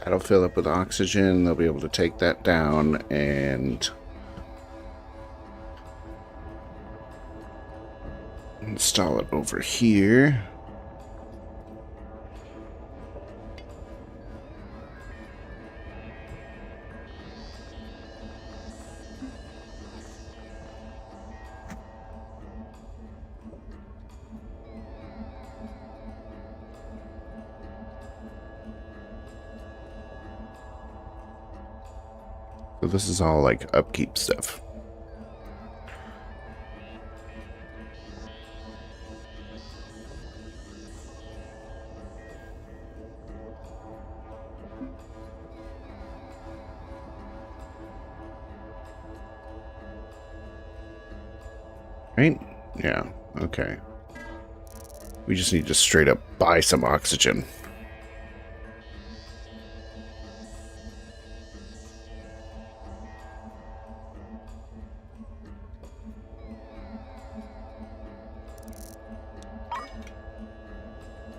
That'll fill up with oxygen. They'll be able to take that down and install it over here. So this is all like upkeep stuff. Right? Yeah, okay. We just need to straight up buy some oxygen.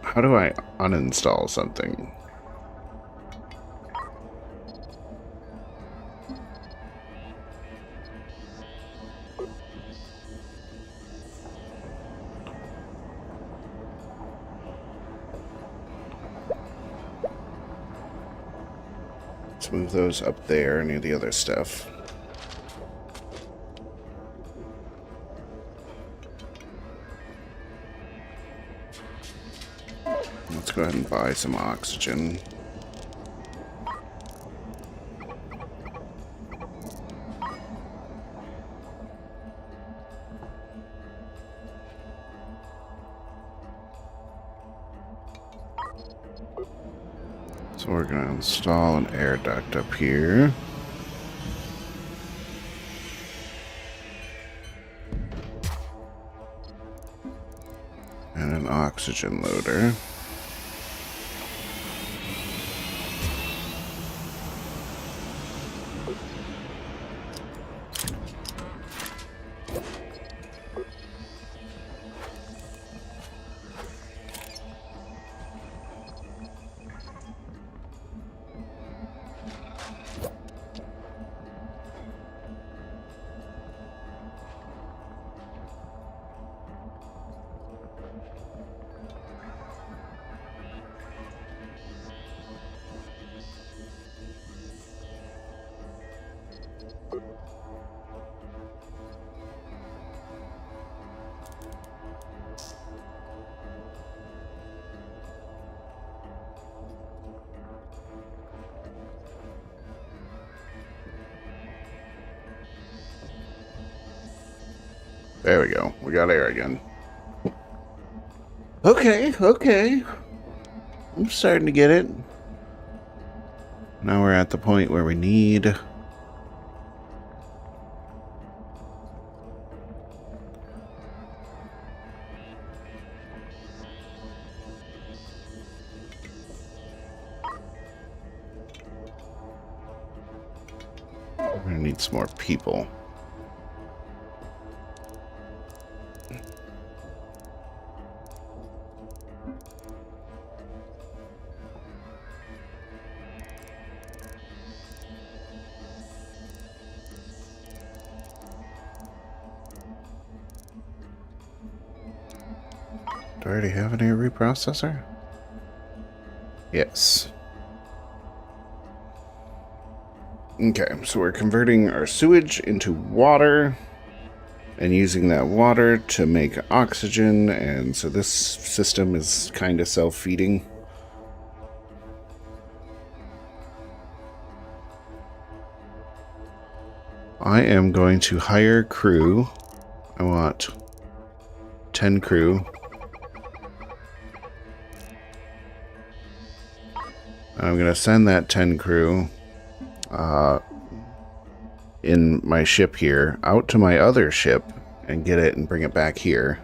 How do I uninstall something? Let's move those up there near the other stuff. Let's go ahead and buy some oxygen. So we're going to install an air duct up here. And an oxygen loader. There we go. We got air again. Okay, okay. I'm starting to get it. Now we're at the point where we need... We're gonna need some more people. I already have an air reprocessor? Yes. Okay, so we're converting our sewage into water and using that water to make oxygen, and so this system is kind of self-feeding. I am going to hire crew. I want 10 crew. I'm going to send that 10 crew in my ship here out to my other ship and get it and bring it back here.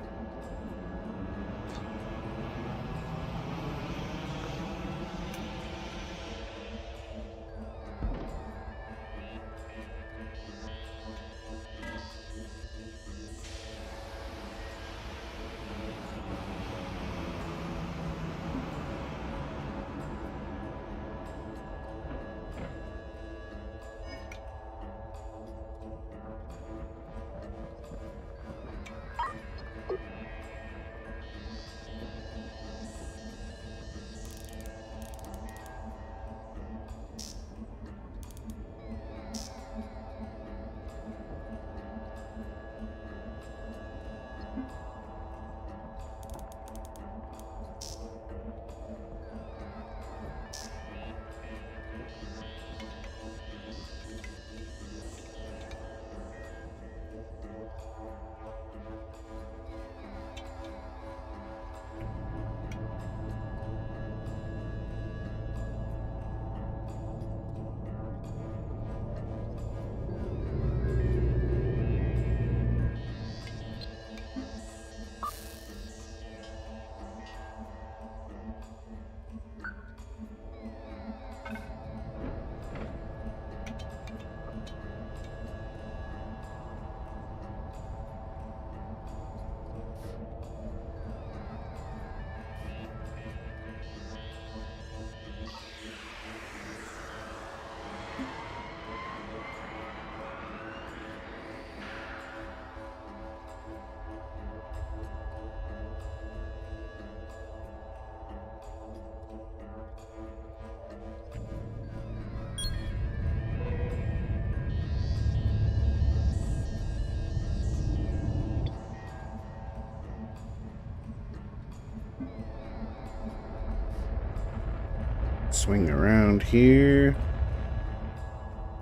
Swing around here.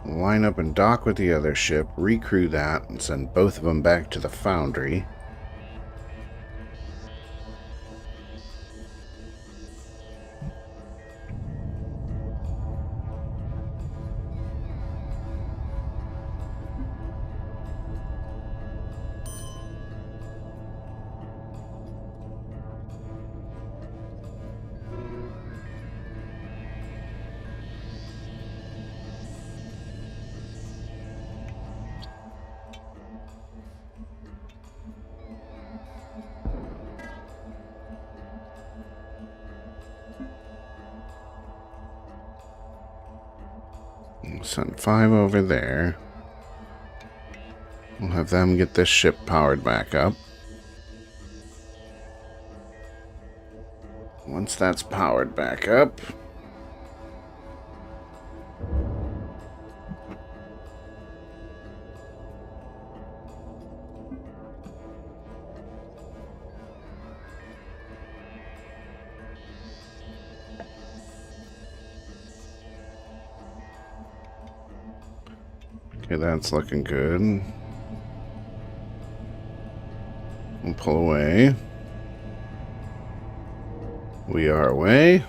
Line up and dock with the other ship, recrew that, and send both of them back to the foundry. Send 5 over there. We'll have them get this ship powered back up. Once that's powered back up, okay, that's looking good. We'll pull away. We are away.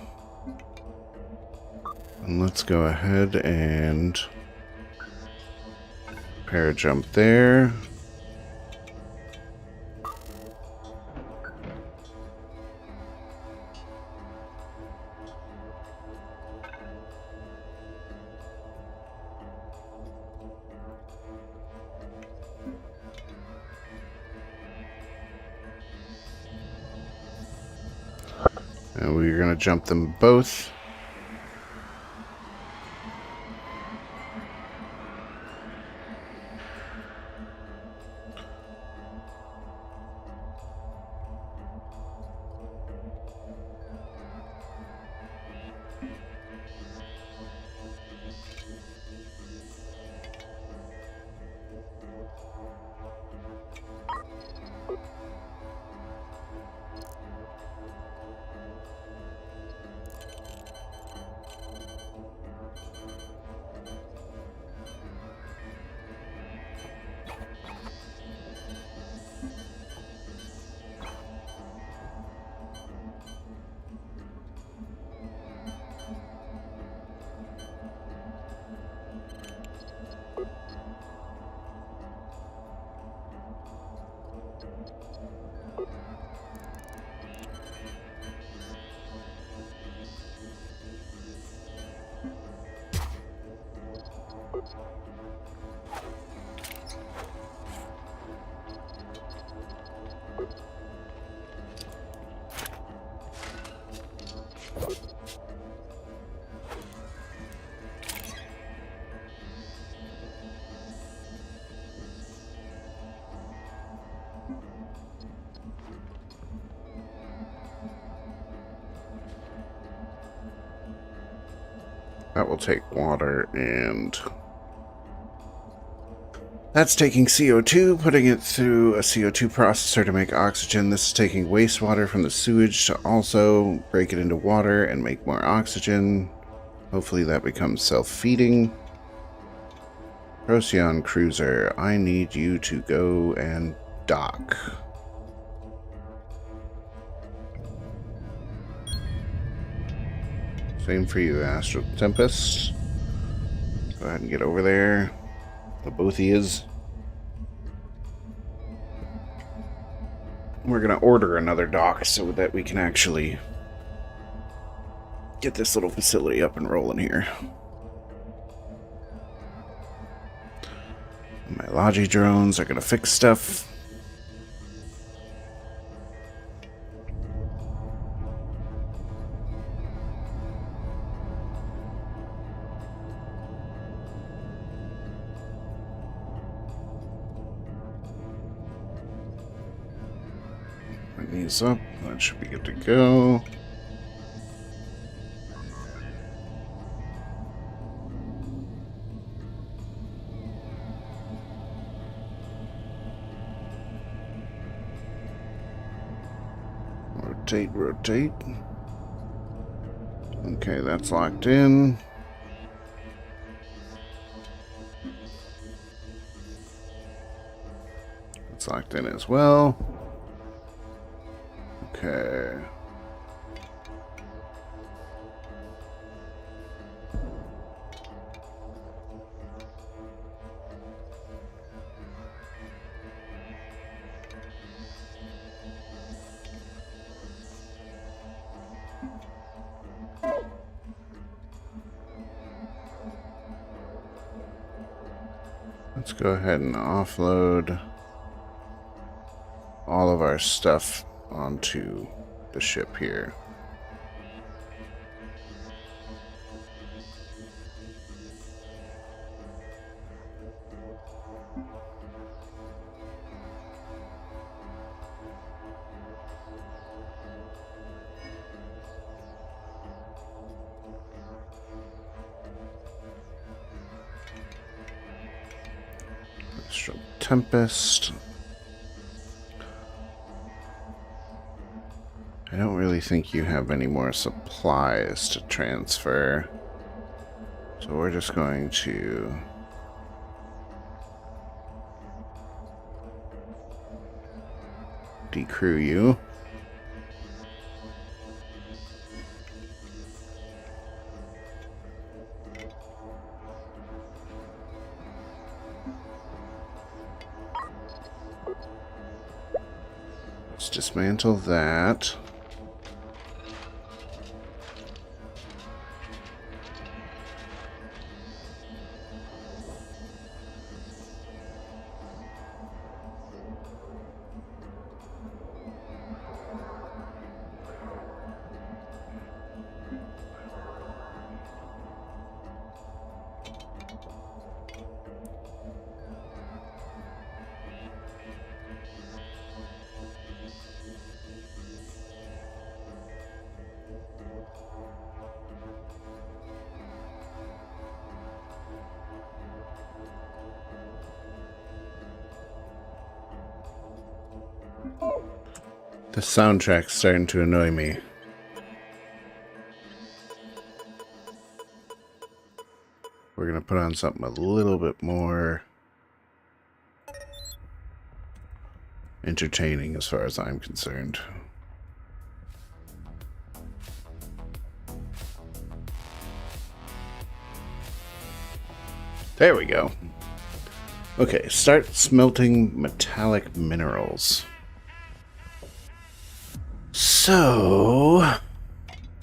And let's go ahead and parajump there. And we're going to jump them both. That will take water, and that's taking CO2, putting it through a CO2 processor to make oxygen. This is taking wastewater from the sewage to also break it into water and make more oxygen. Hopefully that becomes self-feeding. Procyon Cruiser, I need you to go and dock. Same for you, Astral Tempest. Go ahead and get over there. The both is. We're going to order another dock so that we can actually get this little facility up and rolling here. My Logi drones are going to fix stuff. Bring these up. That should be good to go. Rotate. Okay, that's locked in. It's locked in as well. Okay. Let's go ahead and offload all of our stuff onto the ship here. Tempest. I don't really think you have any more supplies to transfer. So we're just going to decrew you. Let's dismantle that. The soundtrack's starting to annoy me. We're gonna put on something a little bit more entertaining as far as I'm concerned. There we go. Okay, start smelting metallic minerals. So,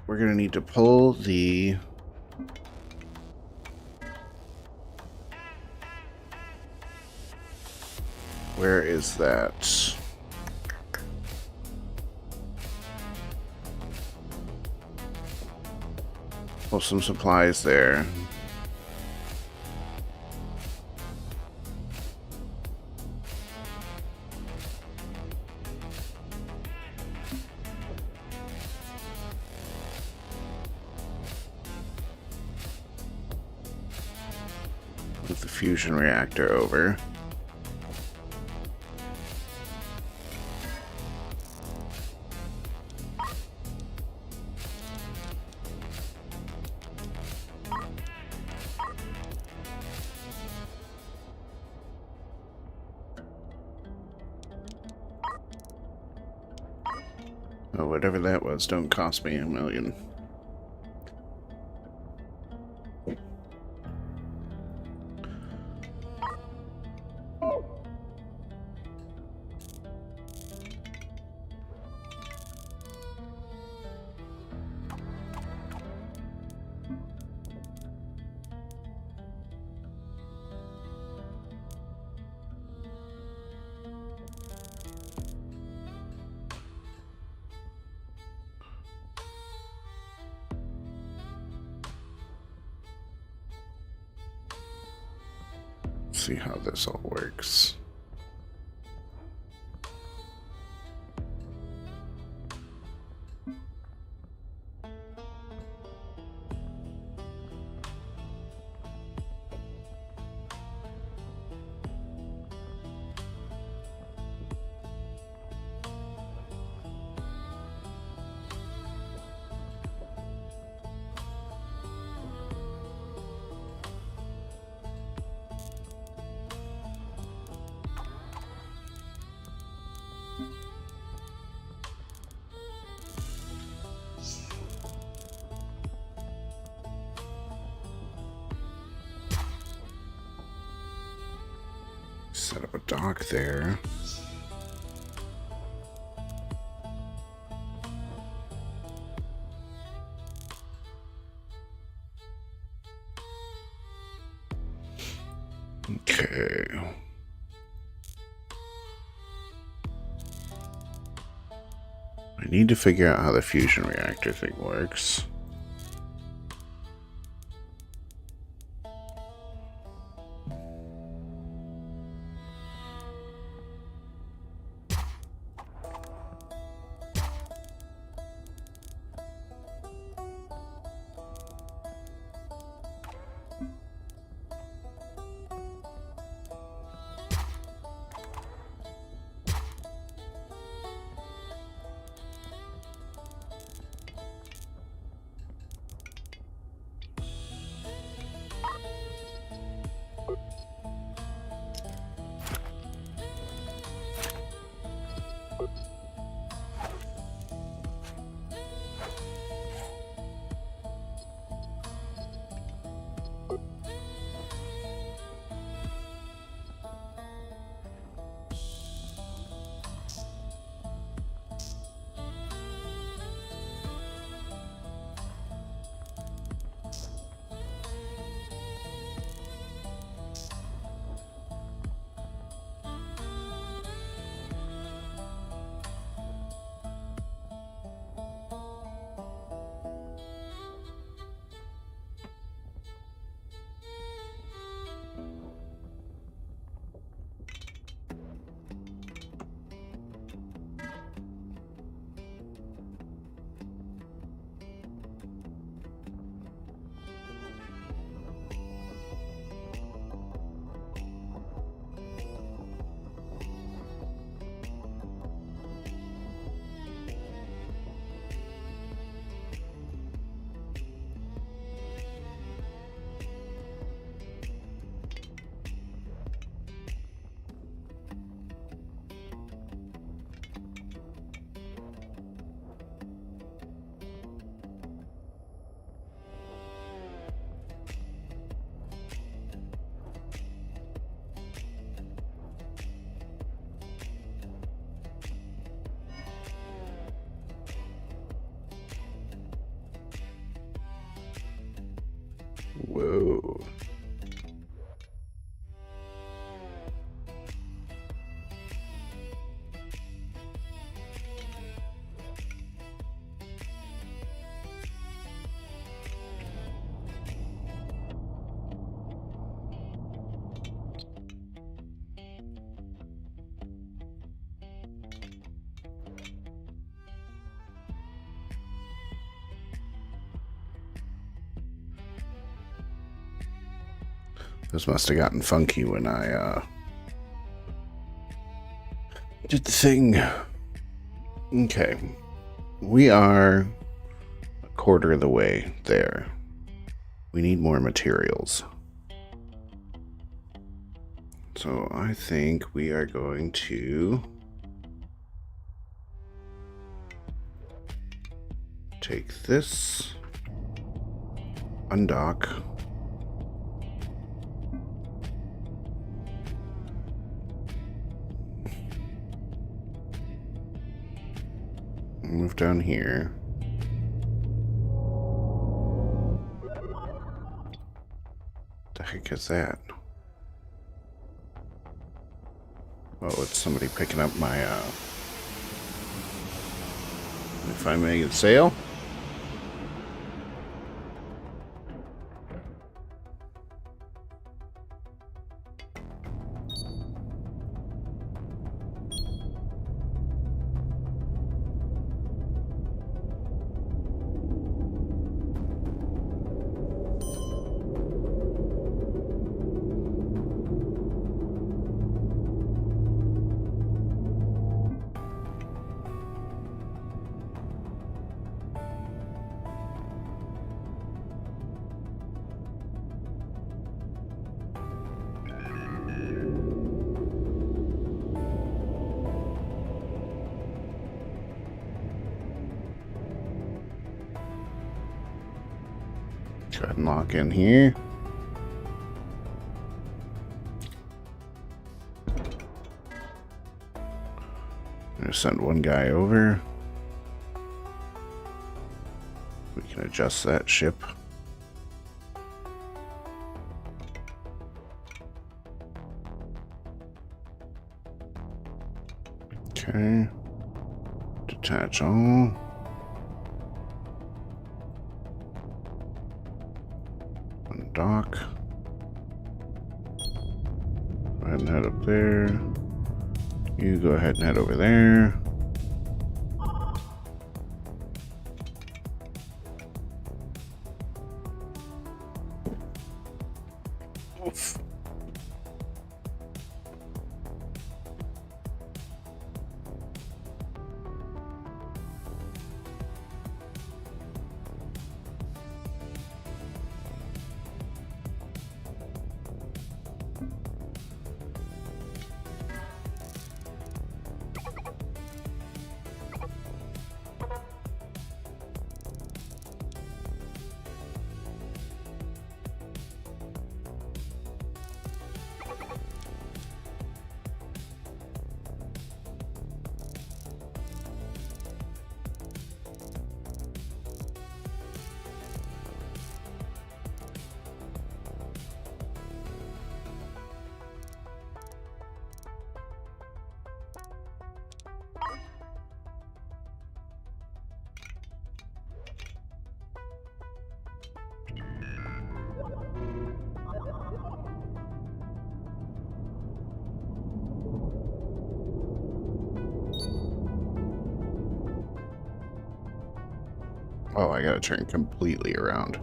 we're going to need to pull the where is that? Pull some supplies there. Move the fusion reactor over. Oh, whatever that was, don't cost me $1 million. See how this all works. Set up a dock there. Okay. I need to figure out how the fusion reactor thing works. Whoa. This must have gotten funky when I did the thing. Okay. We are a quarter of the way there. We need more materials. So I think we are going to take this, undock, move down here. What the heck is that? Oh, it's somebody picking up my, if I make it sail. Go ahead and lock in here. I'm gonna send one guy over. We can adjust that ship. Okay. Detach all. Dock. Go ahead and head up there. You go ahead and head over there. Oof. Oh, I gotta turn completely around.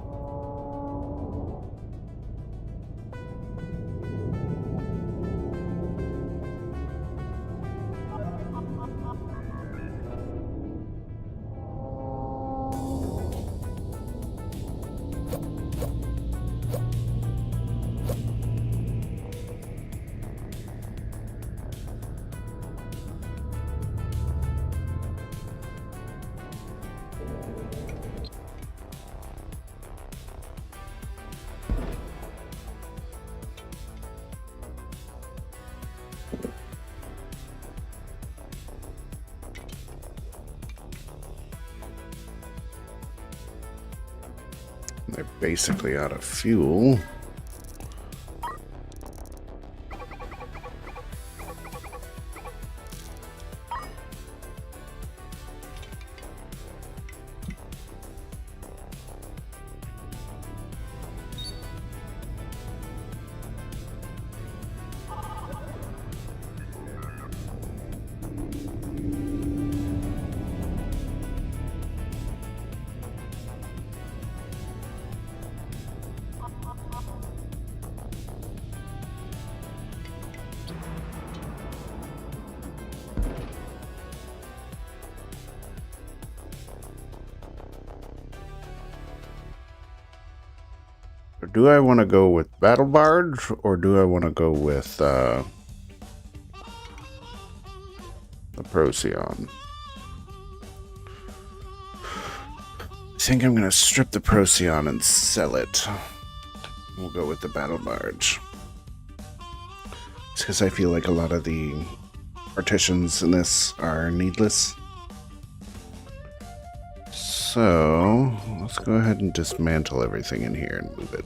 They're basically out of fuel. Do I want to go with Battle Barge, or do I want to go with the Procyon? I think I'm going to strip the Procyon and sell it. We'll go with the Battle Barge. It's because I feel like a lot of the partitions in this are needless. So, let's go ahead and dismantle everything in here and move it.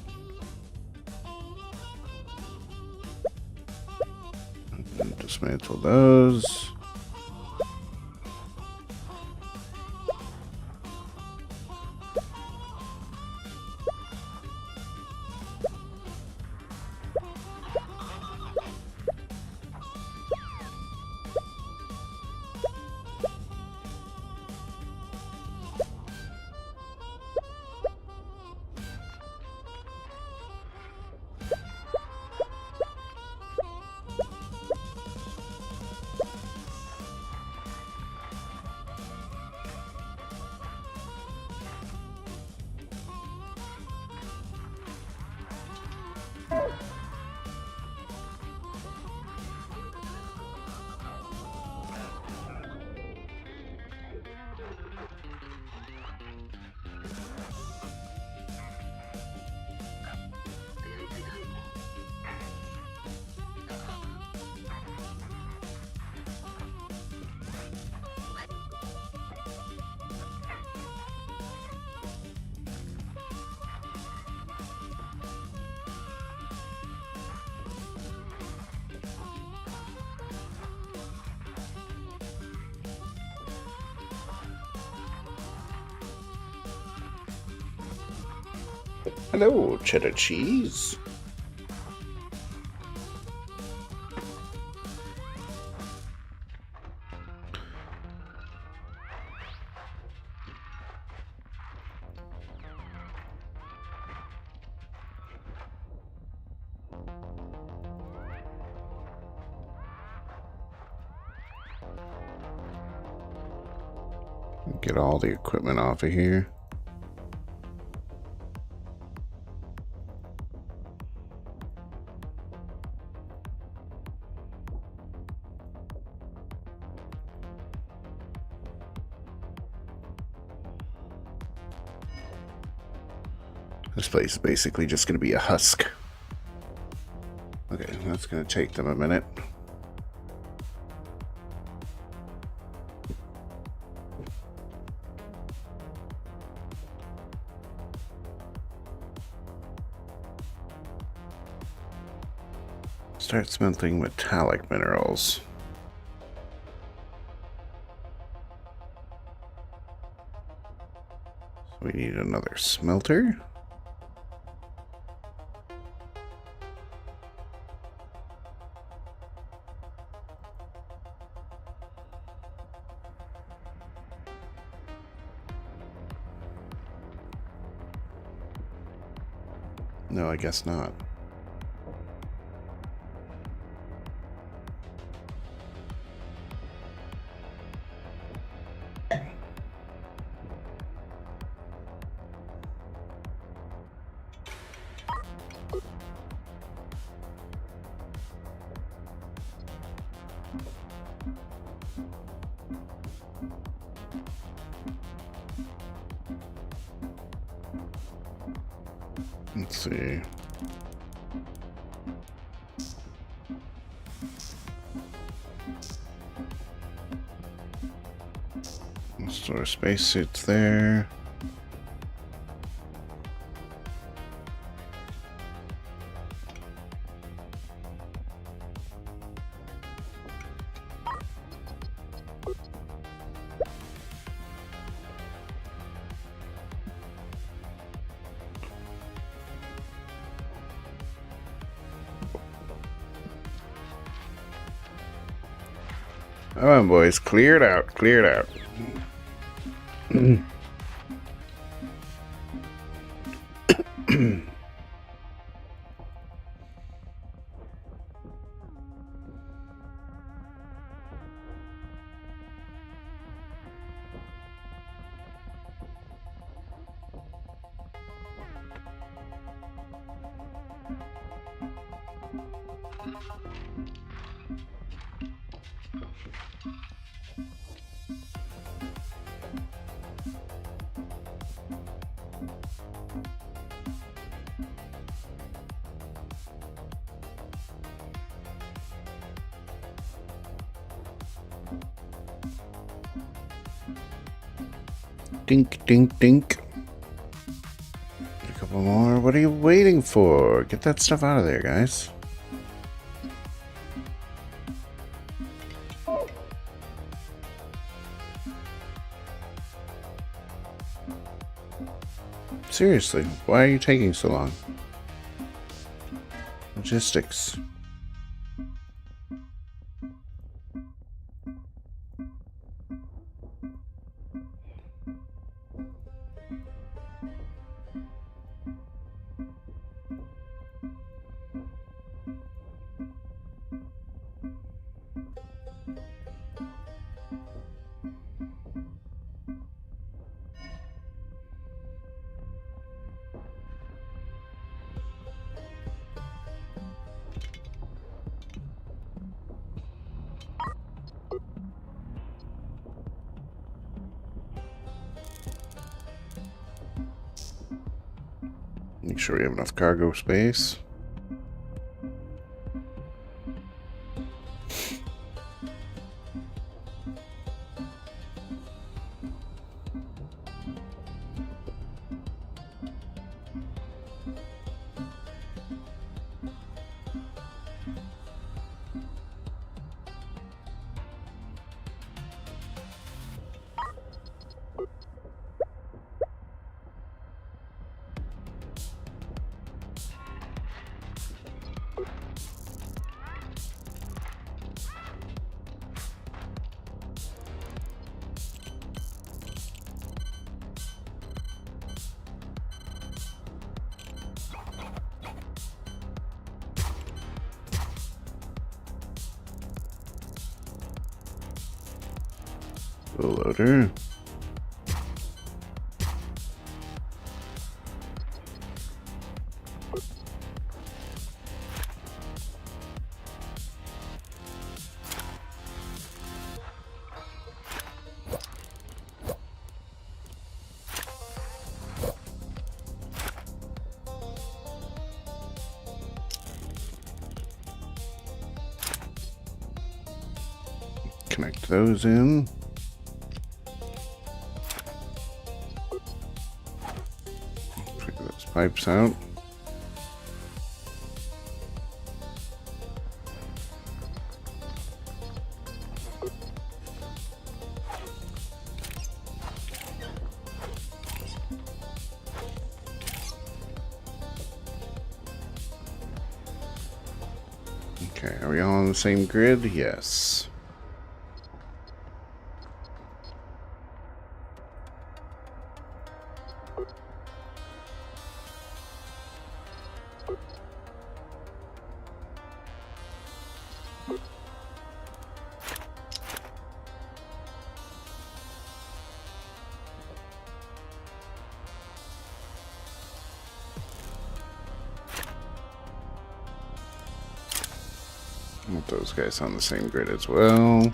And dismantle those. Hello, cheddar cheese. Get all the equipment off of here. This place is basically just going to be a husk. Okay, that's going to take them a minute. Start smelting metallic minerals. So we need another smelter. No, I guess not. Let's see. Let's store spacesuits there. Come on, boys. Clear it out. Clear it out. Dink, dink, dink. A couple more. What are you waiting for? Get that stuff out of there, guys. Seriously, why are you taking so long? Logistics. Make sure we have enough cargo space. Loader. Connect those in. Pipes out. Okay, are we all on the same grid? Yes. I want those guys on the same grid as well.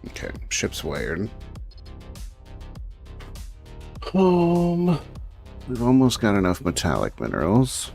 Okay, ship's wired. We've almost got enough metallic minerals.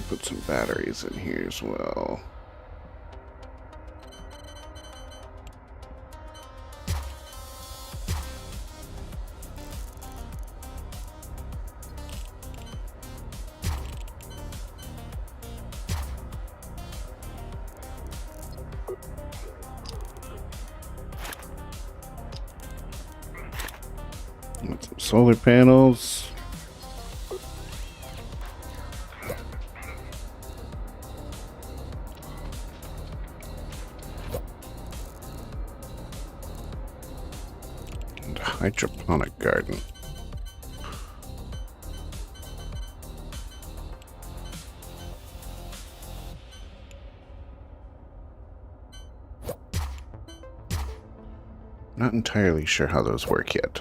Put some batteries in here as well. With some solar panels. Hydroponic garden. Not entirely sure how those work yet.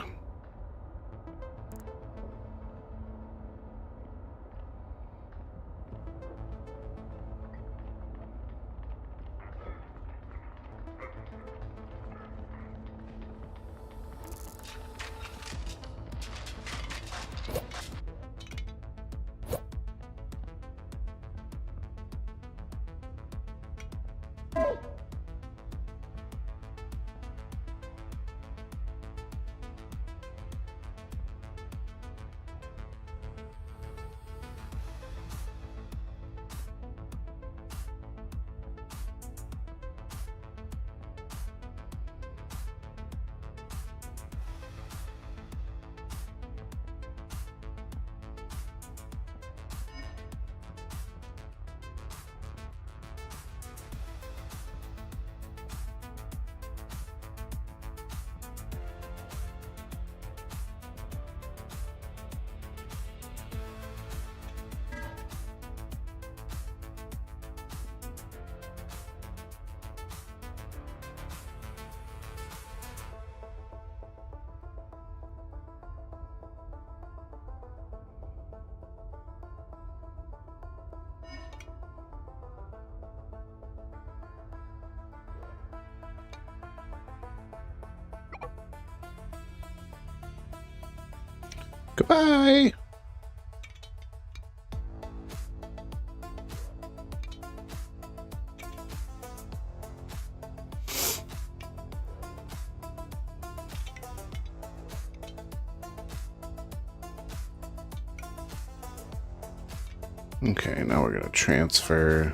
Goodbye! Okay, now we're going to transfer.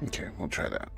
Okay, we'll try that.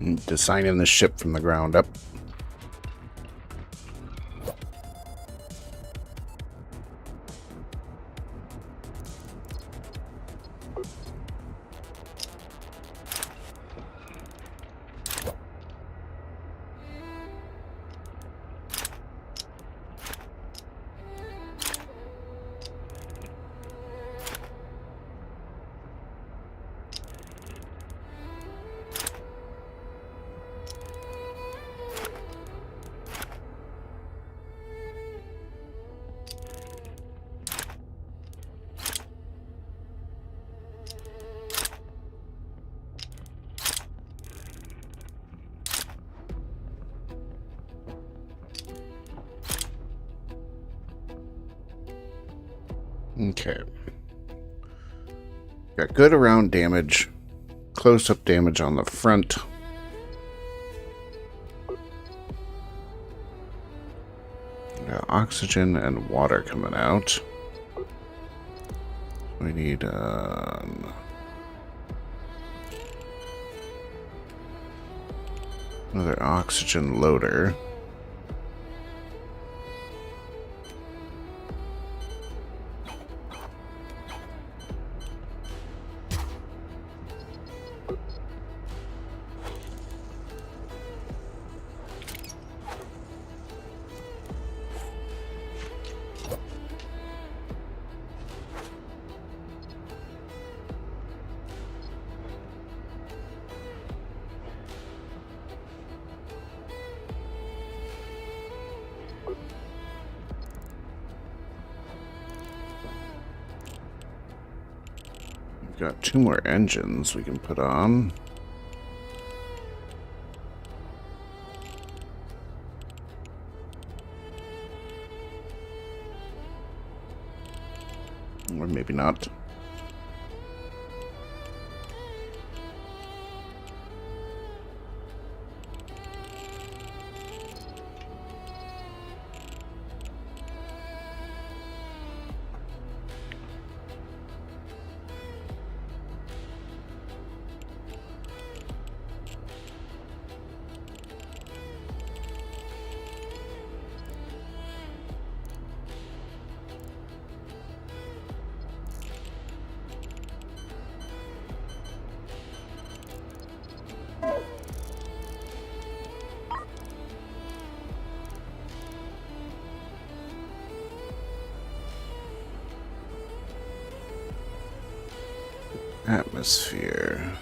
Designing the ship from the ground up. Okay. Got good around damage. Close-up damage on the front. Got oxygen and water coming out. We need another oxygen loader. Got 2 more engines we can put on. Or maybe not. Atmosphere.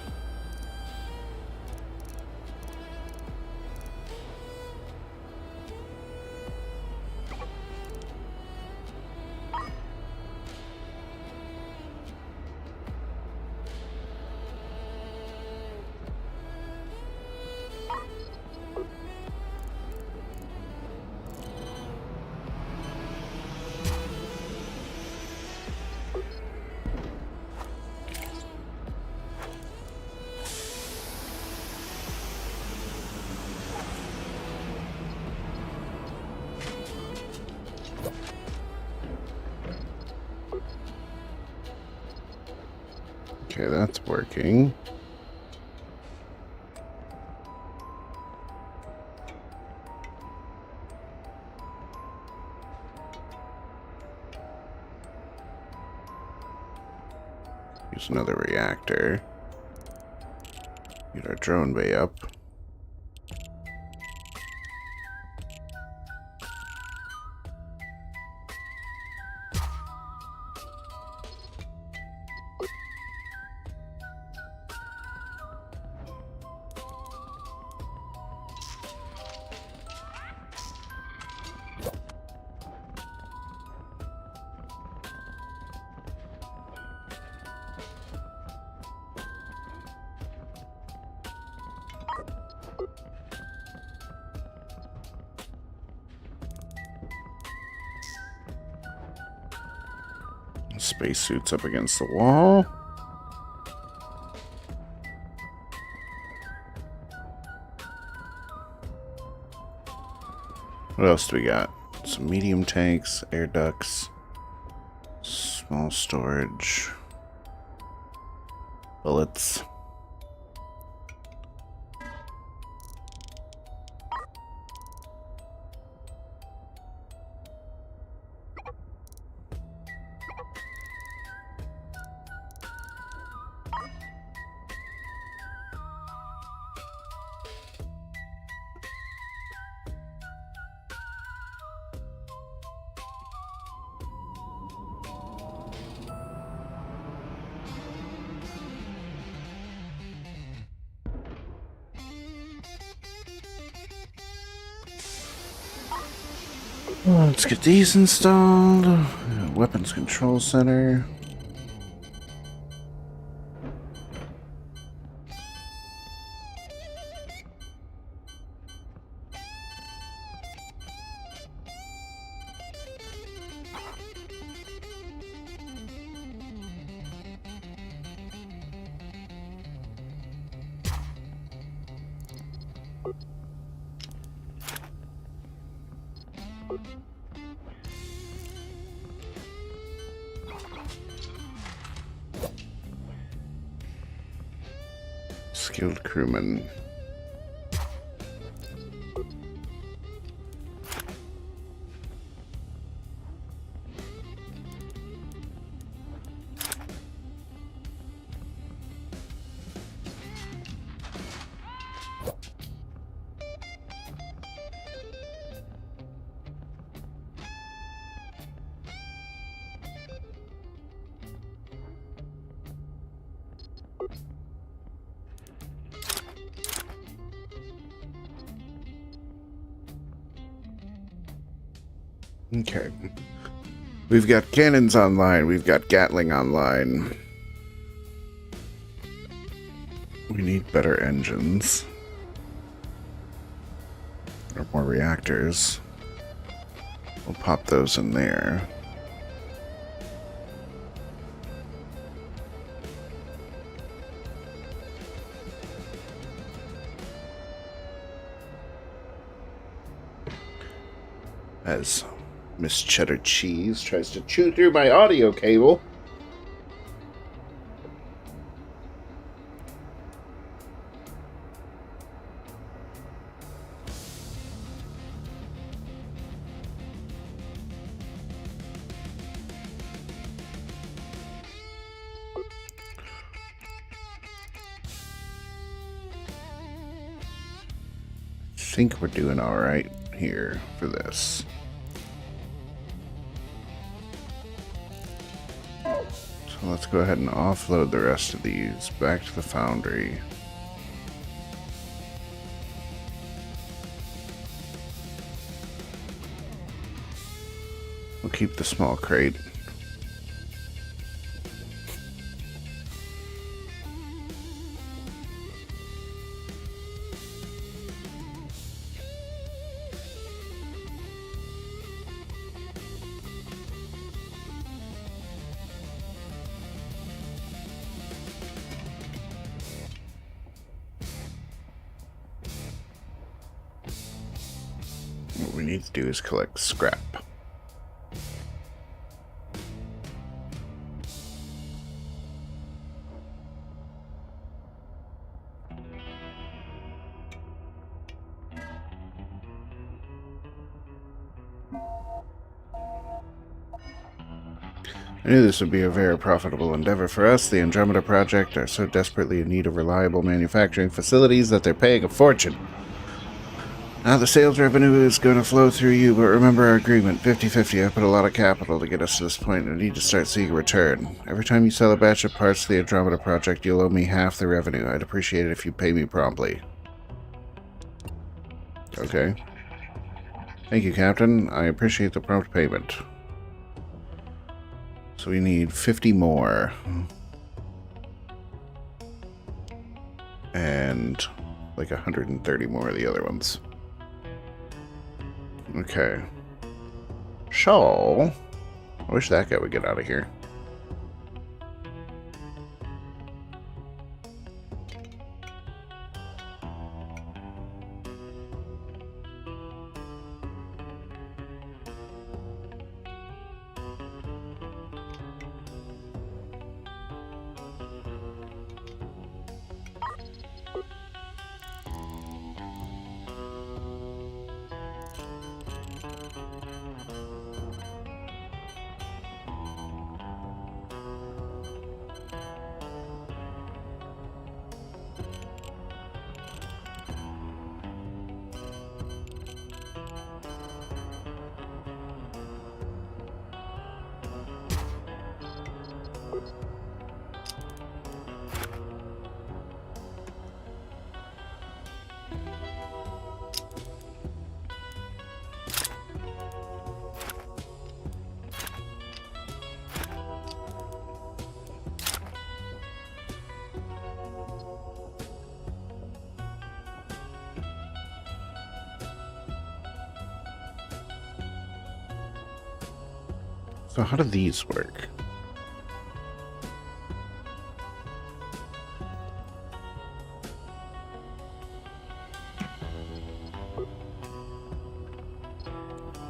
Okay, that's working. Use another reactor. Get our drone bay up. Spacesuits up against the wall. What else do we got? Some medium tanks, air ducts, small storage, bullets. Let's get these installed. Weapons Control Center. Skilled crewman. Okay. We've got cannons online. We've got Gatling online. We need better engines. Or more reactors. We'll pop those in there. As Miss Cheddar Cheese tries to chew through my audio cable. I think we're doing all right here for this. So let's go ahead and offload the rest of these back to the foundry. We'll keep the small crate. What we need to do is collect scrap. I knew this would be a very profitable endeavor for us. The Andromeda Project are so desperately in need of reliable manufacturing facilities that they're paying a fortune. Now the sales revenue is going to flow through you, but remember our agreement, 50-50. I put a lot of capital to get us to this point, and I need to start seeing a return. Every time you sell a batch of parts to the Andromeda Project, you'll owe me half the revenue. I'd appreciate it if you pay me promptly. Okay. Thank you, Captain. I appreciate the prompt payment. So we need 50 more. And like 130 more of the other ones. Okay. So, I wish that guy would get out of here. So how do these work?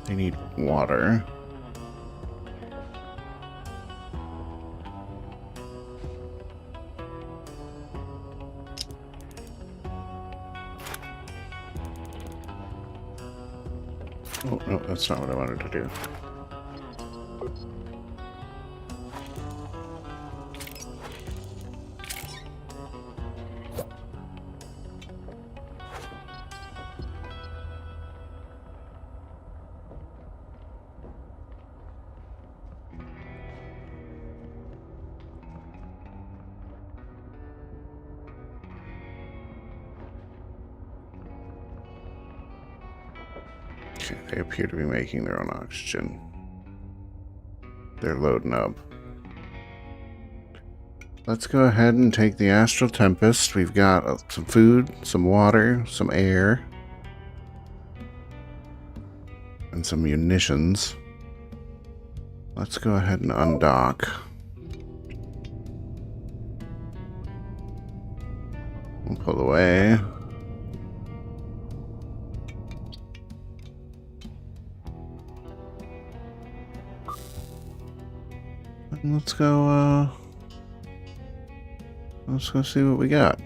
They need water. Oh, no, that's not what I wanted to do. Okay, they appear to be making their own oxygen. They're loading up. Let's go ahead and take the Astral Tempest. We've got some food, some water, some air, and some munitions. Let's go ahead and undock. We'll pull away. And let's go see what we got.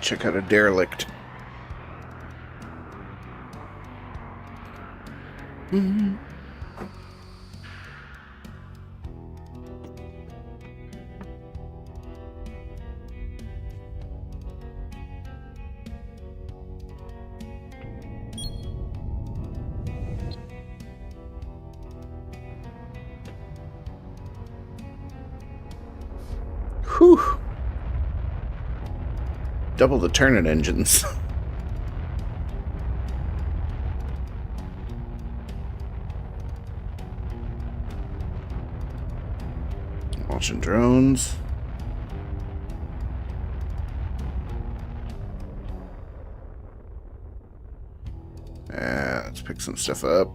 Check out a derelict. Mm-hmm. Whew. Double the turret engines. Launching drones. Let's pick some stuff up.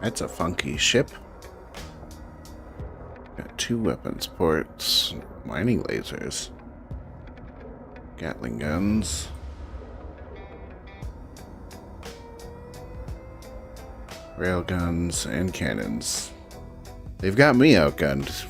That's a funky ship. Got 2 weapons ports, mining lasers, Gatling guns, rail guns, and cannons. They've got me outgunned.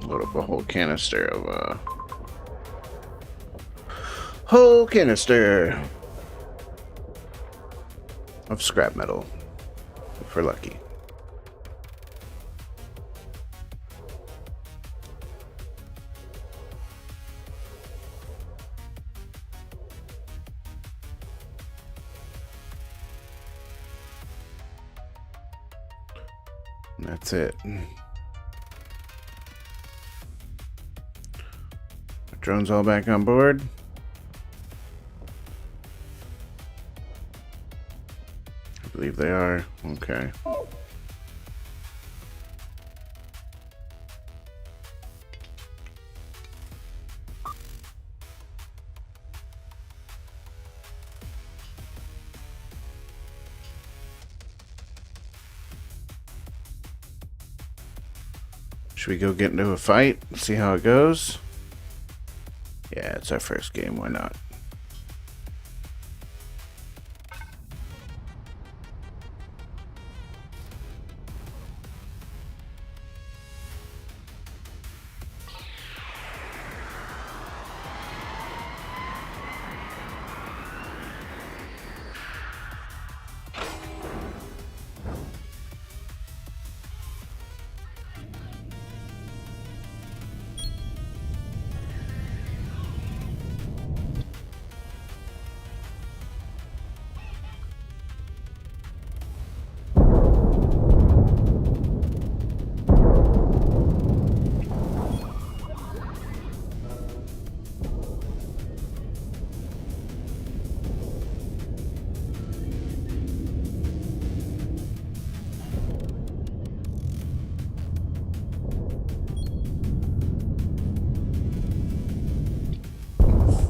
Load up a whole canister of scrap metal if we're lucky. And that's it. Drones all back on board. I believe they are. Okay. Should we go get into a fight? See how it goes? Yeah, it's our first game. Why not?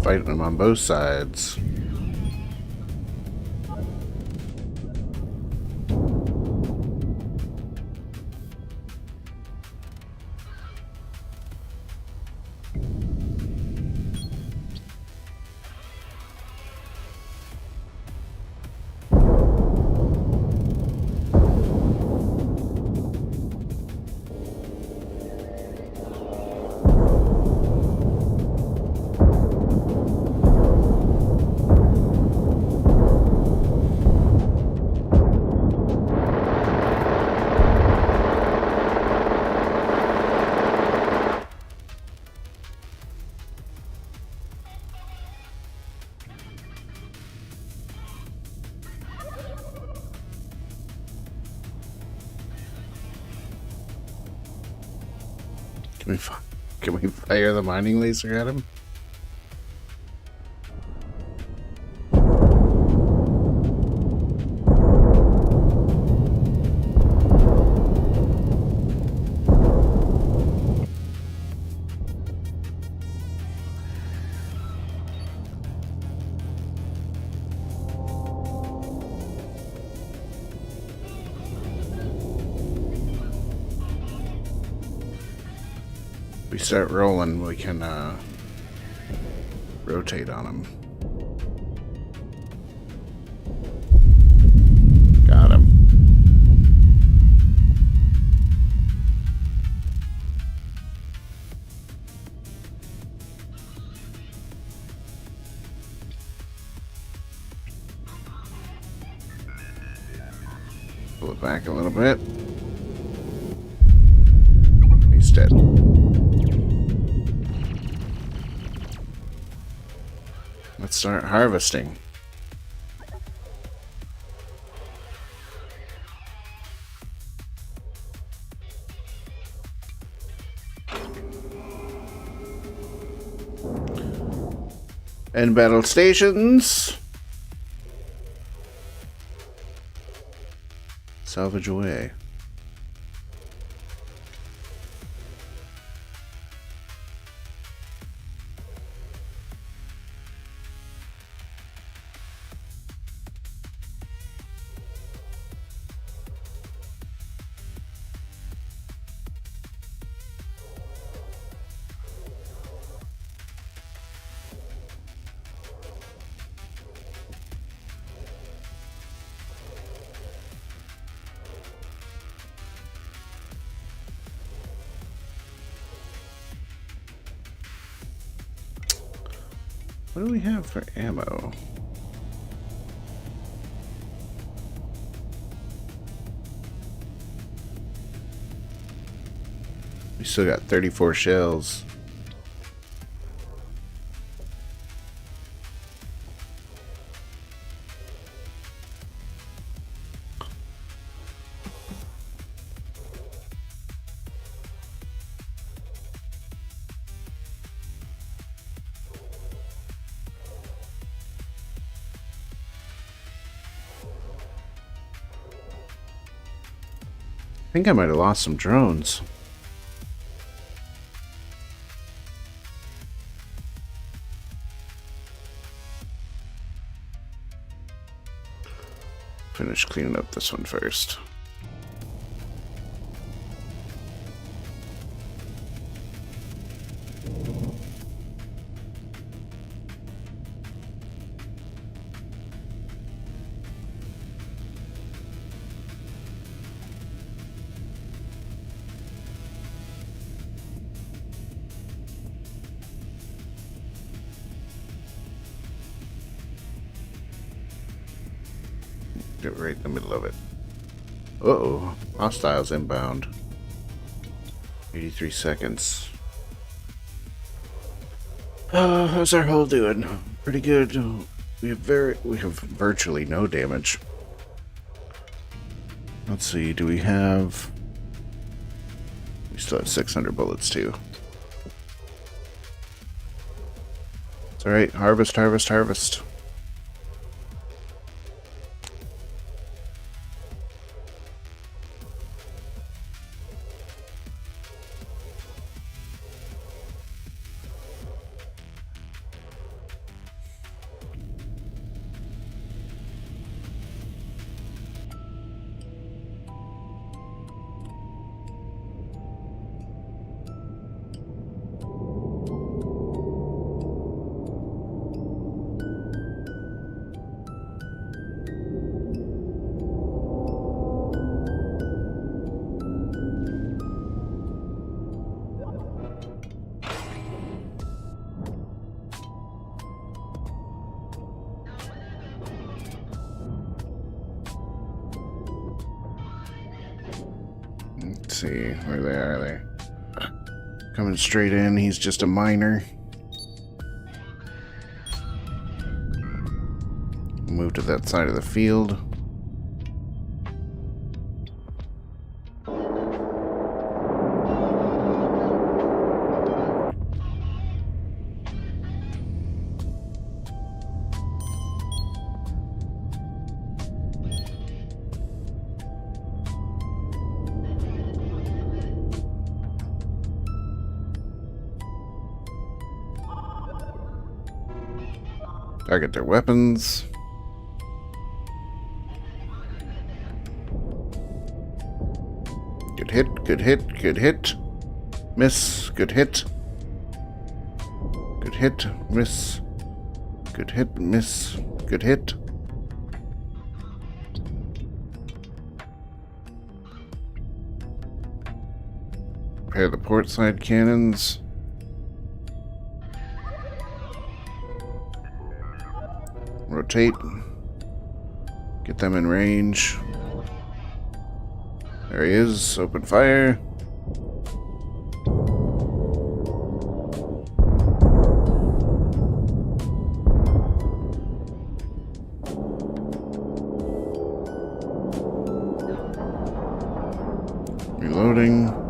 Fighting them on both sides. Can we fire the mining laser at him? We start rolling, we can rotate on them. Pull it back a little bit. He's dead. Let's start harvesting. End battle stations. Salvage away. What do we have for ammo? We still got 34 shells. I think I might have lost some drones. Finish cleaning up this one first. Get right in the middle of it. Uh-oh. Hostiles inbound. 83 seconds. How's our hull doing? Pretty good. We have virtually no damage. Let's see, do we have... We still have 600 bullets too. It's alright. Harvest, harvest, harvest. Let's see, where they are. Coming straight in, he's just a miner. Move to that side of the field. Target their weapons. Good hit, good hit, good hit. Miss, good hit. Good hit, miss. Good hit, miss. Good hit. Prepare the port side cannons. Rotate. Get them in range. There he is. Open fire. Reloading.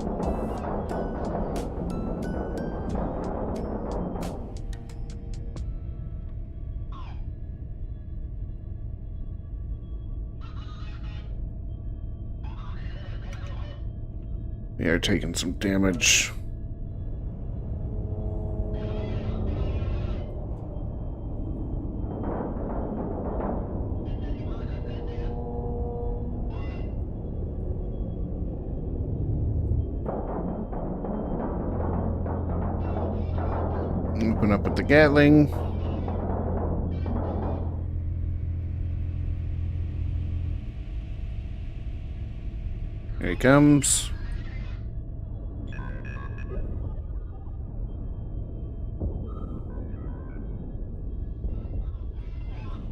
We are taking some damage. Open up with the Gatling. Here he comes.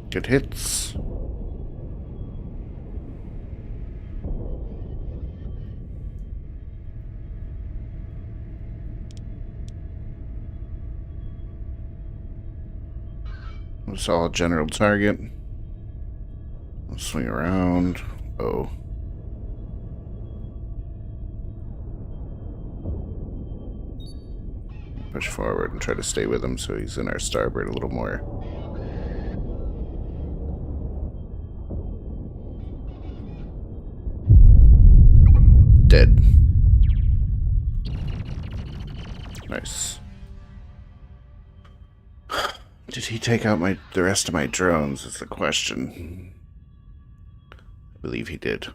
Good hits. A solid general target. I'll swing around. Oh. Push forward and try to stay with him so he's in our starboard a little more. Dead. Nice. Did he take out the rest of my drones is the question. I believe he did.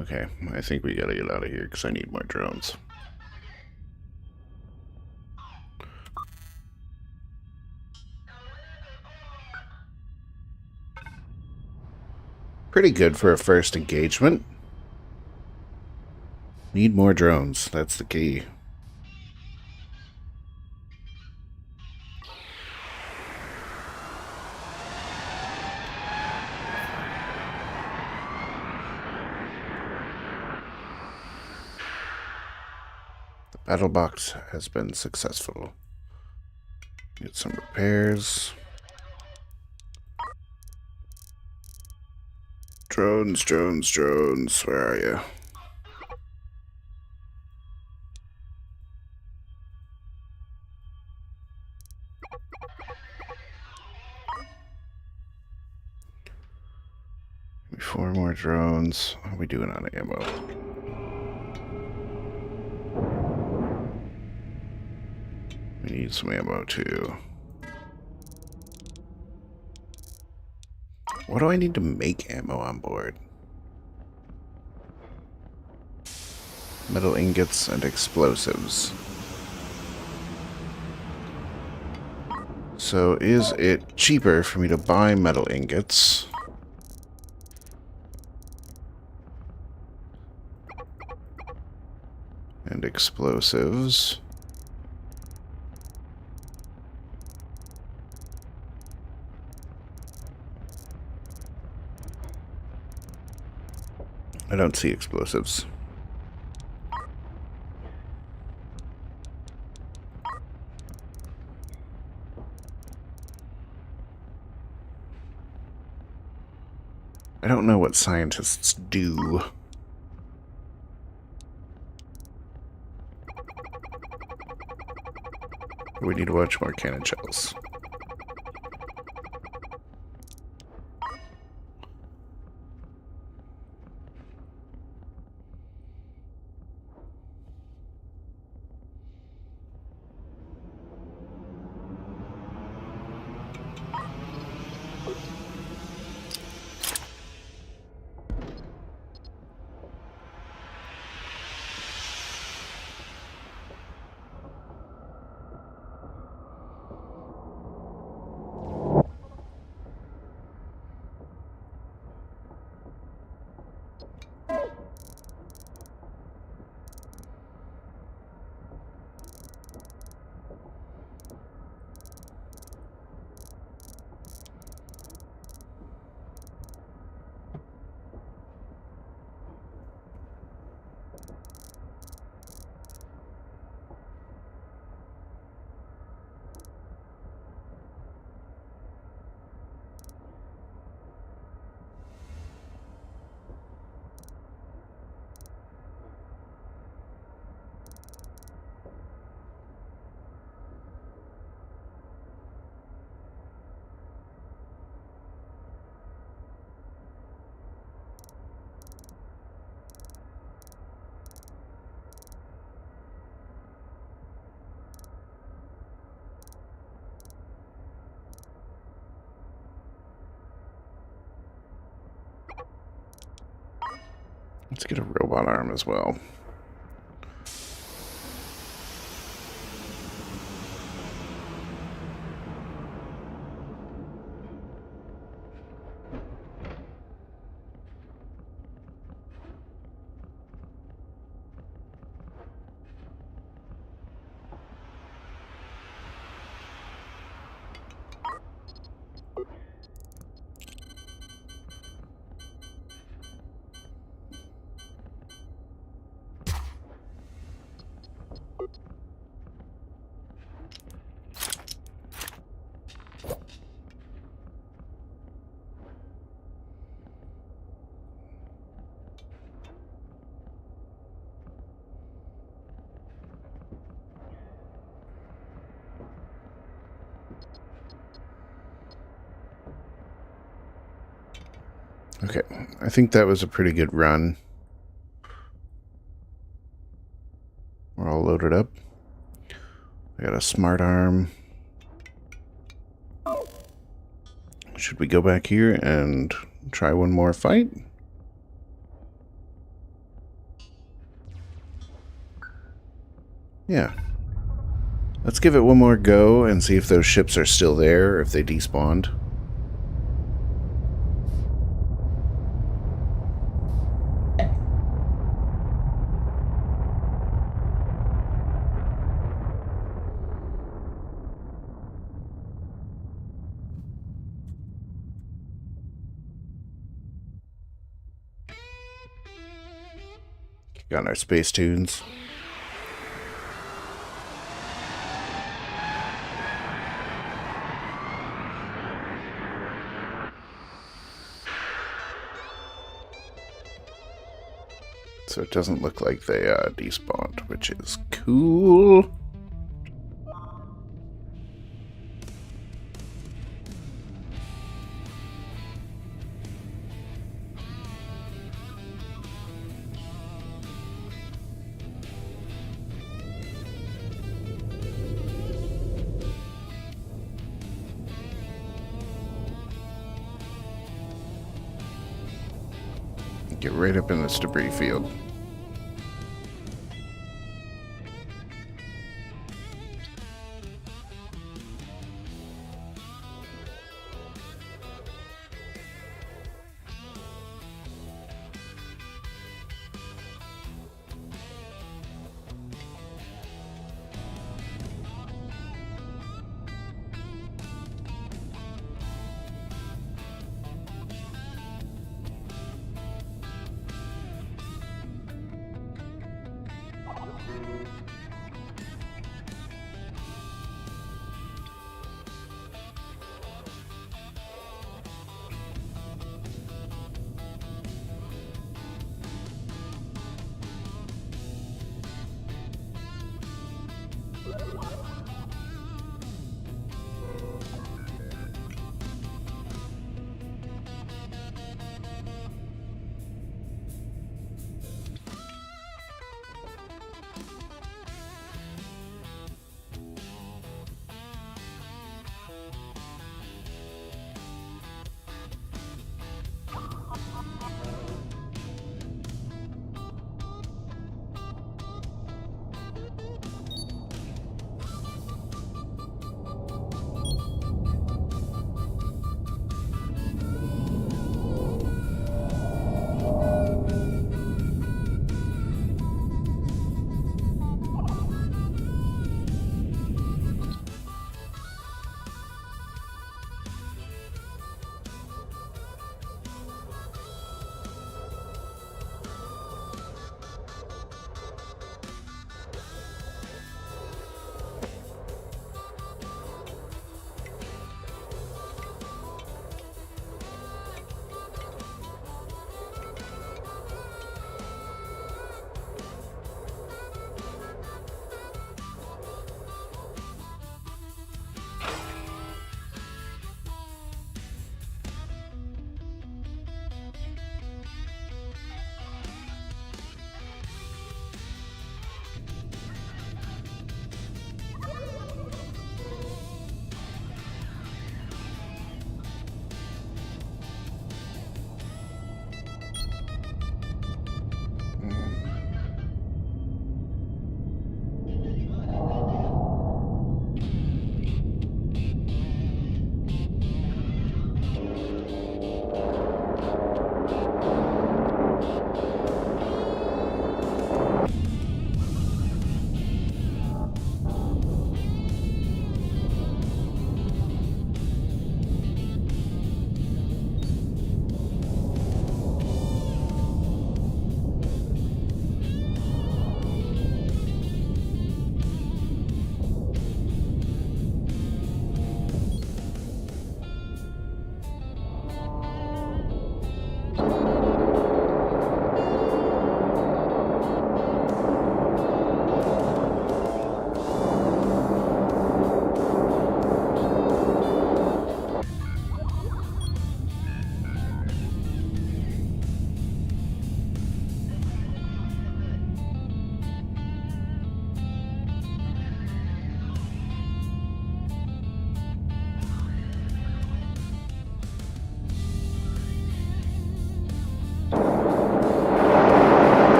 Okay, I think we gotta get out of here because I need more drones. Pretty good for a first engagement. Need more drones, that's the key. The battle box has been successful. Get some repairs. Drones, drones, drones, where are you? Give me 4 more drones. How are we doing on ammo? We need some ammo too. What do I need to make ammo on board? Metal ingots and explosives. So is it cheaper for me to buy metal ingots and explosives? I don't see explosives. I don't know what scientists do. We need a bunch more cannon shells. Let's get a robot arm as well. Okay, I think that was a pretty good run. We're all loaded up. I got a smart arm. Should we go back here and try one more fight? Yeah. Let's give it one more go and see if those ships are still there, or if they despawned. Got our space tunes. So it doesn't look like they despawned, which is cool. Get right up in this debris field.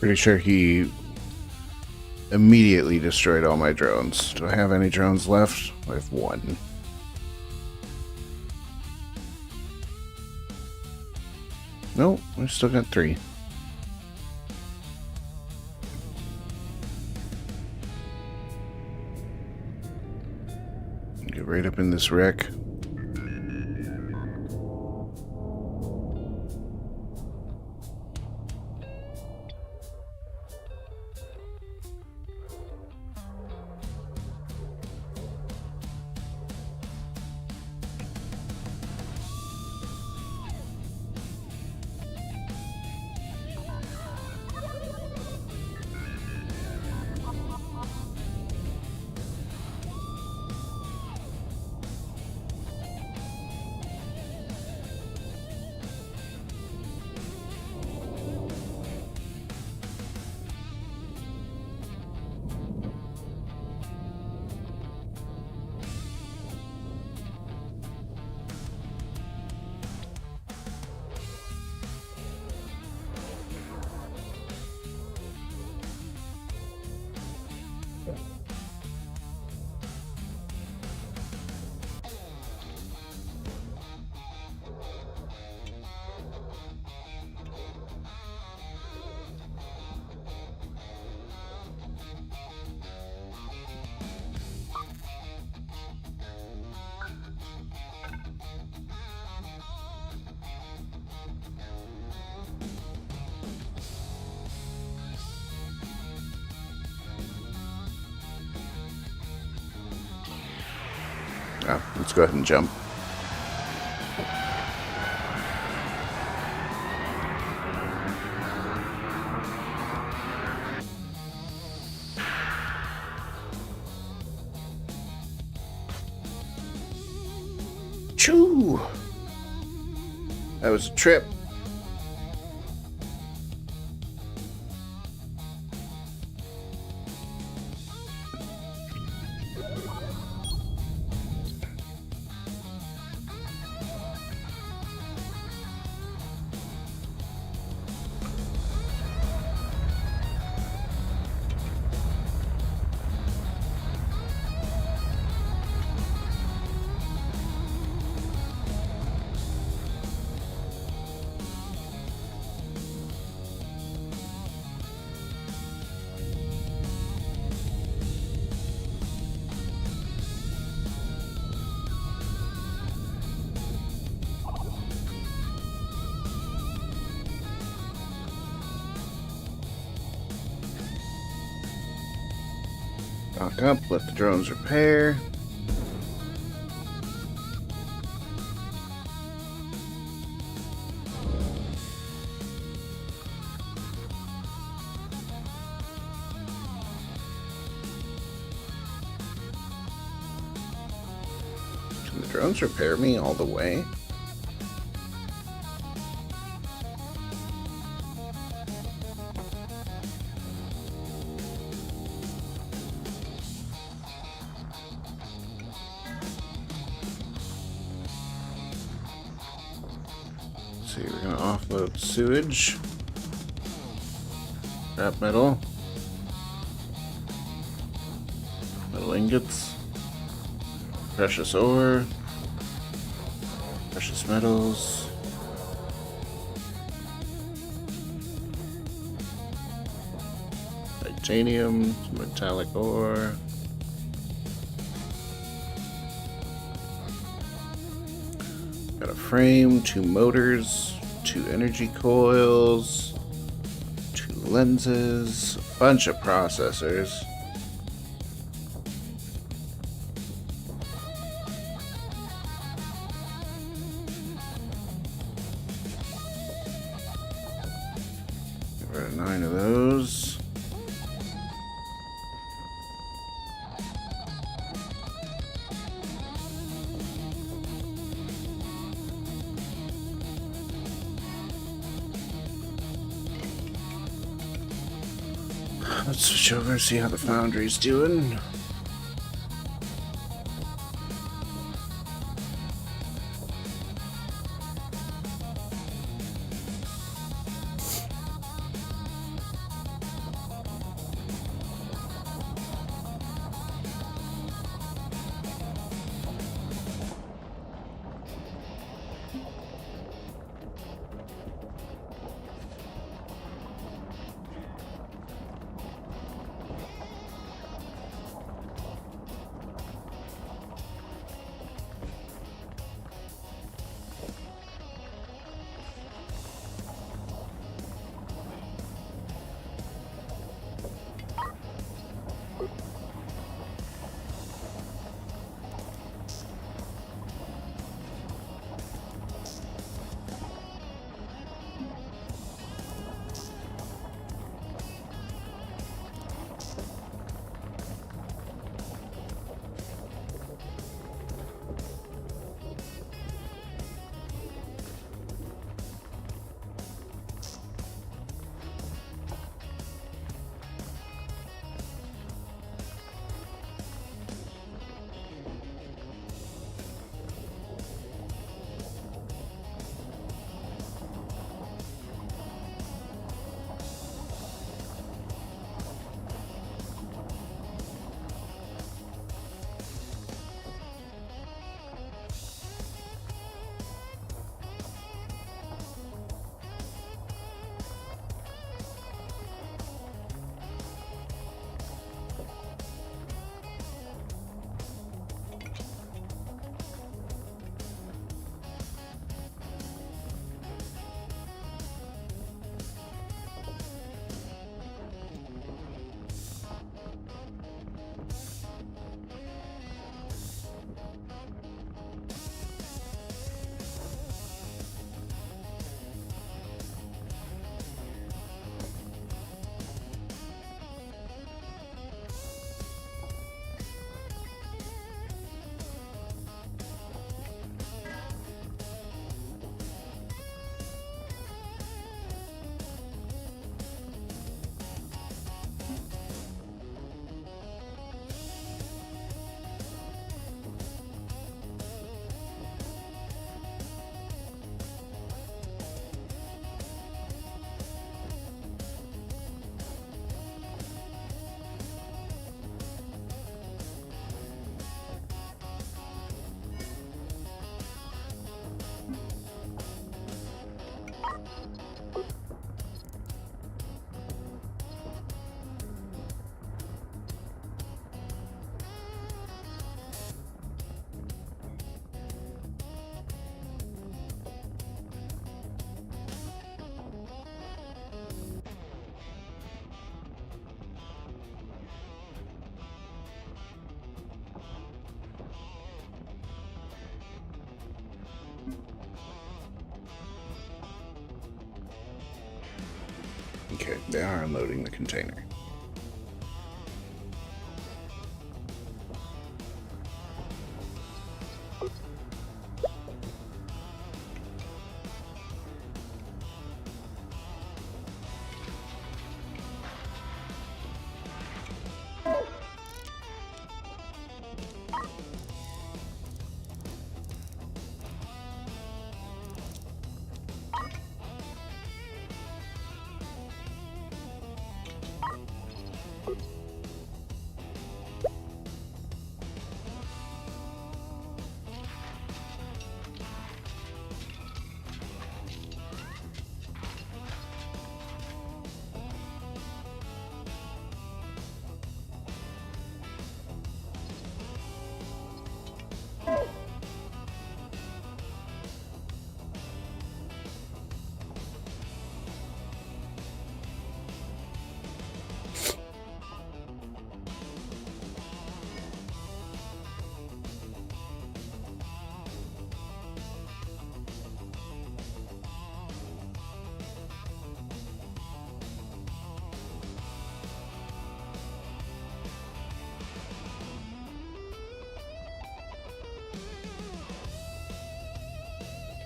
Pretty sure he immediately destroyed all my drones. Do I have any drones left? I have one. Nope, I still got 3. Get right up in this wreck. Oh, let's go ahead and jump. Choo! That was a trip. Lock up, let the drones repair. Can the drones repair me all the way? See, we're gonna offload sewage, scrap metal, metal ingots, precious ore, precious metals, titanium, metallic ore. Got a frame, 2 motors, 2 energy coils, 2 lenses, a bunch of processors. Get rid of 9 of those. Let's switch over and see how the foundry's doing. Okay, they are unloading the container.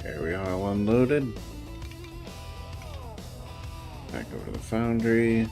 There we are, all unloaded. Back over to the foundry.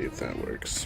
See if that works.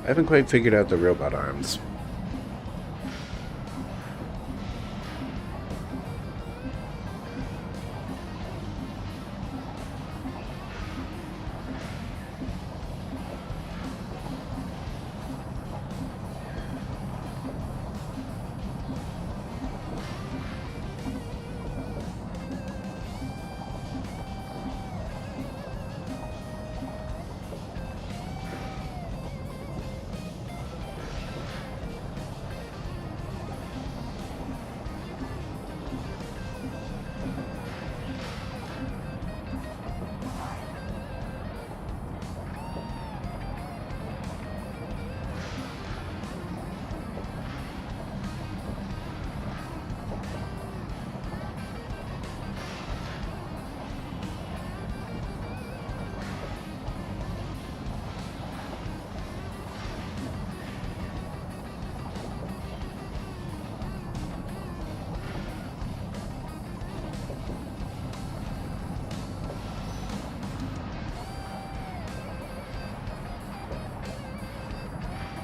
I haven't quite figured out the robot arms.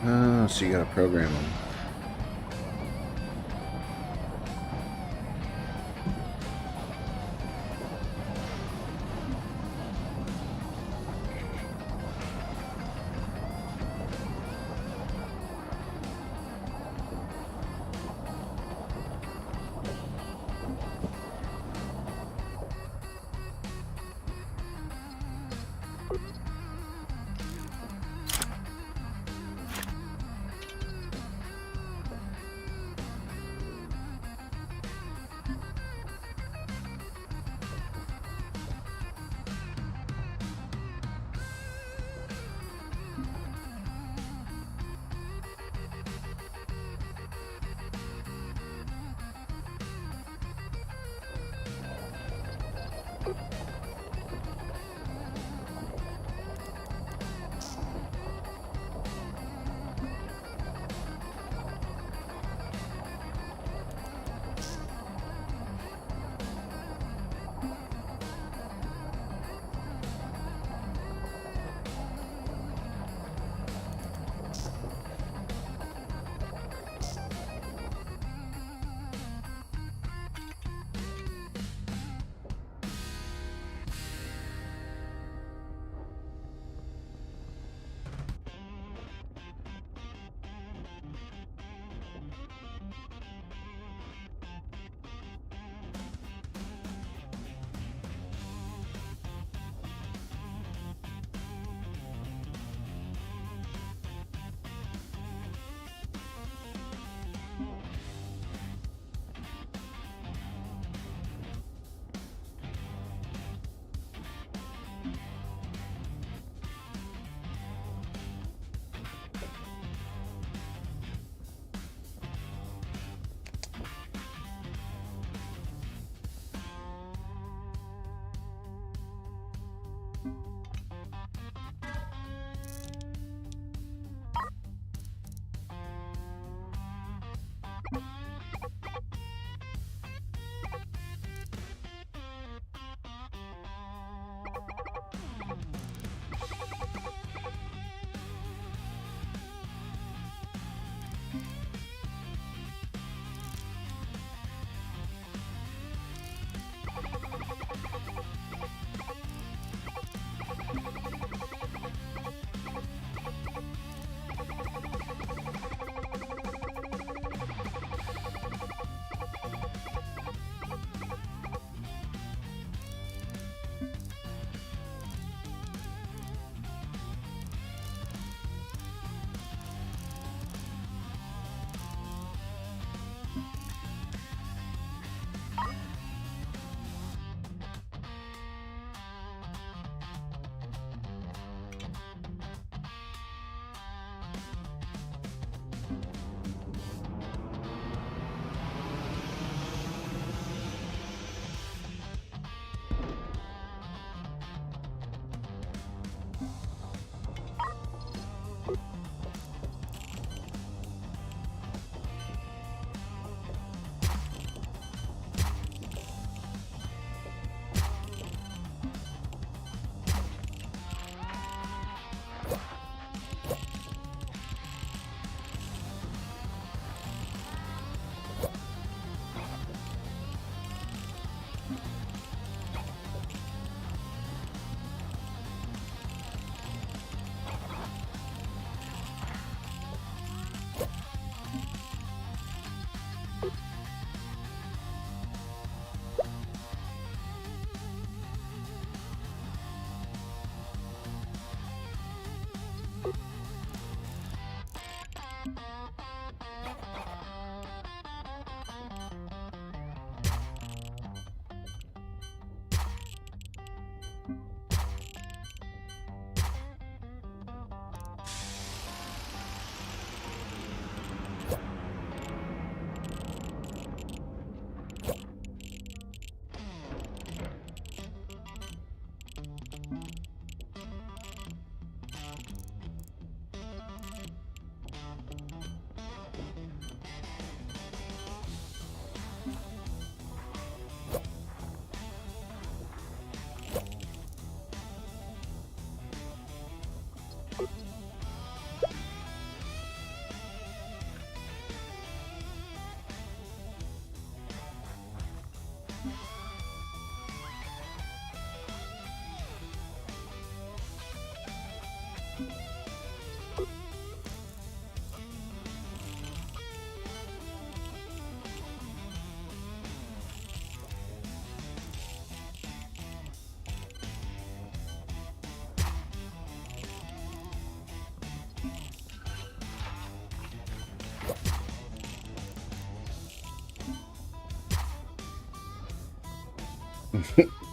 Oh, so you gotta program them.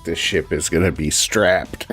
This ship is gonna be strapped.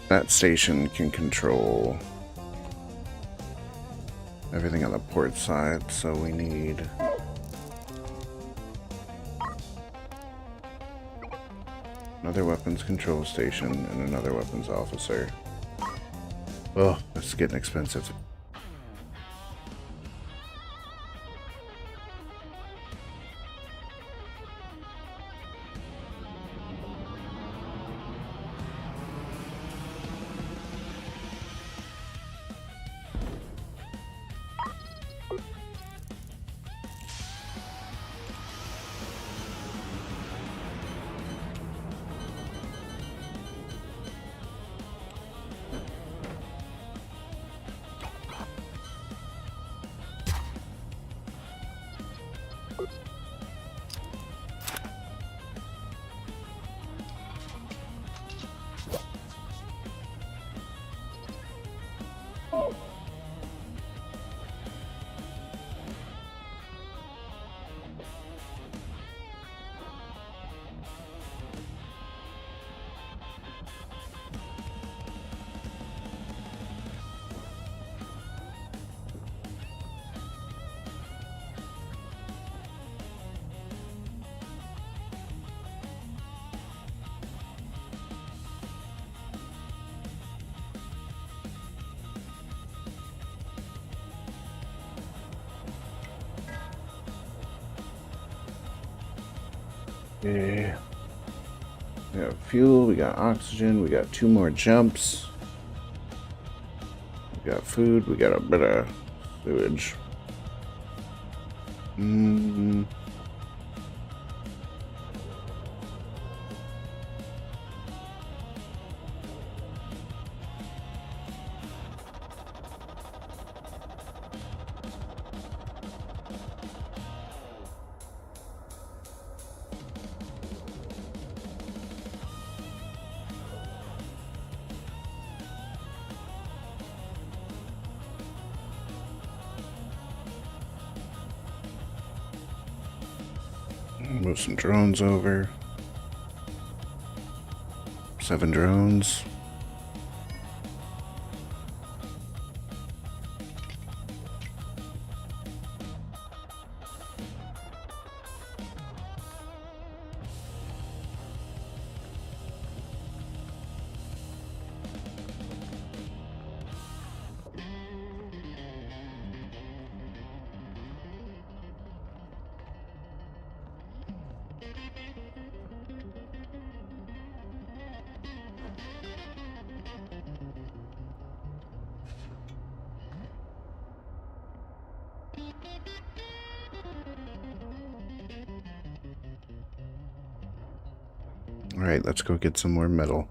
That station can control everything on the port side, so we need another weapons control station and another weapons officer. Oh, that's getting expensive. Okay. We got fuel, we got oxygen, we got 2 more jumps. We got food, we got a bit of sewage. Move some drones over. 7 drones. Alright, let's go get some more metal.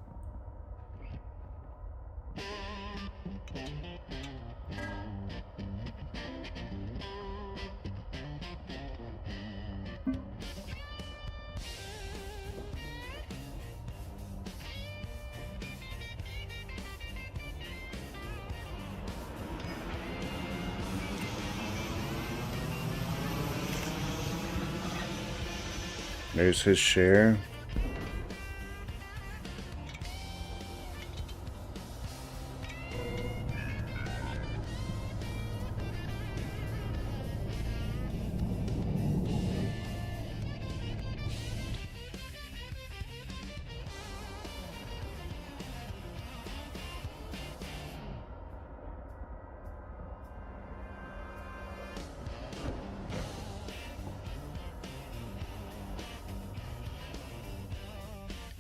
There's his share.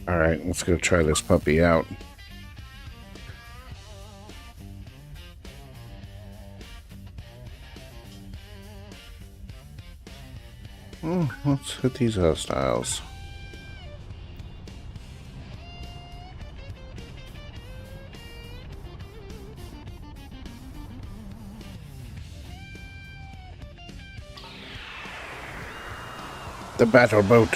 Alright, let's go try this puppy out. Oh, let's hit these hostiles. The battle boat.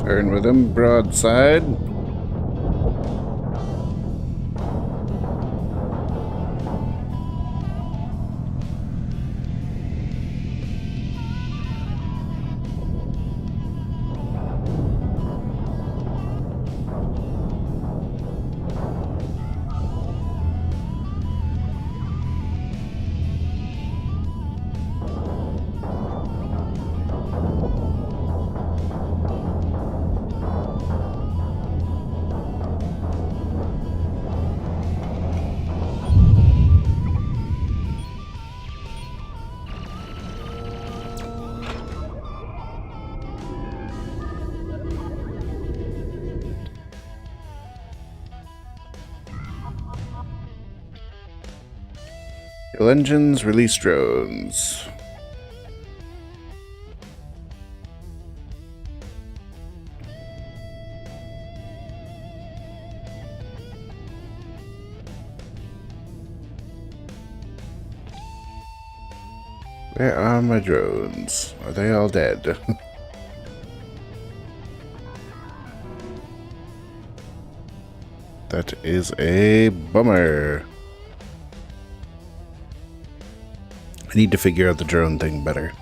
Burn with them, broadside. Kill engines, release drones. Where are my drones? Are they all dead? That is a bummer. I need to figure out the drone thing better.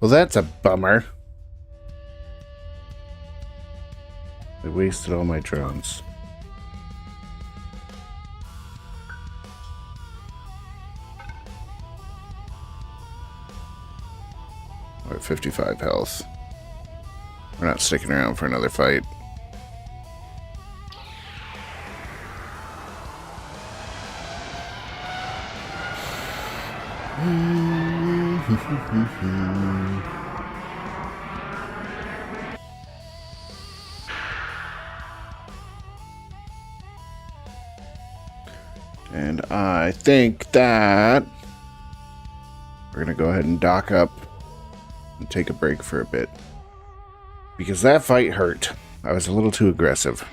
Well, that's a bummer. I wasted all my drones. We're at 55 health. We're not sticking around for another fight. And I think that we're going to go ahead and dock up and take a break for a bit. Because that fight hurt. I was a little too aggressive.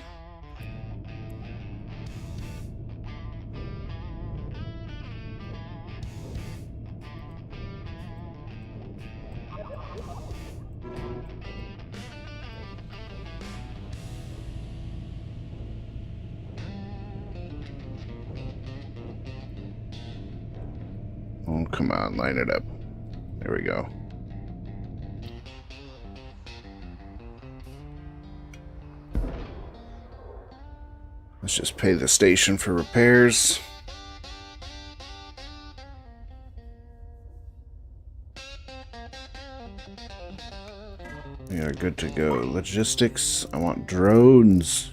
Oh, come on, line it up. There we go. Let's just pay the station for repairs. We are good to go. Logistics. I want drones.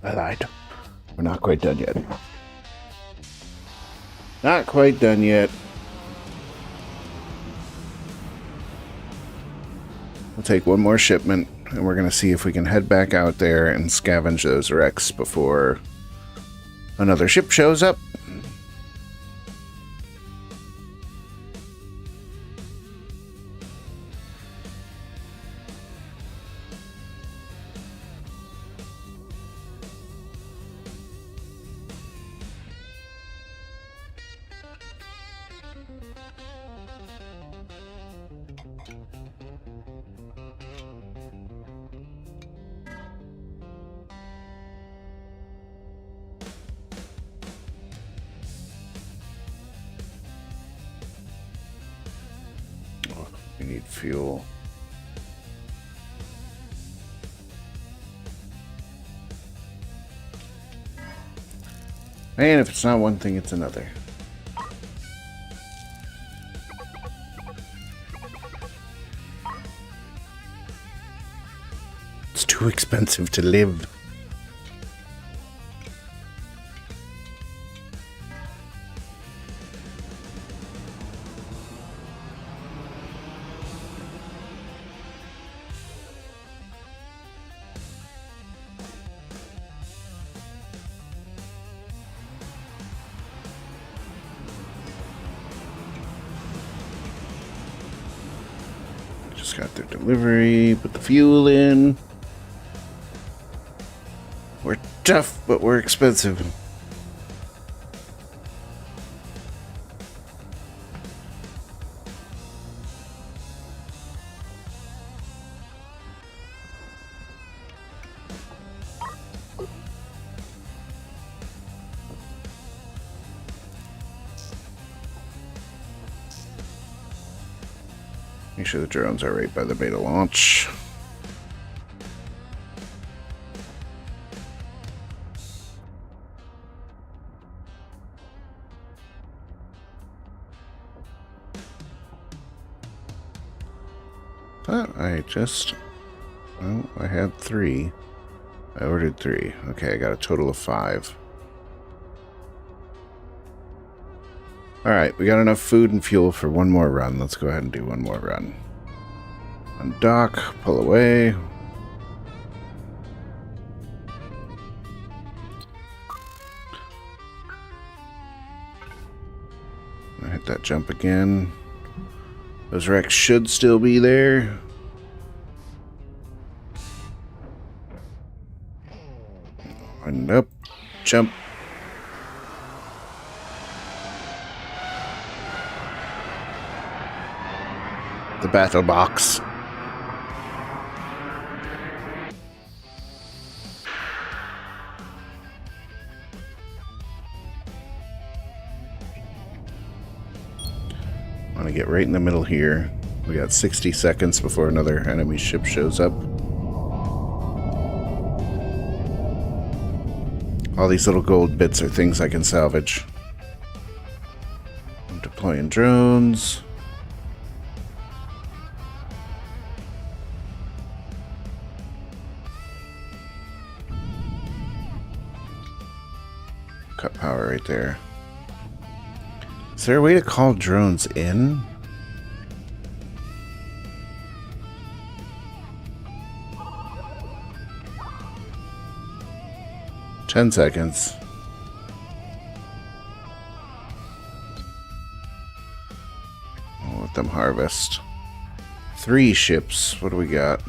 I lied. We're not quite done yet. Not quite done yet. We'll take one more shipment, and we're going to see if we can head back out there and scavenge those wrecks before another ship shows up. We need fuel. Man, if it's not one thing, it's another. It's too expensive to live. Got their delivery. Put the fuel in. We're tough, but we're expensive. Make sure the drones are right by the beta launch. But I just... Oh, I had 3. I ordered 3. Okay, I got a total of 5. Alright, we got enough food and fuel for one more run. Let's go ahead and do one more run. Undock, pull away. I hit that jump again. Those wrecks should still be there. And up, jump. The battle box. Want to get right in the middle here. We got 60 seconds before another enemy ship shows up. All these little gold bits are things I can salvage. I'm deploying drones. Cut power right there. Is there a way to call drones in? Ten seconds. I'll let them harvest. 3 ships. What do we got?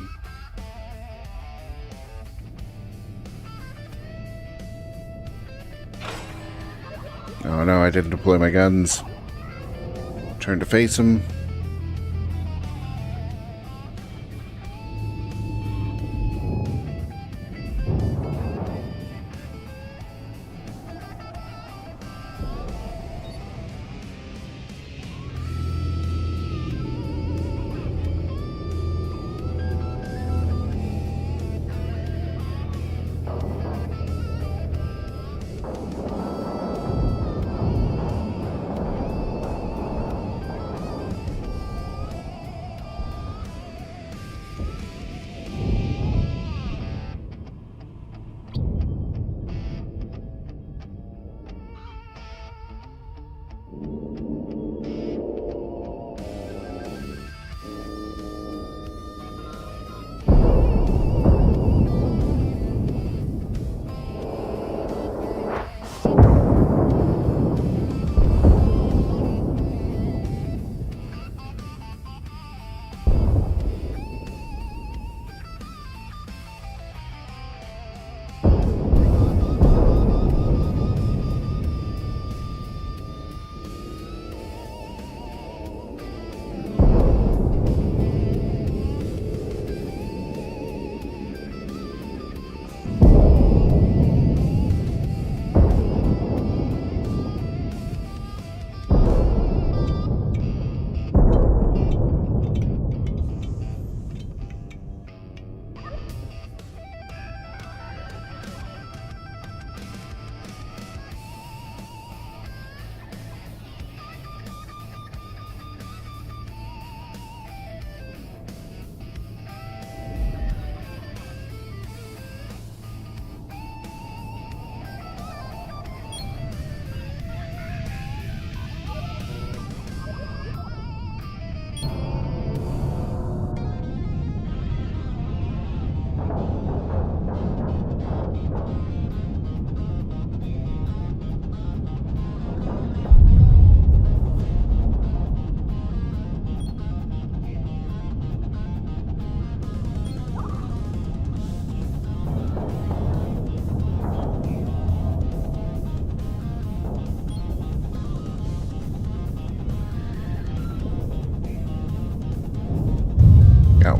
Oh no, I didn't deploy my guns. Turn to face them.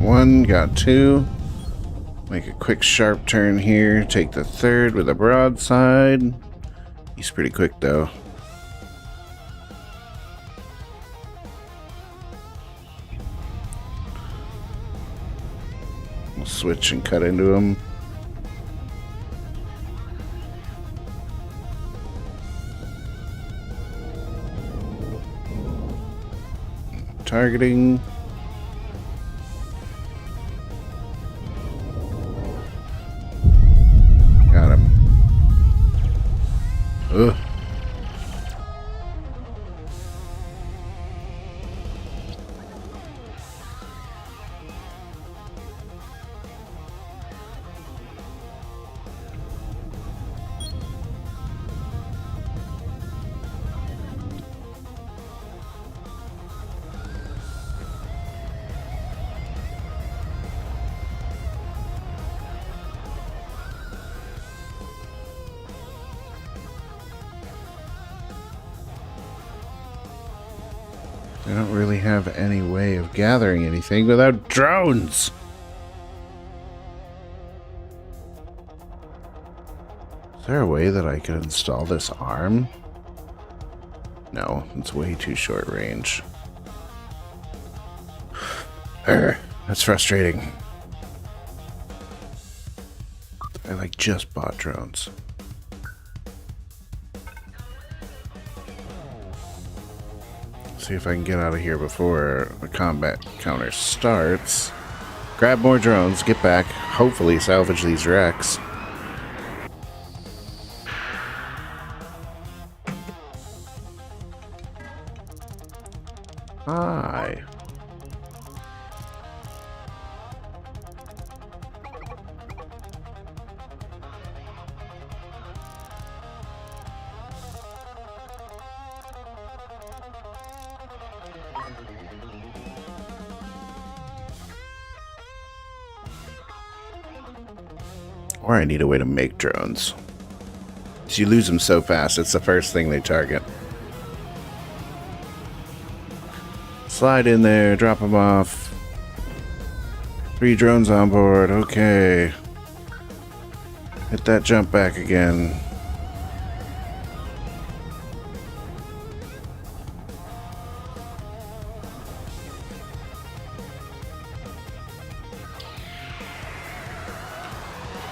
one, got two. Make a quick sharp turn here. Take the third with a broadside. He's pretty quick though. We'll switch and cut into him. Targeting. Got him. Ugh. I don't really have any way of gathering anything without drones. Is there a way that I could install this arm? No, it's way too short range. That's frustrating. I like just bought drones. See if I can get out of here before the combat counter starts. Grab more drones, get back, hopefully salvage these wrecks. Hi. Or I need a way to make drones. You lose them so fast, it's the first thing they target. Slide in there, drop them off. 3 drones on board, okay. Hit that jump back again.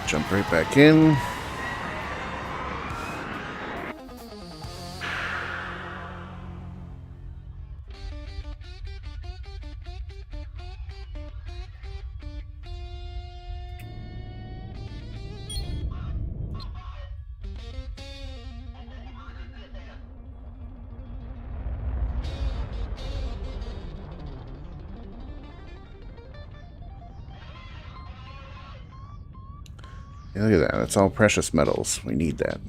Jump right back in. Yeah, look at that. That's all precious metals. We need that.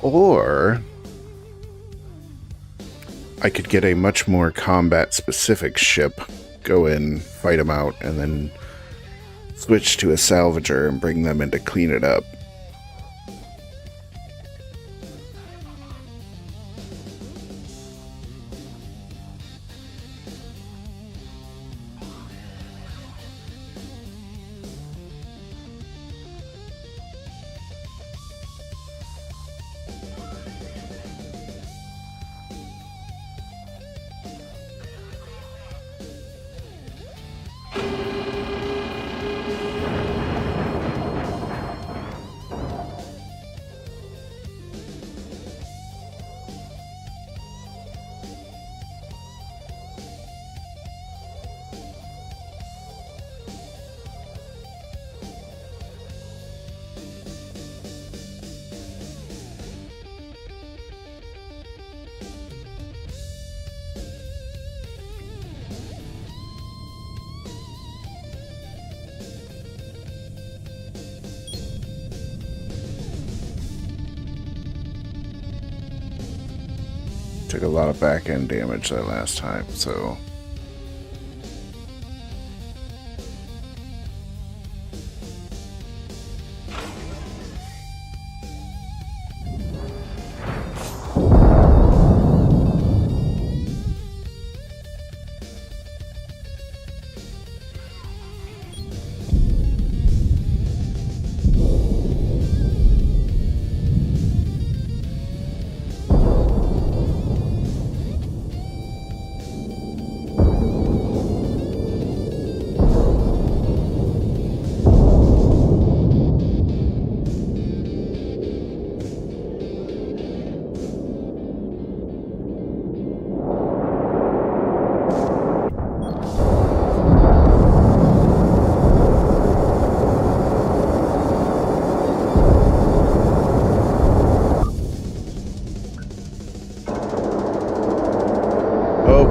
Or I could get a much more combat-specific ship, go in, fight them out, and then switch to a salvager and bring them in to clean it up. Took a lot of back-end damage that last time, so...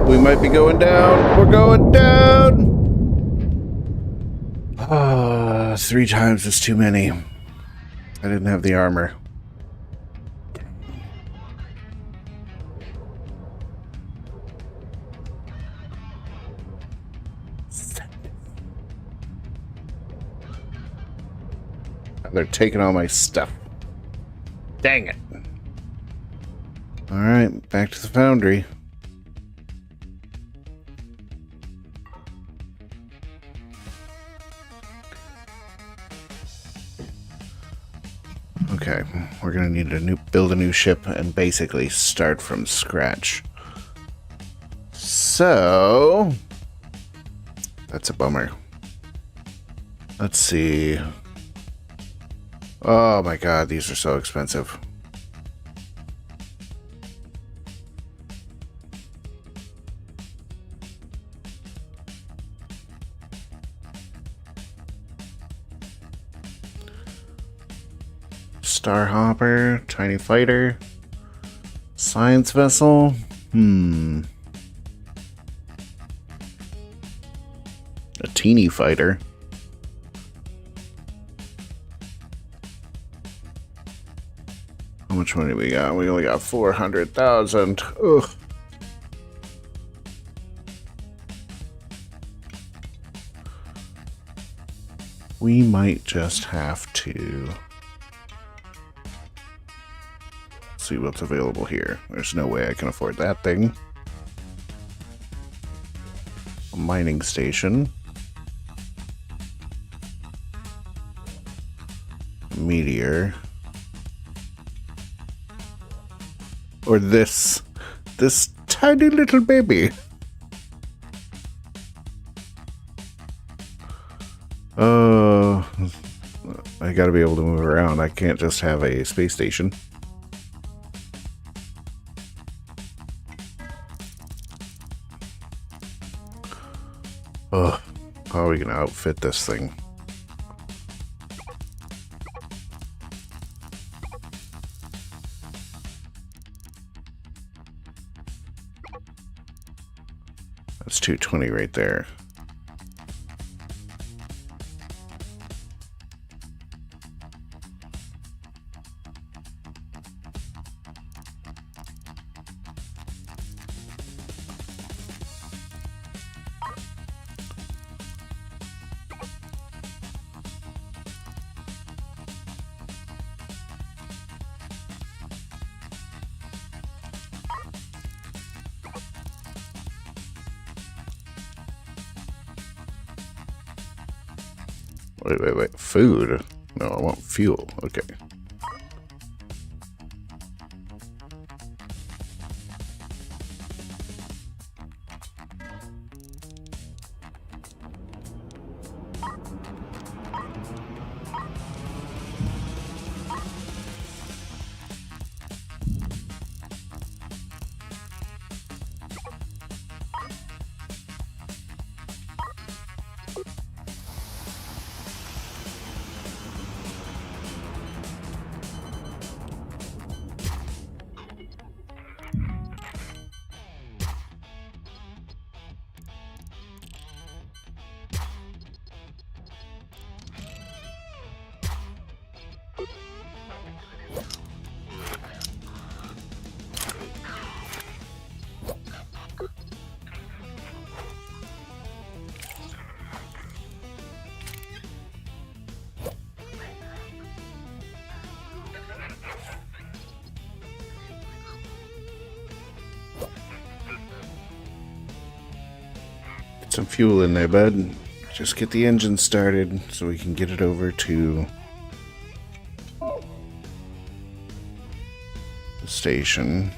We might be going down. We're going down. 3 times is too many. I didn't have the armor. They're taking all my stuff. Dang it. All right, back to the foundry. Okay, we're gonna need to build a new ship and basically start from scratch. So that's a bummer. Let's see. Oh my god, these are so expensive. Starhopper, tiny fighter, science vessel. A teeny fighter. How much money we got? We only got 400,000. Ugh. We might just have to see what's available here. There's no way I can afford that thing. A mining station. A meteor. Or this tiny little baby. I gotta be able to move around. I can't just have a space station. Ugh, how are we gonna outfit this thing? That's 220 right there. Wait. Food? No, I want fuel. Okay. some fuel in there, bud. Just get the engine started so we can get it over to the station.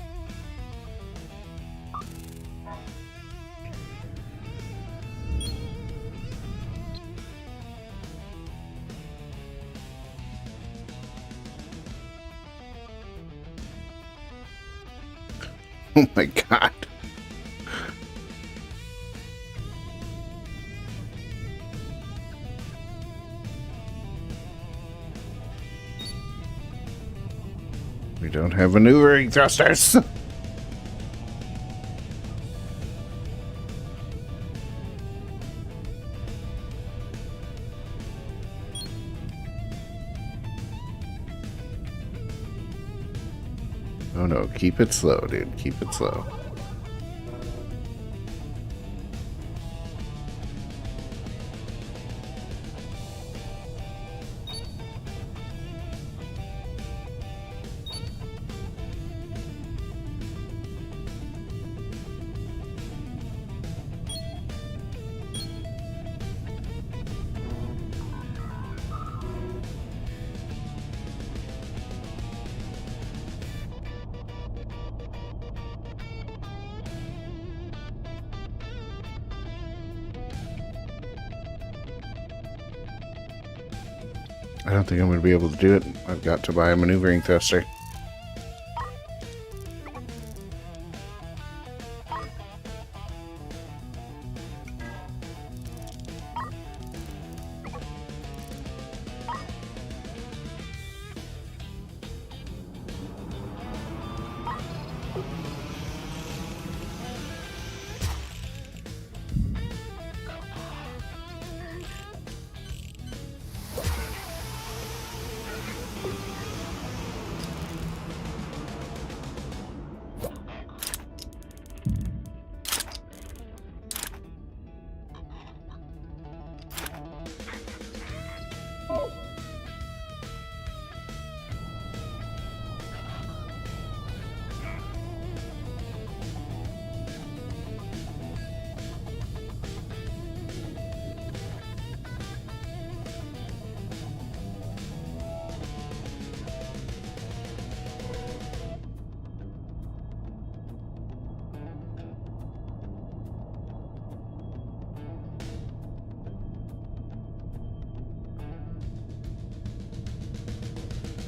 Oh my god. We don't have maneuvering thrusters. Oh no, keep it slow, dude. Keep it slow. I don't think I'm going to be able to do it. I've got to buy a maneuvering thruster.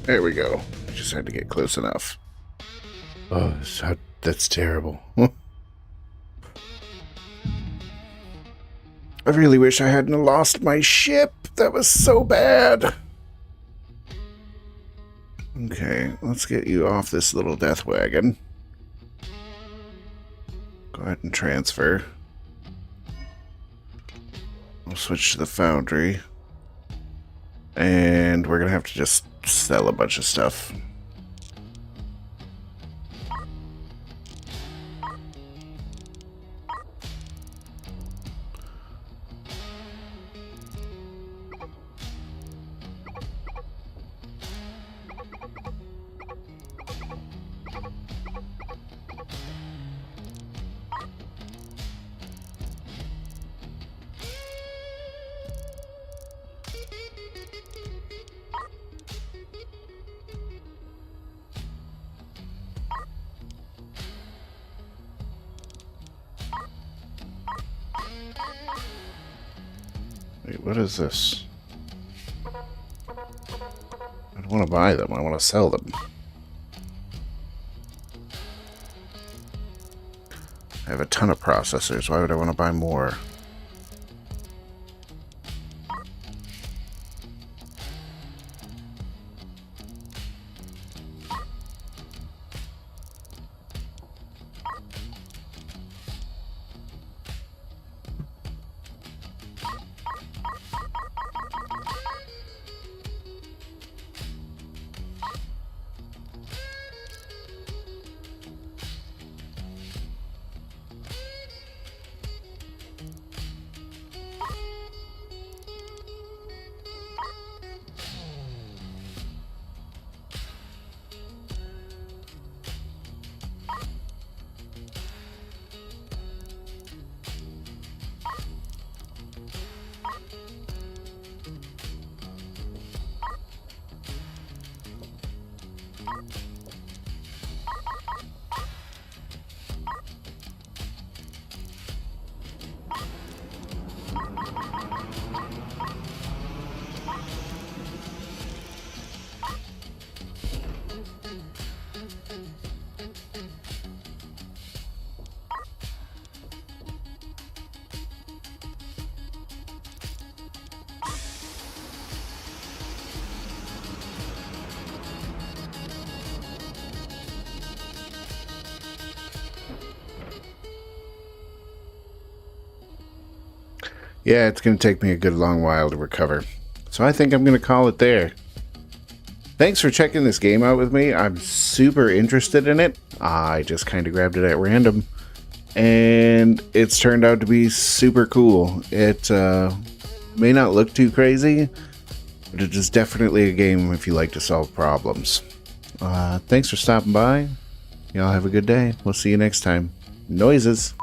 There we go. Just had to get close enough. Oh, that's terrible. I really wish I hadn't lost my ship. That was so bad. Okay, let's get you off this little death wagon. Go ahead and transfer. We'll switch to the foundry. And we're going to have to just sell a bunch of stuff. Wait, what is this? I don't want to buy them, I want to sell them. I have a ton of processors, why would I want to buy more? Yeah, it's going to take me a good long while to recover. So I think I'm going to call it there. Thanks for checking this game out with me. I'm super interested in it. I just kind of grabbed it at random. And it's turned out to be super cool. It may not look too crazy, but it is definitely a game if you like to solve problems. Thanks for stopping by. Y'all have a good day. We'll see you next time. Noises.